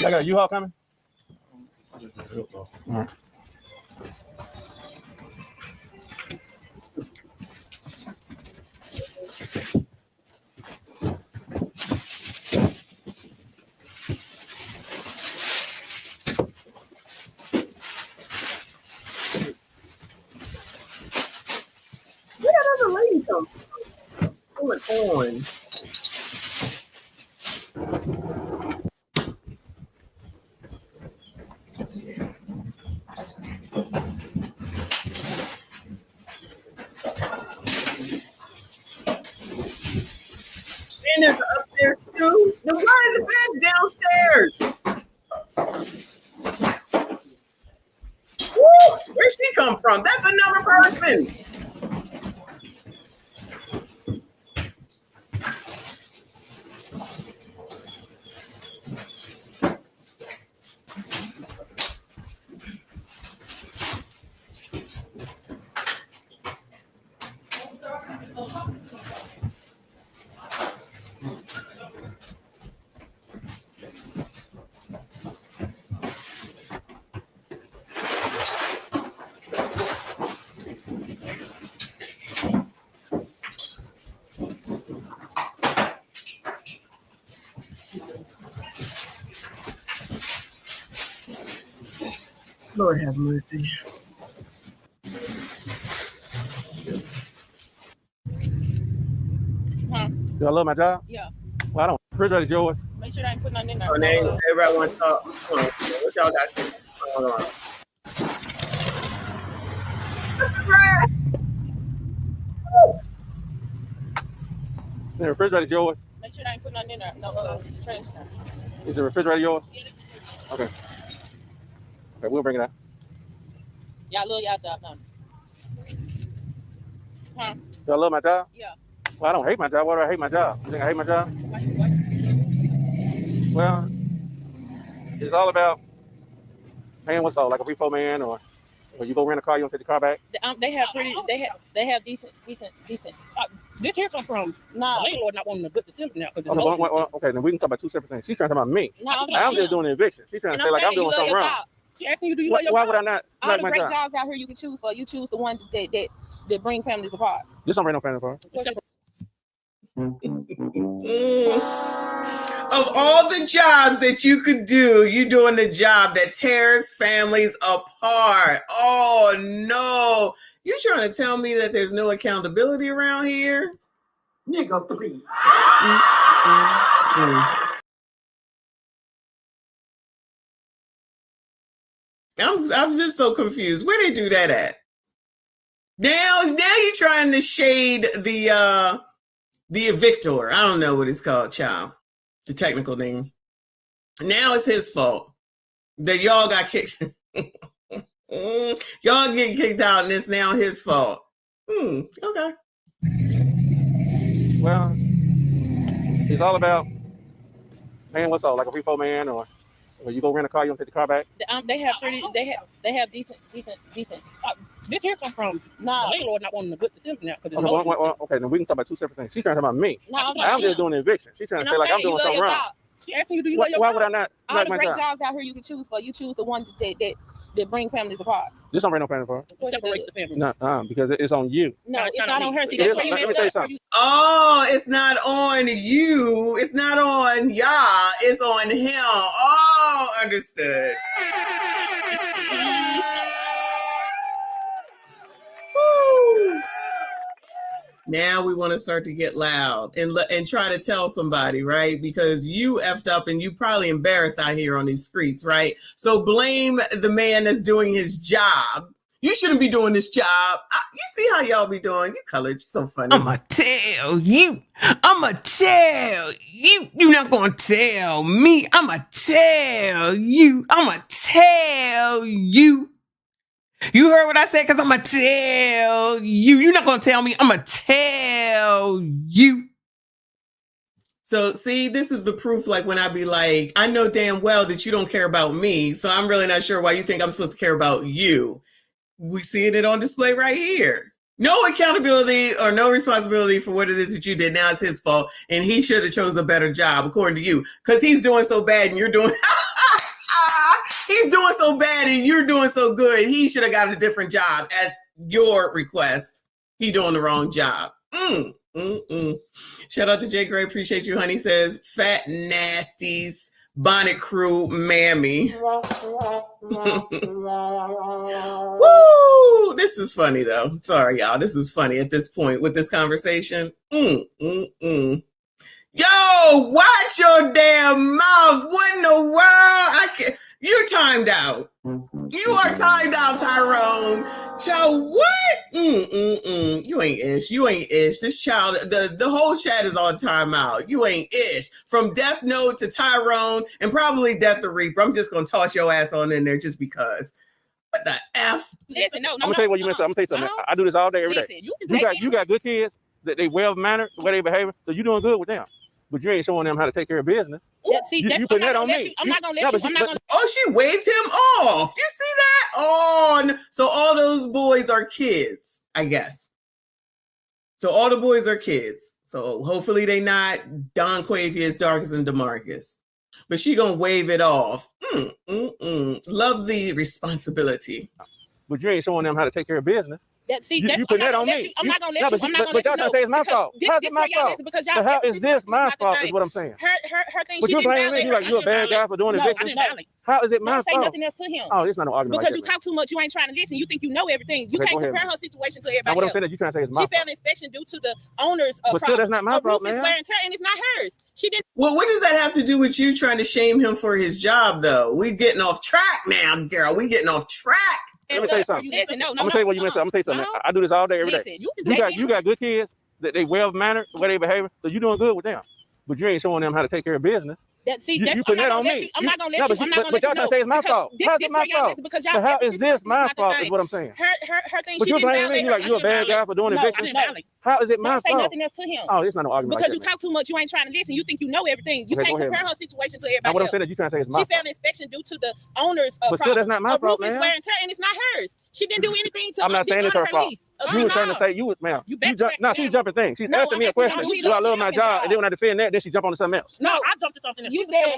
Y'all got a U-Haul coming? All right. Where that other lady come from? What's going on? person. Lord have mercy. Do I love my job? Yeah. Well, I don't. Refrigerator's yours. Make sure I ain't putting nothing in there. Oh, everybody want to talk. Hold on. What y'all got to say? Hold on. The refrigerator's yours. Make sure I ain't putting nothing in there. No trash can. Is the refrigerator yours? Okay. Okay, we'll bring it out. Y'all love y'all job, huh? Huh? Do I love my job? Yeah. Well, I don't hate my job. Why do I hate my job? You think I hate my job? Well, it's all about paying what's all, like a repo man, or you go rent a car, you don't take the car back. They have decent. This here come from the landlord not wanting a good December now because it's Okay, then we can talk about two separate things. She's trying to talk about me. No, I'm just doing the eviction. She's trying to say like I'm doing something wrong. She asking you, do you love your Why job? would I not All like the my great job? jobs out here you can choose for. You choose the one that bring families apart. This don't bring no family apart. Of all the jobs that you could do, you doing the job that tears families apart. Oh no. You trying to tell me that there's no accountability around here? Nigga, please. I'm just so confused. Where they do that at? Now you're trying to shade the evictor. I don't know what it's called, child. The technical name. Now it's his fault that y'all got kicked. Y'all getting kicked out, and it's now his fault. Okay. Well, it's all about paying what's all, like a repo man, or you go rent a car, you don't take the car back. They have decent. This here come from the landlord not wanting a good December now because it's Okay, then we can talk about two separate things. She's trying to talk about me. No, I'm just doing the eviction. She's trying to say like I'm doing something wrong. She asking you, do you love your Why job? would I not All like the my great job? jobs out here you can choose for. You choose the one that bring families apart. This don't bring no family apart. It separates the family. No, because it's on you. No, it's not on her. See, that's where you Let me messed tell you up. something. Oh, it's not on you. It's not on y'all. It's on him. Oh, understood. Woo. Now we want to start to get loud and try to tell somebody, right? Because you effed up and you probably embarrassed out here on these streets, right? So blame the man that's doing his job. You shouldn't be doing this job. You see how y'all be doing. You colored. You're so funny. I'ma tell you. I'ma tell you. You're not gonna tell me. I'ma tell you. I'ma tell you. You heard what I said? Because I'm going to tell you. You're not going to tell me. I'm going to tell you. So, see, this is the proof, like, when I be like, I know damn well that you don't care about me, so I'm really not sure why you think I'm supposed to care about you. We seeing it on display right here. No accountability or no responsibility for what it is that you did. Now it's his fault, and he should have chose a better job, according to you, because he's doing so bad and you're doing... He's doing so bad and you're doing so good. He should have got a different job at your request. He doing the wrong job. Shout out to Jay Gray. Appreciate you, honey. Says fat nasties, bonnet crew, mammy. Woo! This is funny though. Sorry, y'all. This is funny at this point with this conversation. Yo, watch your damn mouth. What in the world? I can't. You're timed out. You are timed out, Tyrone. Child, what? You ain't ish. You ain't ish. This child, the whole chat is on timeout. You ain't ish. From Death Note to Tyrone and probably Death the Reaper. I'm just going to toss your ass on in there just because. What the F? Listen, no, I'm gonna tell you what you missed. I'm gonna tell you something. I do this all day, every day. Listen, You got good kids that they well mannered, the way they behave, so you doing good with them. But you ain't showing them how to take care of business. You putting that on me. I'm not gonna let you. I'm not gonna. Oh, she waved him off. You see that? Oh, so all those boys are kids, I guess. So all the boys are kids. So hopefully they not Don Quavius, Darkus, and DeMarcus. But she gonna wave it off. Love the responsibility. But you ain't showing them how to take care of business. You putting that on me. I'm not gonna let you. I'm not gonna let you. But y'all trying to say it's my fault. How's it my fault? How is this my fault? Is what I'm saying. Her thing. But you blaming me. You like you a bad guy for doing eviction. How is it my fault? Don't say nothing else to him. Oh, it's not no argument. Because you talk too much. You ain't trying to listen. You think you know everything. You can't compare her situation to everybody else. What I'm saying is you trying to say it's my fault. She failed inspection due to the owners of. But still, that's not my fault, man. Wear and tear, and it's not hers. She didn't. Well, what does that have to do with you trying to shame him for his job, though? We getting off track now, girl. We getting off track. Let me tell you something. Listen, I'm gonna tell you what you missed. I'm gonna tell you something. I do this all day, every day. You got good kids that they well mannered, the way they behave, so you doing good with them. But you ain't showing them how to take care of business. You putting that on me. I'm not gonna let you. I'm not gonna let you. But y'all trying to say it's my fault. How's it my fault? How is this my fault? Is what I'm saying. Her thing. But you blaming me. You like you a bad guy for doing eviction. How is it my fault? Don't say nothing else to him. Oh, it's not no argument. Because you talk too much. You ain't trying to listen. You think you know everything. You can't compare her situation to everybody else. What I'm saying is you trying to say it's my fault. She failed inspection due to the owners of. But still, that's not my fault, man. Wear and tear, and it's not hers. She didn't do anything to. I'm not saying it's her fault. You were trying to say you was, ma'am. No, she's jumping things. She's asking me a question. Do I love my job? And then when I defend that, then she jump on to something else. No, I jumped to something else. You said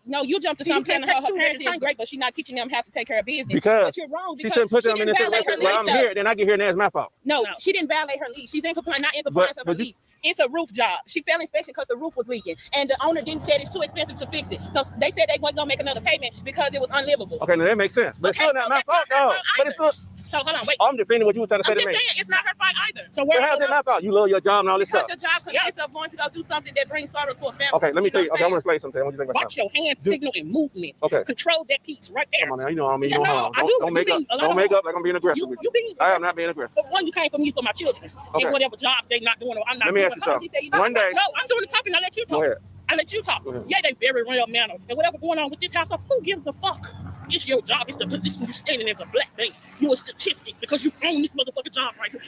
no. You jumped to something. Her parenting is great, but she's not teaching them how to take care of business. Because you're wrong. She shouldn't put them in this situation. Well, I'm here, then I get here, and that's my fault. No, she didn't violate her lease. She's in compliance, not in compliance of her lease. It's a roof job. She failed inspection because the roof was leaking, and the owner didn't say it's too expensive to fix it. So they said they weren't gonna make another payment because it was unlivable. Okay, now that makes sense. But it's still not my fault, though. But it's still. So hold on, wait. I'm defending what you were trying to say to me. I'm just saying it's not her fault either. So how's it my fault? You love your job and all this stuff. Because your job consists of going to go do something that brings sorrow to a family. Okay, let me tell you. Okay, I'm gonna explain something. What you think about watch your hand signal and movement. Okay. Control that piece right there. Come on now, you know I mean. Don't make up. Don't make up like I'm being aggressive with you. I am not being aggressive. But one, you came for me for my children. Okay. And whatever job they not doing, I'm not. Let me ask you something. One day. No, I'm doing the talking. I let you talk. Go ahead. I let you talk. Yeah, they very real manner. And whatever going on with this house, who gives a fuck? It's your job. It's the position you standing as a black man. You're a statistic because you own this motherfucking job right here.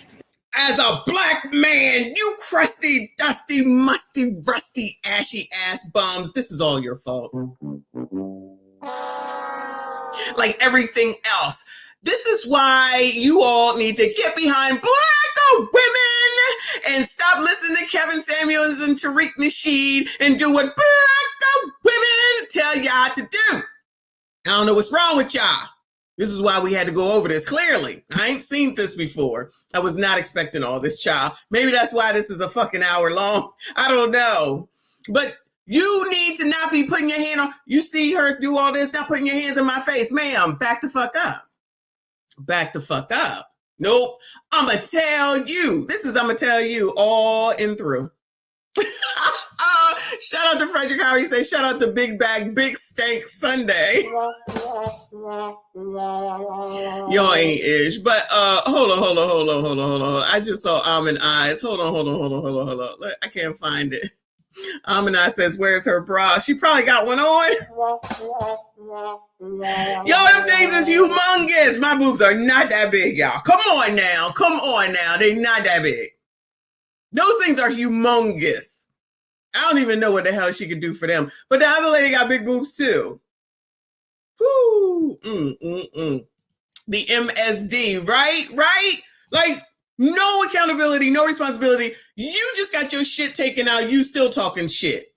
As a black man, you crusty, dusty, musty, rusty, ashy ass bums, this is all your fault. Like everything else. This is why you all need to get behind black women and stop listening to Kevin Samuels and Tariq Nasheed and do what black women tell y'all to do. I don't know what's wrong with y'all. This is why we had to go over this clearly. I ain't seen this before. I was not expecting all this, child. Maybe that's why this is a fucking hour long. I don't know. But you need to not be putting your hand on. You see her do all this, not putting your hands in my face. Ma'am, back the fuck up. Back the fuck up. Nope. I'ma tell you. I'ma tell you all in through. Shout out to Frederick Howard. He says, shout out to Big Bag, Big Stank Sunday. Y'all ain't ish. But hold on. I just saw Almond Eyes. Hold on. I can't find it. Almond Eyes says, where's her bra? She probably got one on. Yo, them things is humongous. My boobs are not that big, y'all. Come on now. They not that big. Those things are humongous. I don't even know what the hell she could do for them. But the other lady got big boobs too. Whoo. The MSD, right? Like, no accountability, no responsibility. You just got your shit taken out. You still talking shit.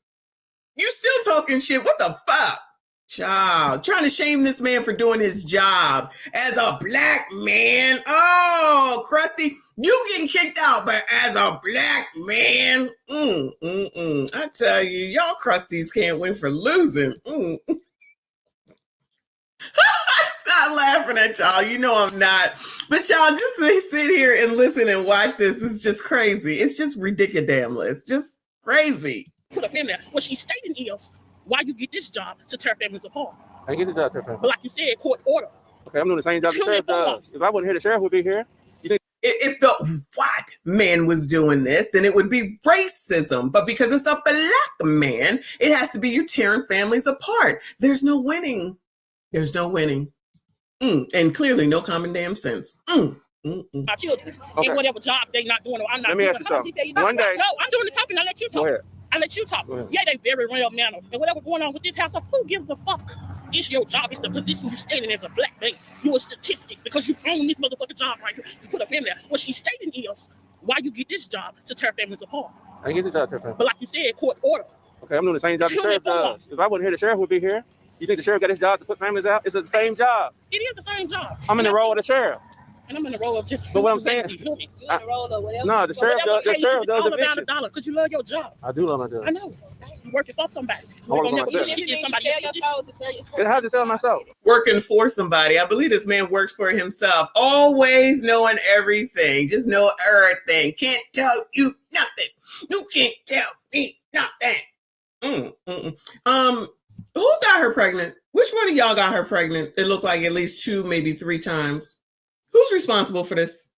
What the fuck? Child, trying to shame this man for doing his job as a black man. Oh, crusty. You getting kicked out, but as a black man, I tell you, y'all crusties can't win for losing. I'm not laughing at y'all. You know I'm not. But y'all, just to sit here and listen and watch this is just crazy. It's just ridiculous. Just crazy. Put up in there. What she's stating is, why you get this job to tear families apart? I get the job to tear families. But like you said, court order. Okay, I'm doing the same job the sheriff does. If I wasn't here, the sheriff would be here. If the white man was doing this, then it would be racism. But because it's a black man, it has to be you tearing families apart. There's no winning. And clearly no common damn sense. My children Okay. in whatever job they not doing. I'm not Let me doing ask you it. something. She said, One day- no, I'm doing the talking. I let you Go talk. ahead. I let you talk. Go ahead. Yeah, they very real manner. And whatever going on with this house, who gives a fuck? It's your job. It's the position you standing as a black man. You're a statistic because you own this motherfucking job right here to put a family there. What she's stating is why you get this job to tear families apart. I get the job, Tiffany. But like you said, court order. Okay, I'm doing the same job the Tell me sheriff does. If I wasn't here, the sheriff would be here. You think the sheriff got his job to put families out? It's the same job. It is the same job. I'm in the role of the sheriff. And I'm in the role of just. But what I'm saying- You in the role of whatever. No, the sheriff does. The sheriff does all about eviction. a dollar because you love your job. I do love my job. I know. You working for somebody. I work for never myself. shit in somebody else's position. And how to tell myself? Working for somebody. I believe this man works for himself. Always knowing everything. Just know everything. Can't tell you nothing. You can't tell me nothing. Who got her pregnant? Which one of y'all got her pregnant? It looked like at least 2, maybe 3 times. Who's responsible for this?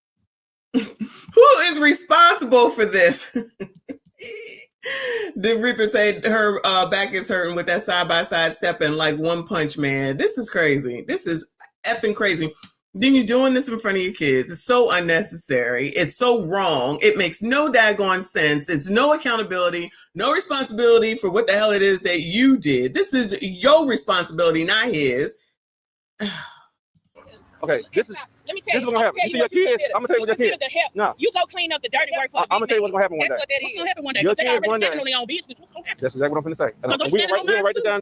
Who is responsible for this? The Reaper said her back is hurting with that side-by-side stepping like One Punch Man. This is crazy. This is effing crazy. Then you're doing this in front of your kids. It's so unnecessary. It's so wrong. It makes no daggone sense. It's no accountability, no responsibility for what the hell it is that you did. This is your responsibility, not his. Okay, this is. Let me This tell is you. what's gonna happen. You see your kids? I'm gonna tell you what your kids. No. You go clean up the dirty work for I'm gonna tell you what's gonna happen one That's day. what that is. What's gonna happen one day? Your Because they kids already one day- standing on their own business. What's gonna happen? That's exactly what I'm finna say. Because I'm we standing on gonna mine write it too. down.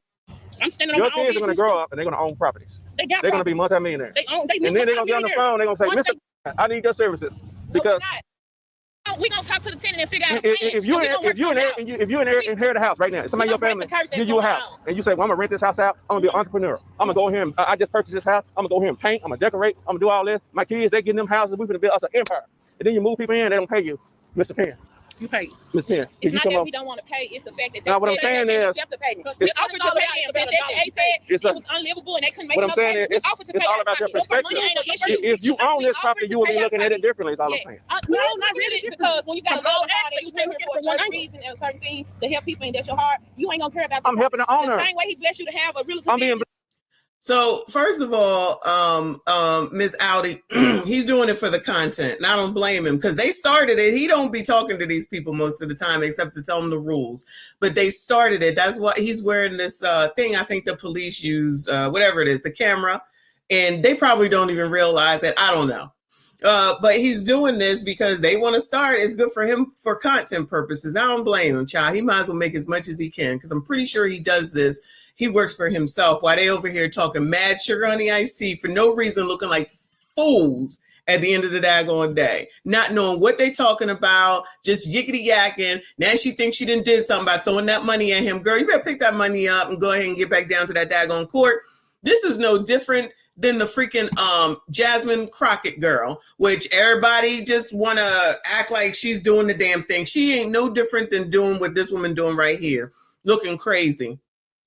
I'm standing on Your my own kids are gonna business grow too. up and they're gonna own properties. They got They're gonna be property. multimillionaires. They own. They And then they're gonna get on the phone. They're gonna say, Once "Mr. I need your services," because we gonna talk to the tenant and figure out. if you inherit a house right now, somebody in your family give you a house, and you say, "Well, I'm gonna rent this house out. I'm gonna be an entrepreneur. I'm gonna go here and I just purchased this house. I'm gonna go here and paint. I'm gonna decorate. I'm gonna do all this. My kids, they getting them houses. We're gonna build us an empire." And then you move people in, they don't pay you, Mr. Penn. You pay. Mr. Penn, It's you not come that up. we don't want to pay. It's the fact that Now, what I'm said saying they is, accept the payment. it's- We offered to pay them. Since Section 8 said It's it was unlivable and they couldn't make What I'm enough saying payment. is, We offered to it's pay all our about your pocket. perspective. Money ain't an issue. If you own this property, you will be looking at it differently. Is all I'm saying. No, not really, because when you got a loan out and you pay for a certain reason and a certain thing to help people and that's your heart, you ain't gonna care about. I'm helping the owner. The same way he blessed you to have a realtor. I'm being. So first of all, Ms. Audi, he's doing it for the content, and I don't blame him because they started it. He don't be talking to these people most of the time, except to tell them the rules. But they started it. That's why he's wearing this thing. I think the police use, whatever it is, the camera, and they probably don't even realize it. I don't know. But he's doing this because they want to start. It's good for him for content purposes. I don't blame him, child. He might as well make as much as he can because I'm pretty sure he does this. He works for himself while they over here talking mad sugar honey iced tea for no reason, looking like fools at the end of the daggone day, not knowing what they talking about, just yickety yakking. Now she thinks she did something by throwing that money at him. Girl, you better pick that money up and go ahead and get back down to that daggone court. This is no different than the freaking Jasmine Crockett girl, which everybody just want to act like she's doing the damn thing. She ain't no different than doing what this woman doing right here, looking crazy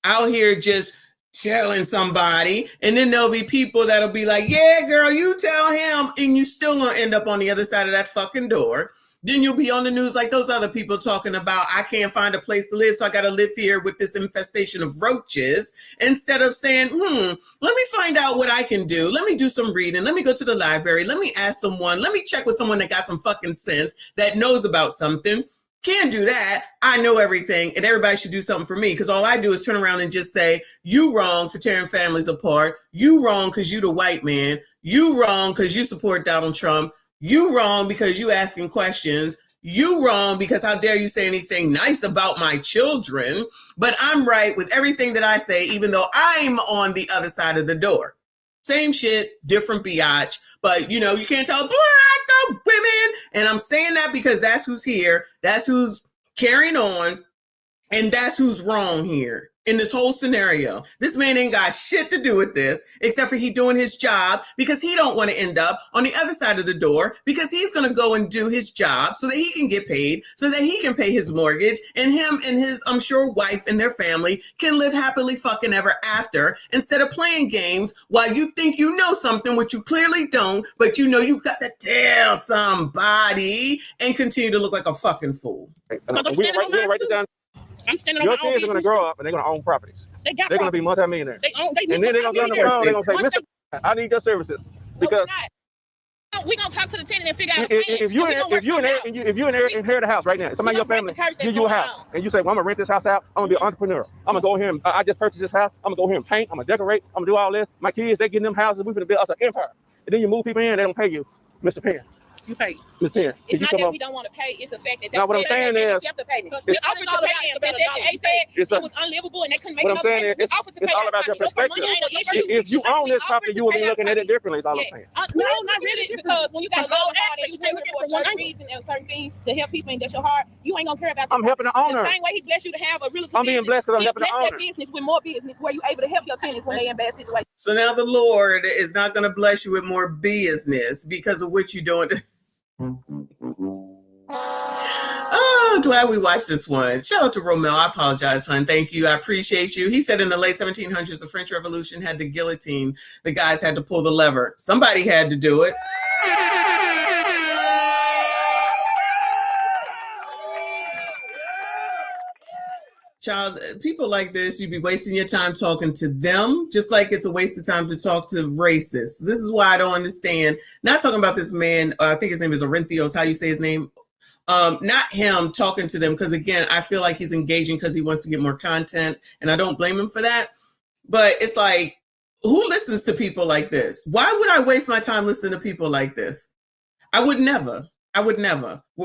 out here just telling somebody, and then there'll be people that'll be like, yeah, girl, you tell him, and you still gonna end up on the other side of that fucking door. Then you'll be on the news like those other people talking about, I can't find a place to live, so I gotta live here with this infestation of roaches, instead of saying, let me find out what I can do. Let me do some reading. Let me go to the library. Let me ask someone. Let me check with someone that got some fucking sense, that knows about something. Can't do that. I know everything, and everybody should do something for me, because all I do is turn around and just say, you wrong for tearing families apart. You wrong because you the white man. You wrong because you support Donald Trump. You wrong because you asking questions. You wrong because how dare you say anything nice about my children. But I'm right with everything that I say, even though I'm on the other side of the door. Same shit, different biatch. But, you know, you can't tell black women. And I'm saying that because that's who's here. That's who's carrying on. And that's who's wrong here in this whole scenario. This man ain't got shit to do with this, except for he doing his job because he don't want to end up on the other side of the door, because he's going to go and do his job so that he can get paid, so that he can pay his mortgage, and him and his, I'm sure, wife and their family can live happily fucking ever after, instead of playing games while you think you know something, which you clearly don't, but you know you got to tell somebody and continue to look like a fucking fool. We'll write it down. I'm standing on Your my own kids are going to business grow too. up and they're going to own properties. They're going to be multimillionaires. They and then they're going to get on the phone. They're going to say, I need your services because we're gonna talk to the tenant and figure out if you inherit a house right now, somebody in your family give you a house and you say, well, I'm gonna rent this house out, I'm gonna be an entrepreneur, I'm gonna go here and I just purchased this house, I'm gonna go here and paint, I'm gonna decorate, I'm gonna do all this. My kids, they getting them houses, we're gonna build us an empire. And then you move people in, they don't pay you, Mr. Penn. You pay. Ms. Penn, It's not that we don't want to pay. It's the fact that they what I'm saying is, have to pay them. We offered to pay them. Section 8 said it was unlivable and they couldn't make what I'm saying is, it's all about your perspective. If you own this property, you will be looking at it differently. Is all I'm saying. No, not really, because when you got a loan that you pay for a certain reason and certain things to help people and that's your heart, you ain't gonna care about. I'm helping the owner. The same way he blessed you to have a realtor. I'm being blessed because I'm helping the owner. Business with more business where you able to help your tenants when they in bad situations. So now the Lord is not going to bless you with more business because of what you're doing. Oh, glad we watched this one. Shout out to Romel. I apologize, hon. Thank you. I appreciate you. He said in the late 1700s, the French Revolution had the guillotine. The guys had to pull the lever. Somebody had to do it. Child, people like this, you'd be wasting your time talking to them, just like it's a waste of time to talk to racists. This is why I don't understand. Not talking about this man, I think his name is Orintheos, how you say his name? Not him talking to them, because again, I feel like he's engaging because he wants to get more content, and I don't blame him for that. But it's like, who listens to people like this? Why would I waste my time listening to people like this? I would never.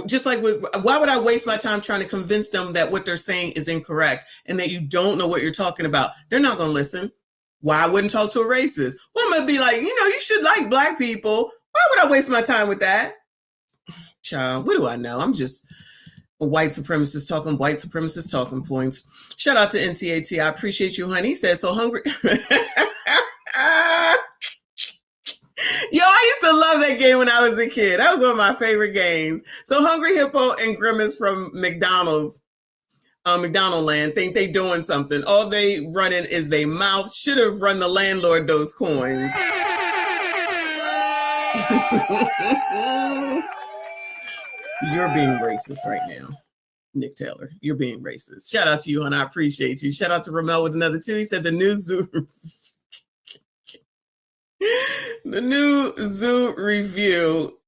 Just like, why would I waste my time trying to convince them that what they're saying is incorrect and that you don't know what you're talking about? They're not going to listen. Why I wouldn't talk to a racist? Well, I'm going to be like, you should like black people. Why would I waste my time with that? Child, what do I know? I'm just a white supremacist talking points. Shout out to NTAT. I appreciate you, honey. He said, so hungry. Yo, I used to love that game when I was a kid. That was one of my favorite games. So Hungry Hippo and Grimace from McDonald's, McDonaldland, think they doing something. All they running is they mouth. Should have run the landlord those coins. You're being racist right now, Nick Taylor. You're being racist. Shout out to you, and I appreciate you. Shout out to Ramel with another 2. He said the new zoo. The new Zoo Review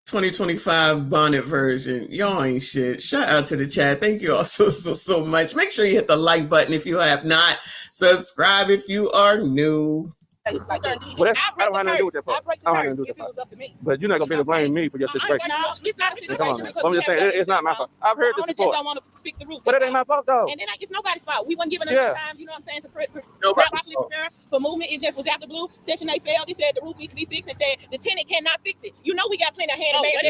2025 bonnet version. Y'all ain't shit. Shout out to the chat. Thank you all so much. Make sure you hit the like button if you have not. Subscribe if you are new. Well, I don't have nothing to do with that part. I don't have nothing to do with that part. But you're not going to be able to blame me for your situation. No, it's not a situation. Come on, man. I'm just saying, it's not my fault. I've heard this before. I don't want to fix the roof. But it ain't my fault, though. And then it's nobody's fault. We wasn't given enough time, you know what I'm saying, to properly prepare for movement. It just was out the blue. Section 8 failed. It said the roof needs to be fixed and said the tenant cannot fix it. You know we got plenty of hand and bad.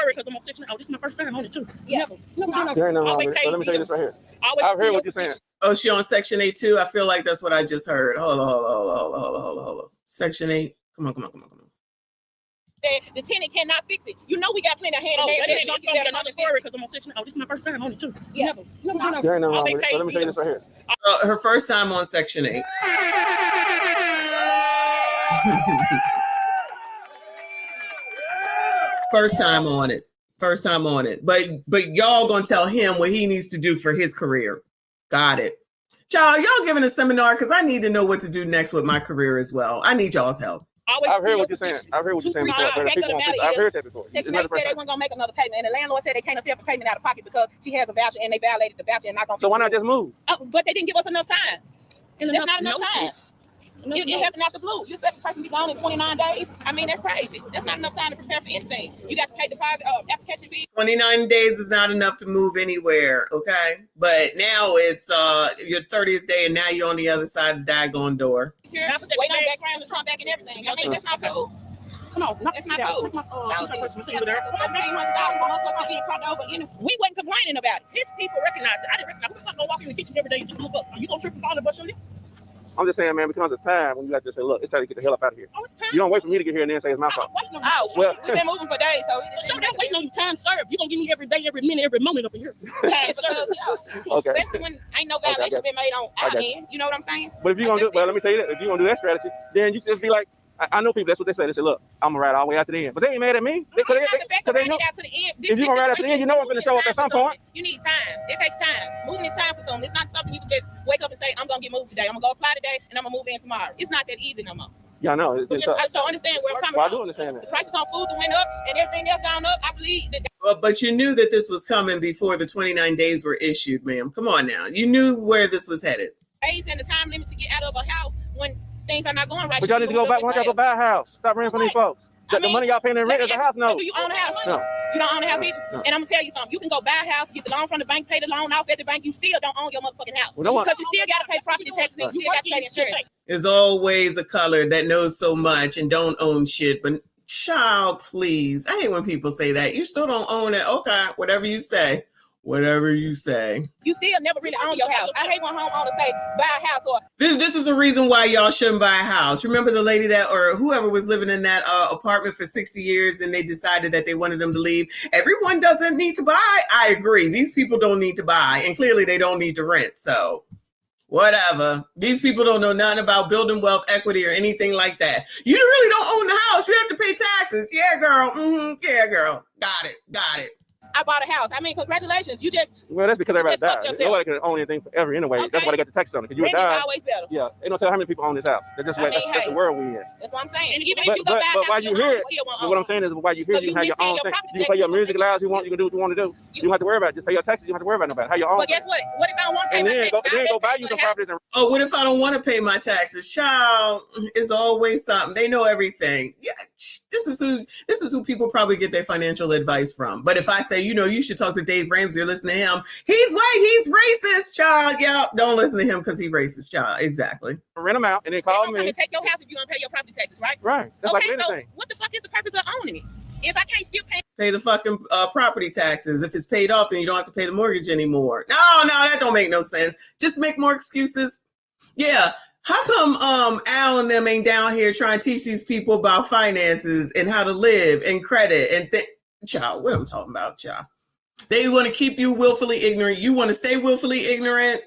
Because I'm on Section 8. Oh, this is my first time on it, too. Yeah. There ain't no wrong with it. So let me tell you this right here. I've heard what you're saying. Oh, she on Section 8 too? I feel like that's what I just heard. Hold on. Section 8. Come on. The tenant cannot fix it. You know we got plenty of hand and bad. Because I'm on Section 8. Oh, this is my first time on it, too. Yeah. There ain't no wrong with it. So let me tell you this right here. Her first time on Section 8. First time on it. But y'all gonna tell him what he needs to do for his career. Got it. Y'all giving a seminar because I need to know what to do next with my career as well. I need y'all's help. I've heard what you're saying. I've heard that before. Section 8 said they weren't gonna make another payment, and the landlord said they can't accept a payment out of pocket because she has a voucher and they violated the voucher and not gonna. So why not just move? But they didn't give us enough time. That's not enough time. It happened out the blue. You expect the person to be gone in 29 days? I mean, that's crazy. That's not enough time to prepare for anything. You got to pay deposit, application fee. 29 days is not enough to move anywhere, okay? But now it's your 30th day, and now you're on the other side of the daggone door. Wait on background and Trump back and everything. I mean, that's not cool. Come on, that's not cool. We wasn't complaining about it. His people recognize it. I didn't recognize it. Who's not going to walk in the kitchen every day and just look up? Are you going to trip and fall in the bush on it? I'm just saying, man, because of time when you have to say, look, it's time to get the hell up out of here. Oh, it's time. You don't wait for me to get here and then say it's my fault. Well, we've been moving for days, so I'm not waiting on you. Time served. You're going to give me every day, every minute, every moment up in here. Time served. Okay. Especially when ain't no violation been made on our end. You know what I'm saying? But if you're going to do, well, let me tell you that. If you're going to do that strategy, then you just be like, I know people, that's what they say. They say, look, I'm going to ride all the way out to the end. But they ain't mad at me. If you're going to ride out to the end, you know I'm going to show up at some point. You need time. It takes time. Moving is time consuming. It's not something you can just wake up and say, I'm going to get moved today. I'm going to go apply today, and I'm going to move in tomorrow. It's not that easy no more. Yeah, I know. It's been tough. So understand where I'm coming Well, I from. do understand that. The prices on food went up and everything else gone up. I believe that. But you knew that this was coming before the 29 days were issued, ma'am. Come on now. You knew where this was headed. And the time limit to get out of a house when things are not going right. But y'all need to go back. Why don't y'all go buy a house? Stop renting from these folks. The money y'all paying in rent is a house note. So do you own a house? No. You don't own a house either? No. And I'm going to tell you something. You can go buy a house, get the loan from the bank, pay the loan off at the bank. You still don't own your motherfucking house. Well, because you still got to pay property taxes and you still got to pay insurance. There's always a color that knows so much and don't own shit. But child, please. I hate when people say that. You still don't own it. Okay, whatever you say. Whatever you say. You still never really own your house. I hate when homeowners say buy a house or This is a reason why y'all shouldn't buy a house. Remember the lady that, or whoever was living in that apartment for 60 years and they decided that they wanted them to leave. Everyone doesn't need to buy. I agree. These people don't need to buy, and clearly they don't need to rent. So whatever. These people don't know nothing about building wealth, equity, or anything like that. You really don't own the house. You have to pay taxes. Yeah, girl. Yeah, girl. Got it. I bought a house. I mean, congratulations. You just Well, that's because everybody died. yourself. Nobody can own anything forever anyway. Okay. That's why they got the tax on it. Because you would rent is die. always better. Yeah, they don't tell how many people own this house. That's just I what mean, that's hey. the world we in. That's what I'm saying. And even But, if you go buy a house, while you here, still won't what own I'm saying is while you here, So you you can have your miss own your thing. property You can play your taxes. music loud as you want. You can do what you want to do. You don't have to worry about it. Just pay your taxes. You don't have to worry about nobody. Have your own But thing. guess what? What if I don't want to pay And my then taxes? go buy you some properties. And Oh, what if I don't want to pay my taxes? Child, it's always something. They know everything. Yeah, this is who people probably get their financial advice from. But if I say, you should talk to Dave Ramsey or listen to him, he's white, he's racist, child. Yep, don't listen to him because he's racist, child. Exactly. rent them out and then call They me. gonna take your house if you don't pay your property taxes, right? Right. That's okay, like so anything. what the fuck is the purpose of owning it? If I can't still pay Pay the fucking property taxes. If it's paid off, then you don't have to pay the mortgage anymore. No, that don't make no sense. Just make more excuses. Yeah. How come Al and them ain't down here trying to teach these people about finances and how to live and credit and child, what I'm talking about, child. They want to keep you willfully ignorant. You want to stay willfully ignorant?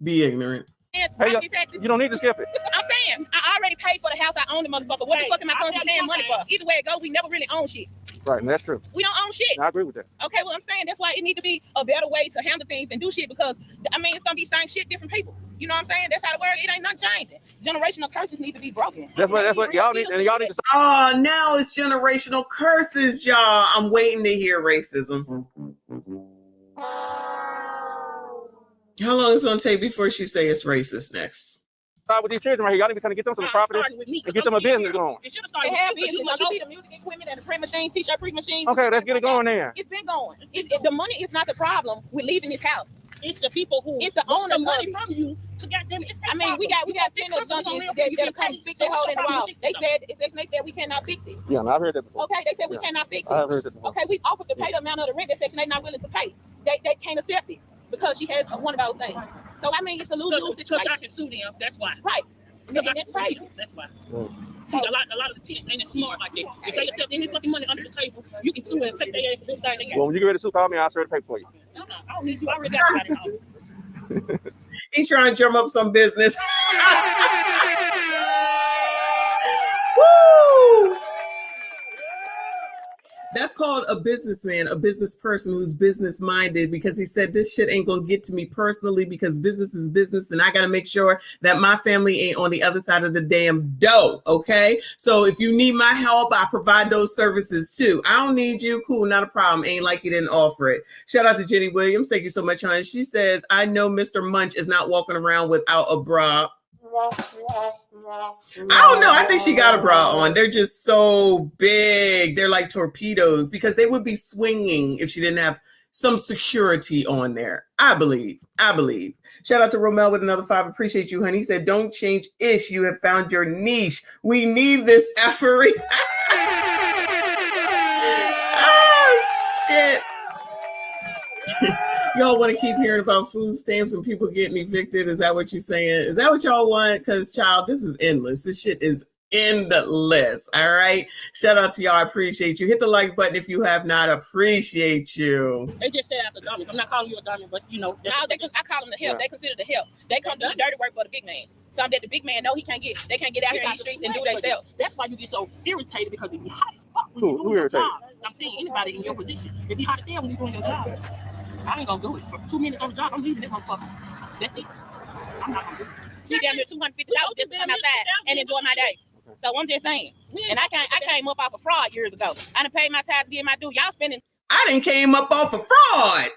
Be ignorant. property taxes? You don't need to skip it. I'm saying, I already paid for the house I own the motherfucker. What the fuck am I supposed to be paying money for? Either way it goes, we never really own shit. Right, and that's true. We don't own shit. I agree with that. Okay, well, I'm saying that's why it need to be a better way to handle things and do shit because, I mean, it's going to be same shit, different people. You know what I'm saying? That's how the world, it ain't nothing changing. Generational curses need to be broken. That's what y'all need, and y'all need to. Oh, now it's generational curses, y'all. I'm waiting to hear racism. How long is it going to take before she say it's racist next? Start with these children right here. Y'all need to kind of get them some property and get them a business going. It should have started with you. Don't you see the music equipment and the print machines, t-shirt print machines? Okay, let's get it going there. It's been going. The money is not the problem with leaving this house. It's the people who it's the owners the money of it. from you to goddamn. I mean, we got plenty of junkies that'll come fix it, hole in the wall. They said we cannot fix it. Yeah, I've heard that before. Okay, they said we cannot fix it. I've heard that before. Okay, we offered to pay the amount of the rent that section they're not willing to pay. They can't accept it because she has one of those things. So I mean, it's a lose-lose situation. I can sue them. That's why. Right. And that's right. That's why. See, a lot of the tenants ain't as smart like that. If they accept any fucking money under the table, you can sue and take their ass for everything they got. Well, when you get ready to sue, call me. I'll serve the paper for you. No, I don't need you. I already got somebody in office. He trying to drum up some business. Woo! That's called a businessman, a business person who's business minded because he said this shit ain't gonna get to me personally because business is business and I gotta make sure that my family ain't on the other side of the damn dough. Okay. So if you need my help, I provide those services too. I don't need you. Cool. Not a problem. Ain't like you didn't offer it. Shout out to Jenny Williams. Thank you so much, hon. She says, I know Mr. Munch is not walking around without a bra. I don't know. I think she got a bra on. They're just so big. They're like torpedoes because they would be swinging if she didn't have some security on there. I believe. Shout out to Romel with another 5. Appreciate you, honey. He said, don't change ish. You have found your niche. We need this effery. Oh, shit. Y'all want to keep hearing about food stamps and people getting evicted? Is that what you're saying? Is that what y'all want? Because, child, this is endless. This shit is endless. All right. Shout out to y'all. I appreciate you. Hit the like button if you have not. Appreciate you. They just said after dummies. I'm not calling you a dummy, but you know. No, I call them the help. Yeah. They consider the help. They come do the dirty work for the big man. Something that the big man know he can't get. They can't get out here in these streets and do themselves. That's why you get so irritated because it be hot as fuck when Who you're doing your irritated? job. I'm saying anybody in your position. It be hot as hell when you're doing your job. I ain't gonna do it. For 2 minutes on the job, I'm leaving this motherfucker. That's it. I'm not gonna do it. me down there $250 just to come outside and enjoy my day. So I'm just saying. And I came up off of fraud years ago. I done paid my tithes, did my due. Y'all spending. I done came up off of fraud.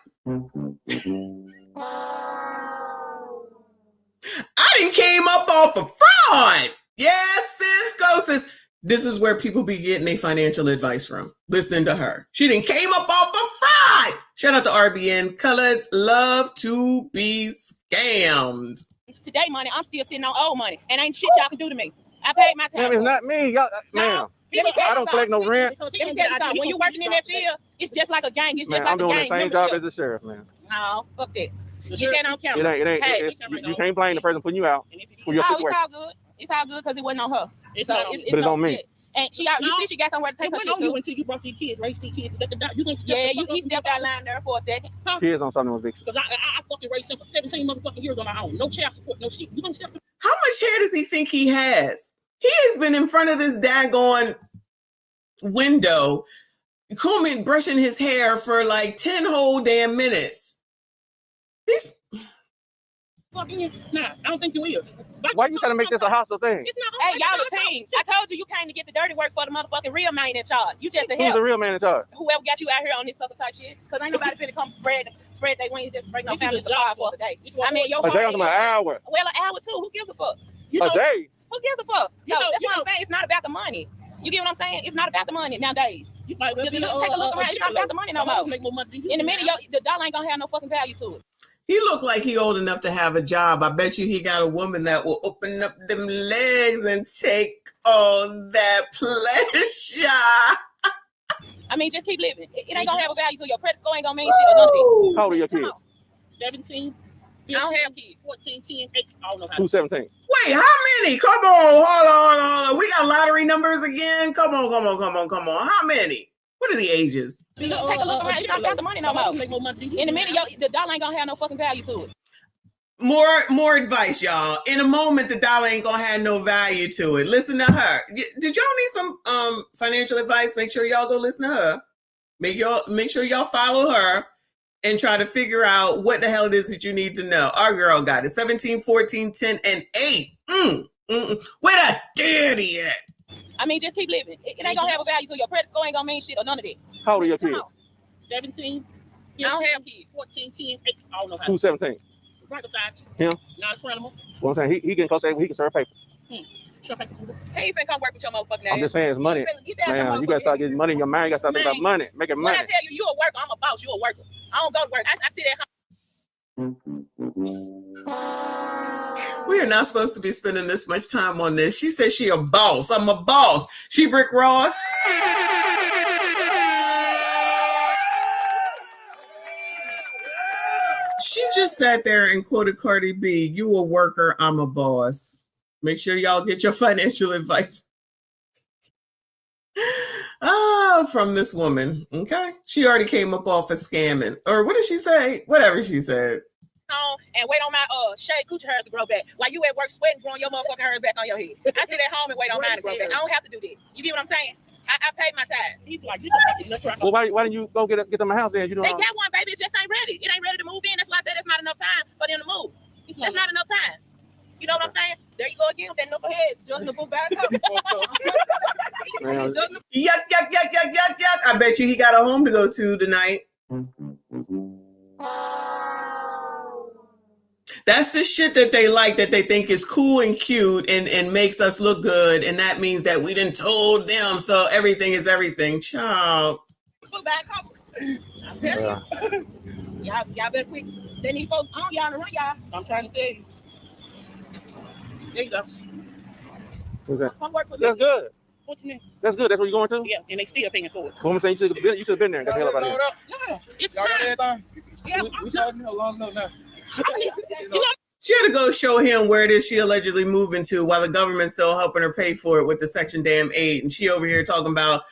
I done came up off of fraud. Yes, sis, go sis. This is where people be getting their financial advice from. Listening to her. She done came up off of fraud. Shout out to RBN. Colors love to be scammed. Today money, I'm still sitting on old money. And ain't shit y'all can do to me. I paid my Ma'am, time. it's not me. Y'all, ma'am. I don't collect no rent. Let me tell you something. When you're working in that field, it's just like a gang. It's just Man, like I'm doing a the gang same job membership. as the sheriff, man. No, fuck that. Get that on camera. It ain't. Hey, You can't blame the person putting you out for your it's situation. all good. It's all good because it wasn't on her. But it's on me. And she see she got somewhere to take her shit on you to. until you brought these kids, raised these kids. You gonna Yeah, he stepped out line there for a second. Kids on something with Eviction. Because I fucking raised them for 17 motherfucking years on my own. No child support, no shit. You gonna step. How much hair does he think he has? He has been in front of this daggone window, combing, brushing his hair for like 10 whole damn minutes. These Fucking nah, I don't think you will. Why you trying to make this a hostile thing? Hey, y'all the team. I told you came to get the dirty work for the motherfucking real man in charge. You just a Who's help. the real man in charge? Whoever got you out here on this sucker type shit. Because ain't nobody finna come spread their wings just break no family apart for a day. I mean, your A day on my hour. Well, an hour too. Who gives a fuck? A day. Who gives a fuck? You No, know- that's you what I'm know- saying. It's not about the money. You get what I'm saying? It's not about the money nowadays. You might well Take be a look around. It's not about the money no more. Make more money than you In a do. minute, the dollar ain't gonna have no fucking value to it. He look like he old enough to have a job. I bet you he got a woman that will open up them legs and take all that pleasure. I mean, just keep living. It ain't gonna have a value to your credit score. Ain't gonna mean shit or none of it. How old are your kids? 17, I don't have kids. 14, 10, 8. I don't know how. Who's 17? Wait, how many? Come on, hold on. We got lottery numbers again. Come on. How many? What are the ages? Take a look around. It's not about the money no more. Make more money than you In a do. minute, the dollar ain't gonna have no fucking value to it. More advice, y'all. In a moment, the dollar ain't gonna have no value to it. Listen to her. Did y'all need some financial advice? Make sure y'all go listen to her. Make sure y'all follow her and try to figure out what the hell it is that you need to know. Our girl got it. 17, 14, 10, and 8. Where the daddy at? I mean, just keep living. It ain't gonna have a value to your credit score. Ain't gonna mean shit or none of that. How old are your kids? 17, I don't have kids. 14, 10, 8. I don't know how. Who's 17? Right beside you. Him? Not in front of him. Well, I'm saying he getting close to he can serve paper. Sure, paper. He ain't finna come work with your motherfucking ass. I'm just saying it's money. Man, you gotta start getting money in your mind. You gotta start thinking about money, making When money. I tell you, you a worker, I'm a boss. You a worker. I don't go to work. I sit at home. We are not supposed to be spending this much time on this. She said she a boss. I'm a boss. She Rick Ross. She just sat there and quoted Cardi B. You a worker, I'm a boss. Make sure y'all get your financial advice. From this woman. Okay. She already came up off of scamming. Or what did she say? Whatever she said. Home and wait on my shade coochie hairs to grow back. While you at work sweating, growing your motherfucking hairs back on your head. I sit at home and wait on mine to grow back. I don't have to do that. You get what I'm saying? I paid my time. He's like, this is fucking nuts. Well, why didn't you go get them a house then? You know. They got one, baby. It just ain't ready. It ain't ready to move in. That's why I said it's not enough time for them to move. That's not enough time. You know what I'm saying? There you go again with that knucklehead. Just look back up. Yuck. I bet you he got a home to go to tonight. That's the shit that they like, that they think is cool and cute and makes us look good. And that means that we done told them, so everything is everything. Child. Look back up. I'm telling you. Y'all better quick. They need folks on y'all to run y'all. I'm trying to tell you. There you go. Who's that? Come work with That's me. good. What you mean? That's good. That's where you going to? Yeah, and they still paying for it. Well, I'm saying you should have been there and got the hell up out of here. Yeah, it's time. Yeah, I'm not. long enough now. You know, She had to go show him where it is she allegedly moving to while the government's still helping her pay for it with the Section damn 8. And she over here talking about.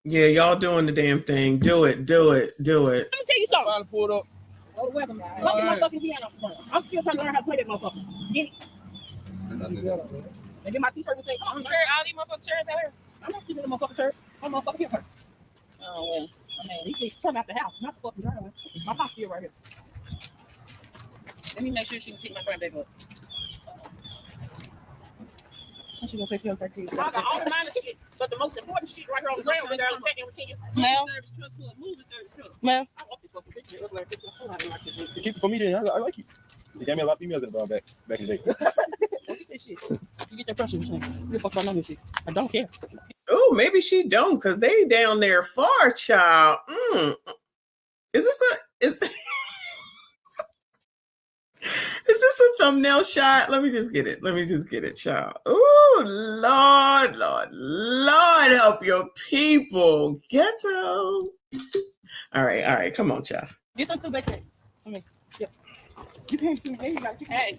Yeah, y'all doing the damn thing. Do it. Let me tell you something. Finally pulled up. Oh, wait a minute. Look at my fucking piano. I'm still trying to learn how to play that motherfucker. Get it. And get my t-shirt and say, oh, I'm sure all these motherfucking chairs out here. I'm not sleeping in the motherfucking chairs. I'm motherfucking here. Oh, well. Man, he just come out the house, not the fucking driveway. My house still right here. Let me make sure she can pick my grandbaby up. What she gonna say? She gonna take I got all the minor shit, but the most important shit right here on the ground with her Ma'am. Ma'am. I want this fucking picture. It looks like this. You keep it for me then. I like you. They gave me a lot of females in the bar back in the day. Shit. You get that pressure machine. You fuck on this shit. I don't care. Oh, maybe she don't, because they down there far, child. Is this a thumbnail shot? Let me just get it, child. Oh, Lord, help your people. Ghetto. All right, come on, child. Get them two back there. Yeah. You can't see me. Hey,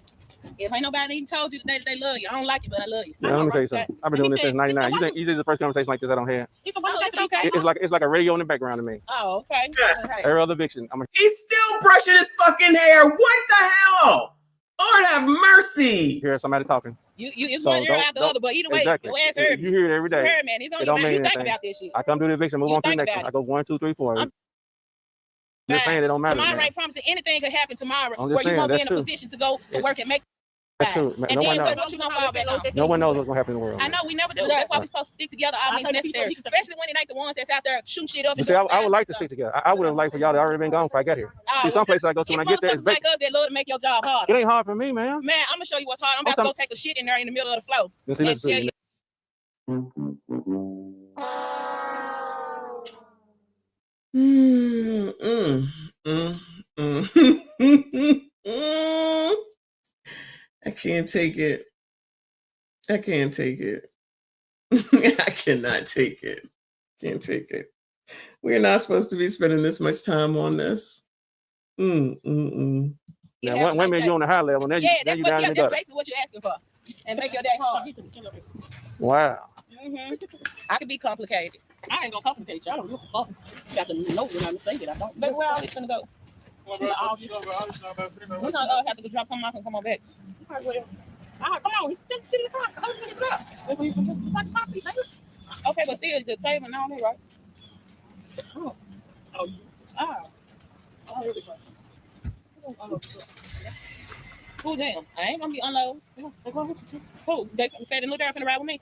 if ain't nobody even told you today that they love you, I don't like you, but I love you. Yeah, let me tell you something. I've been doing this since '99. You think this is the first conversation like this I don't have? It's like a radio in the background to me. Oh, okay. Every other eviction. He's still brushing his fucking hair. What the hell? Lord have mercy. You hear somebody talking. It's one ear out the other, but either way, exactly. your ass heard me. You hear it every day. You heard, man. It's it only don't mean you think anything. about this shit. I come do the eviction, move on to the next one. I go 1, 2, 3, 4. I'm just saying it don't matter. Tomorrow, right? Promise that anything could happen tomorrow I'm where just you saying, won't be that's in a true. position to go to work and make. That's true. And No one then knows. what you gonna fall back on? No one knows what's gonna happen in the world. I know we never do. That's why we're supposed to stick together. All means necessary, especially when it ain't the ones that's out there shooting shit up. You see, I would like to stick together. I would have liked for y'all to already been gone before I got here. See, some places I go to when I get there, it's like us that love to make your job hard. It ain't hard for me, man. Man, I'm gonna show you what's hard. I'm about to go take a shit in there in the middle of the floor. Let's see, And I can't take it. I cannot take it. Can't take it. We're not supposed to be spending this much time on this. Now, one minute you're on the high level, then you down in the that's gutter. basically what you're asking for, and make your day hard. Wow. I can be complicated. I ain't gonna complicate you. I don't give a fuck. You got to know when I'm saying it. I don't. But where all this gonna go? We're gonna have to go drop something off and come on back. All right, come on. He's still sitting in the car. Okay, but still the table and all that, right? Who them? I ain't gonna be unload. Who? They said the new there finna ride with me.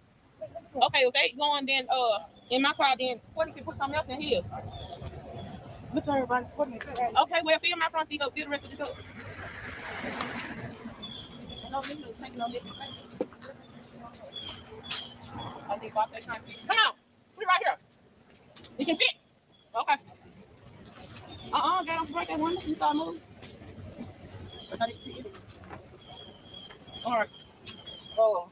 Okay, if they going then in my car, then what if you put something else in his? Look at everybody. Okay, well fill my front seat up, fill the rest of the cup. Come on, we right here. You can fit. Okay. Get on break that one. You start moving. All right. Oh.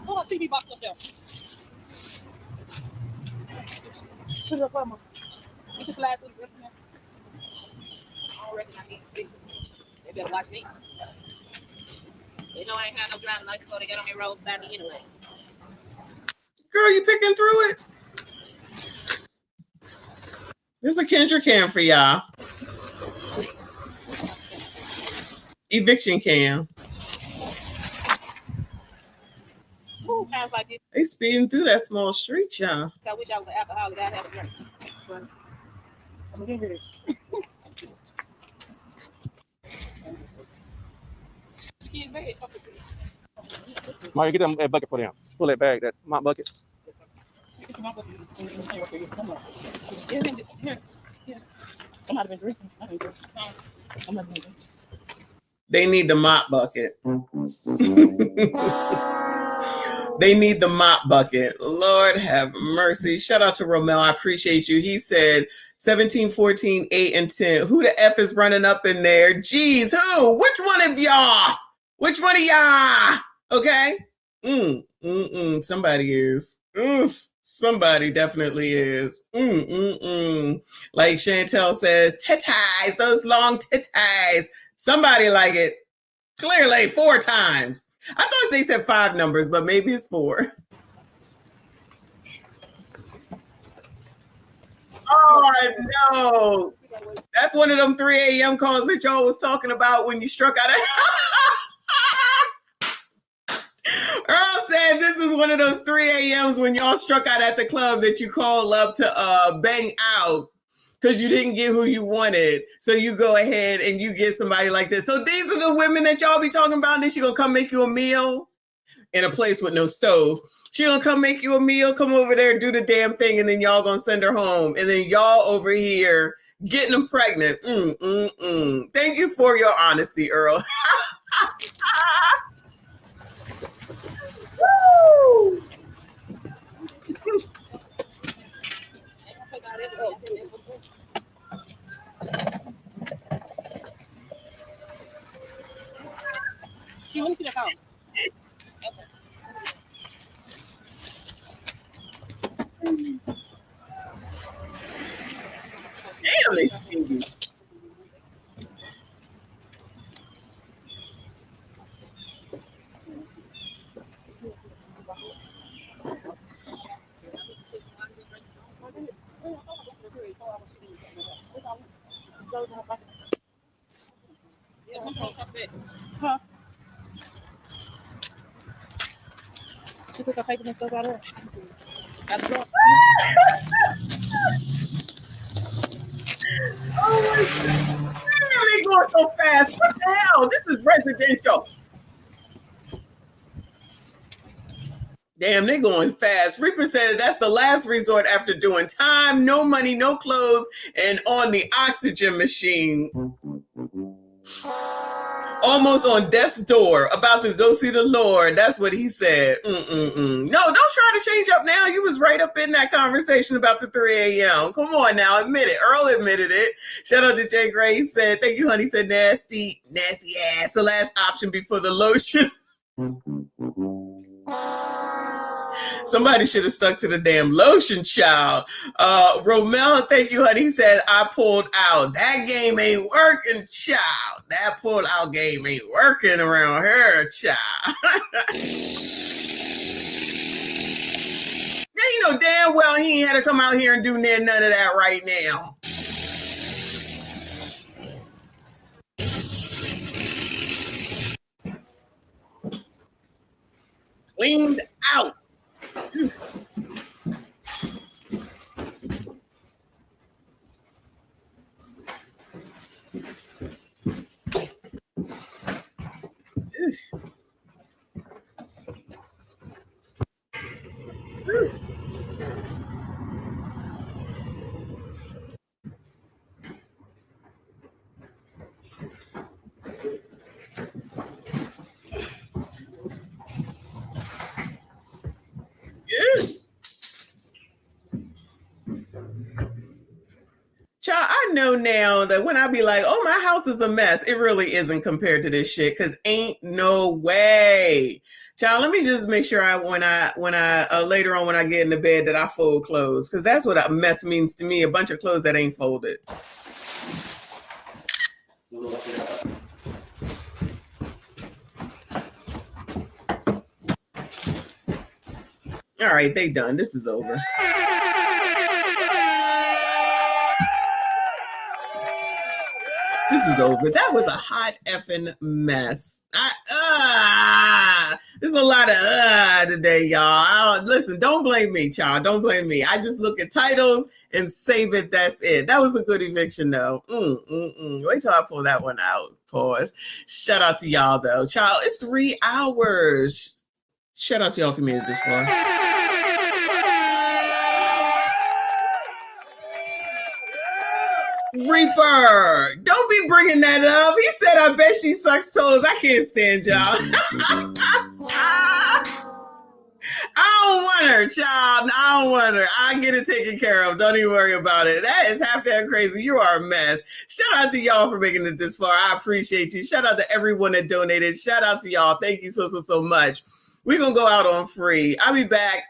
Pull that TV box up there. Put it up, Mama. You can slide through the rest of that. I don't reckon I need to see. They better watch me. They know I ain't had no driving license, so they get on their road by me anyway. Girl, you picking through it? There's a Kendra cam for y'all. Eviction cam. Ooh, times like this. They speeding through that small street, y'all. I wish I was an alcoholic. I'd have a drink. But I'm gonna get rid of it. Mario, get that bucket for them. Pull that bag, that mop bucket. Somebody been drinking. I didn't drink. Somebody been drinking. They need the mop bucket. They need the mop bucket. Lord have mercy. Shout out to Romel. I appreciate you. He said 17, 14, 8, and 10. Who the F is running up in there? Geez, who? Which one of y'all? Which one of y'all? Okay. Somebody is. Oof. Somebody definitely is. Like Chantel says, titties, those long titties. Somebody like it. Clearly 4 times. I thought they said 5 numbers, but maybe it's 4. Oh, no. That's one of them 3 a.m. calls that y'all was talking about when you struck out. Earl said this is one of those 3 a.m.s when y'all struck out at the club that you call up to bang out because you didn't get who you wanted. So you go ahead and you get somebody like this. So these are the women that y'all be talking about. Then she gonna come make you a meal in a place with no stove. She gonna come make you a meal, come over there, do the damn thing, and then y'all gonna send her home. And then y'all over here getting them pregnant. Thank you for your honesty, Earl. Woo! Let me see that phone. Damn, they stingy. Huh? She took her paper and stuff out of her. Oh my God. Damn, they going so fast. What the hell? This is residential. Damn, they going fast. Reaper says that's the last resort after doing time, no money, no clothes, and on the oxygen machine. Almost on death's door, about to go see the Lord. That's what he said. No, don't try to change up now. You was right up in that conversation about the 3 a.m. Come on now, admit it. Earl admitted it. Shout out to Jay Gray. He said, thank you, honey. He said, nasty ass. The last option before the lotion. Somebody should have stuck to the damn lotion, child. Romel, thank you, honey. He said, I pulled out. That game ain't working, child. That pull out game ain't working around here, child. Yeah, you know damn well he ain't had to come out here and do none of that right now. Cleaned out. Child, I know now that when I be like, oh, my house is a mess, it really isn't compared to this shit, because ain't no way. Child, let me just make sure when I later on when I get in the bed that I fold clothes, because that's what a mess means to me, a bunch of clothes that ain't folded. All right, they done. This is over. This is over. That was a hot effing mess. There's a lot of today, y'all. Listen, don't blame me, child. Don't blame me. I just look at titles and save it. That's it. That was a good eviction, though. Wait till I pull that one out. Pause. Shout out to y'all, though. Child, it's 3 hours. Shout out to y'all if you made it this far. Reaper, don't be bringing that up. He said, I bet she sucks toes. I can't stand y'all. I don't want her, child. I don't want her. I get it taken care of. Don't even worry about it. That is half damn crazy. You are a mess. Shout out to y'all for making it this far. I appreciate you. Shout out to everyone that donated. Shout out to y'all. Thank you so much. We're going to go out on free. I'll be back.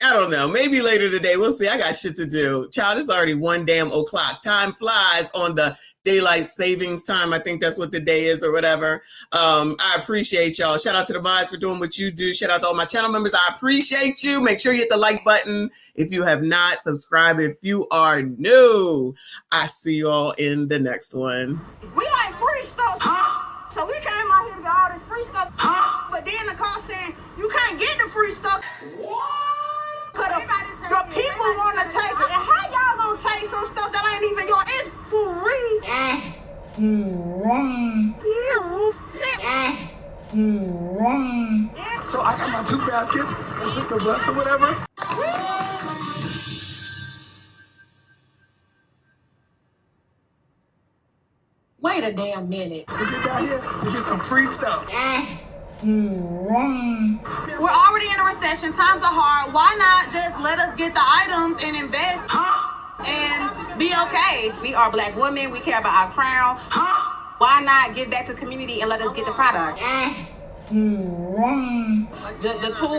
I don't know. Maybe later today. We'll see. I got shit to do. Child, it's already 1 damn o'clock. Time flies on the daylight savings time. I think that's what the day is or whatever. I appreciate y'all. Shout out to the mods for doing what you do. Shout out to all my channel members. I appreciate you. Make sure you hit the like button if you have not. Subscribe if you are new. I see you all in the next one. We like free stuff. So we came out here to get all this free stuff. But then the car saying you can't get the free stuff. So I got my 2 baskets and took the bus or whatever. Wait a damn minute. We get down here, we get some free stuff. We're already in a recession. Times are hard. Why not just let us get the items and invest and be okay? We are Black women. We care about our crown. Why not give back to the community and let us get the product? The tool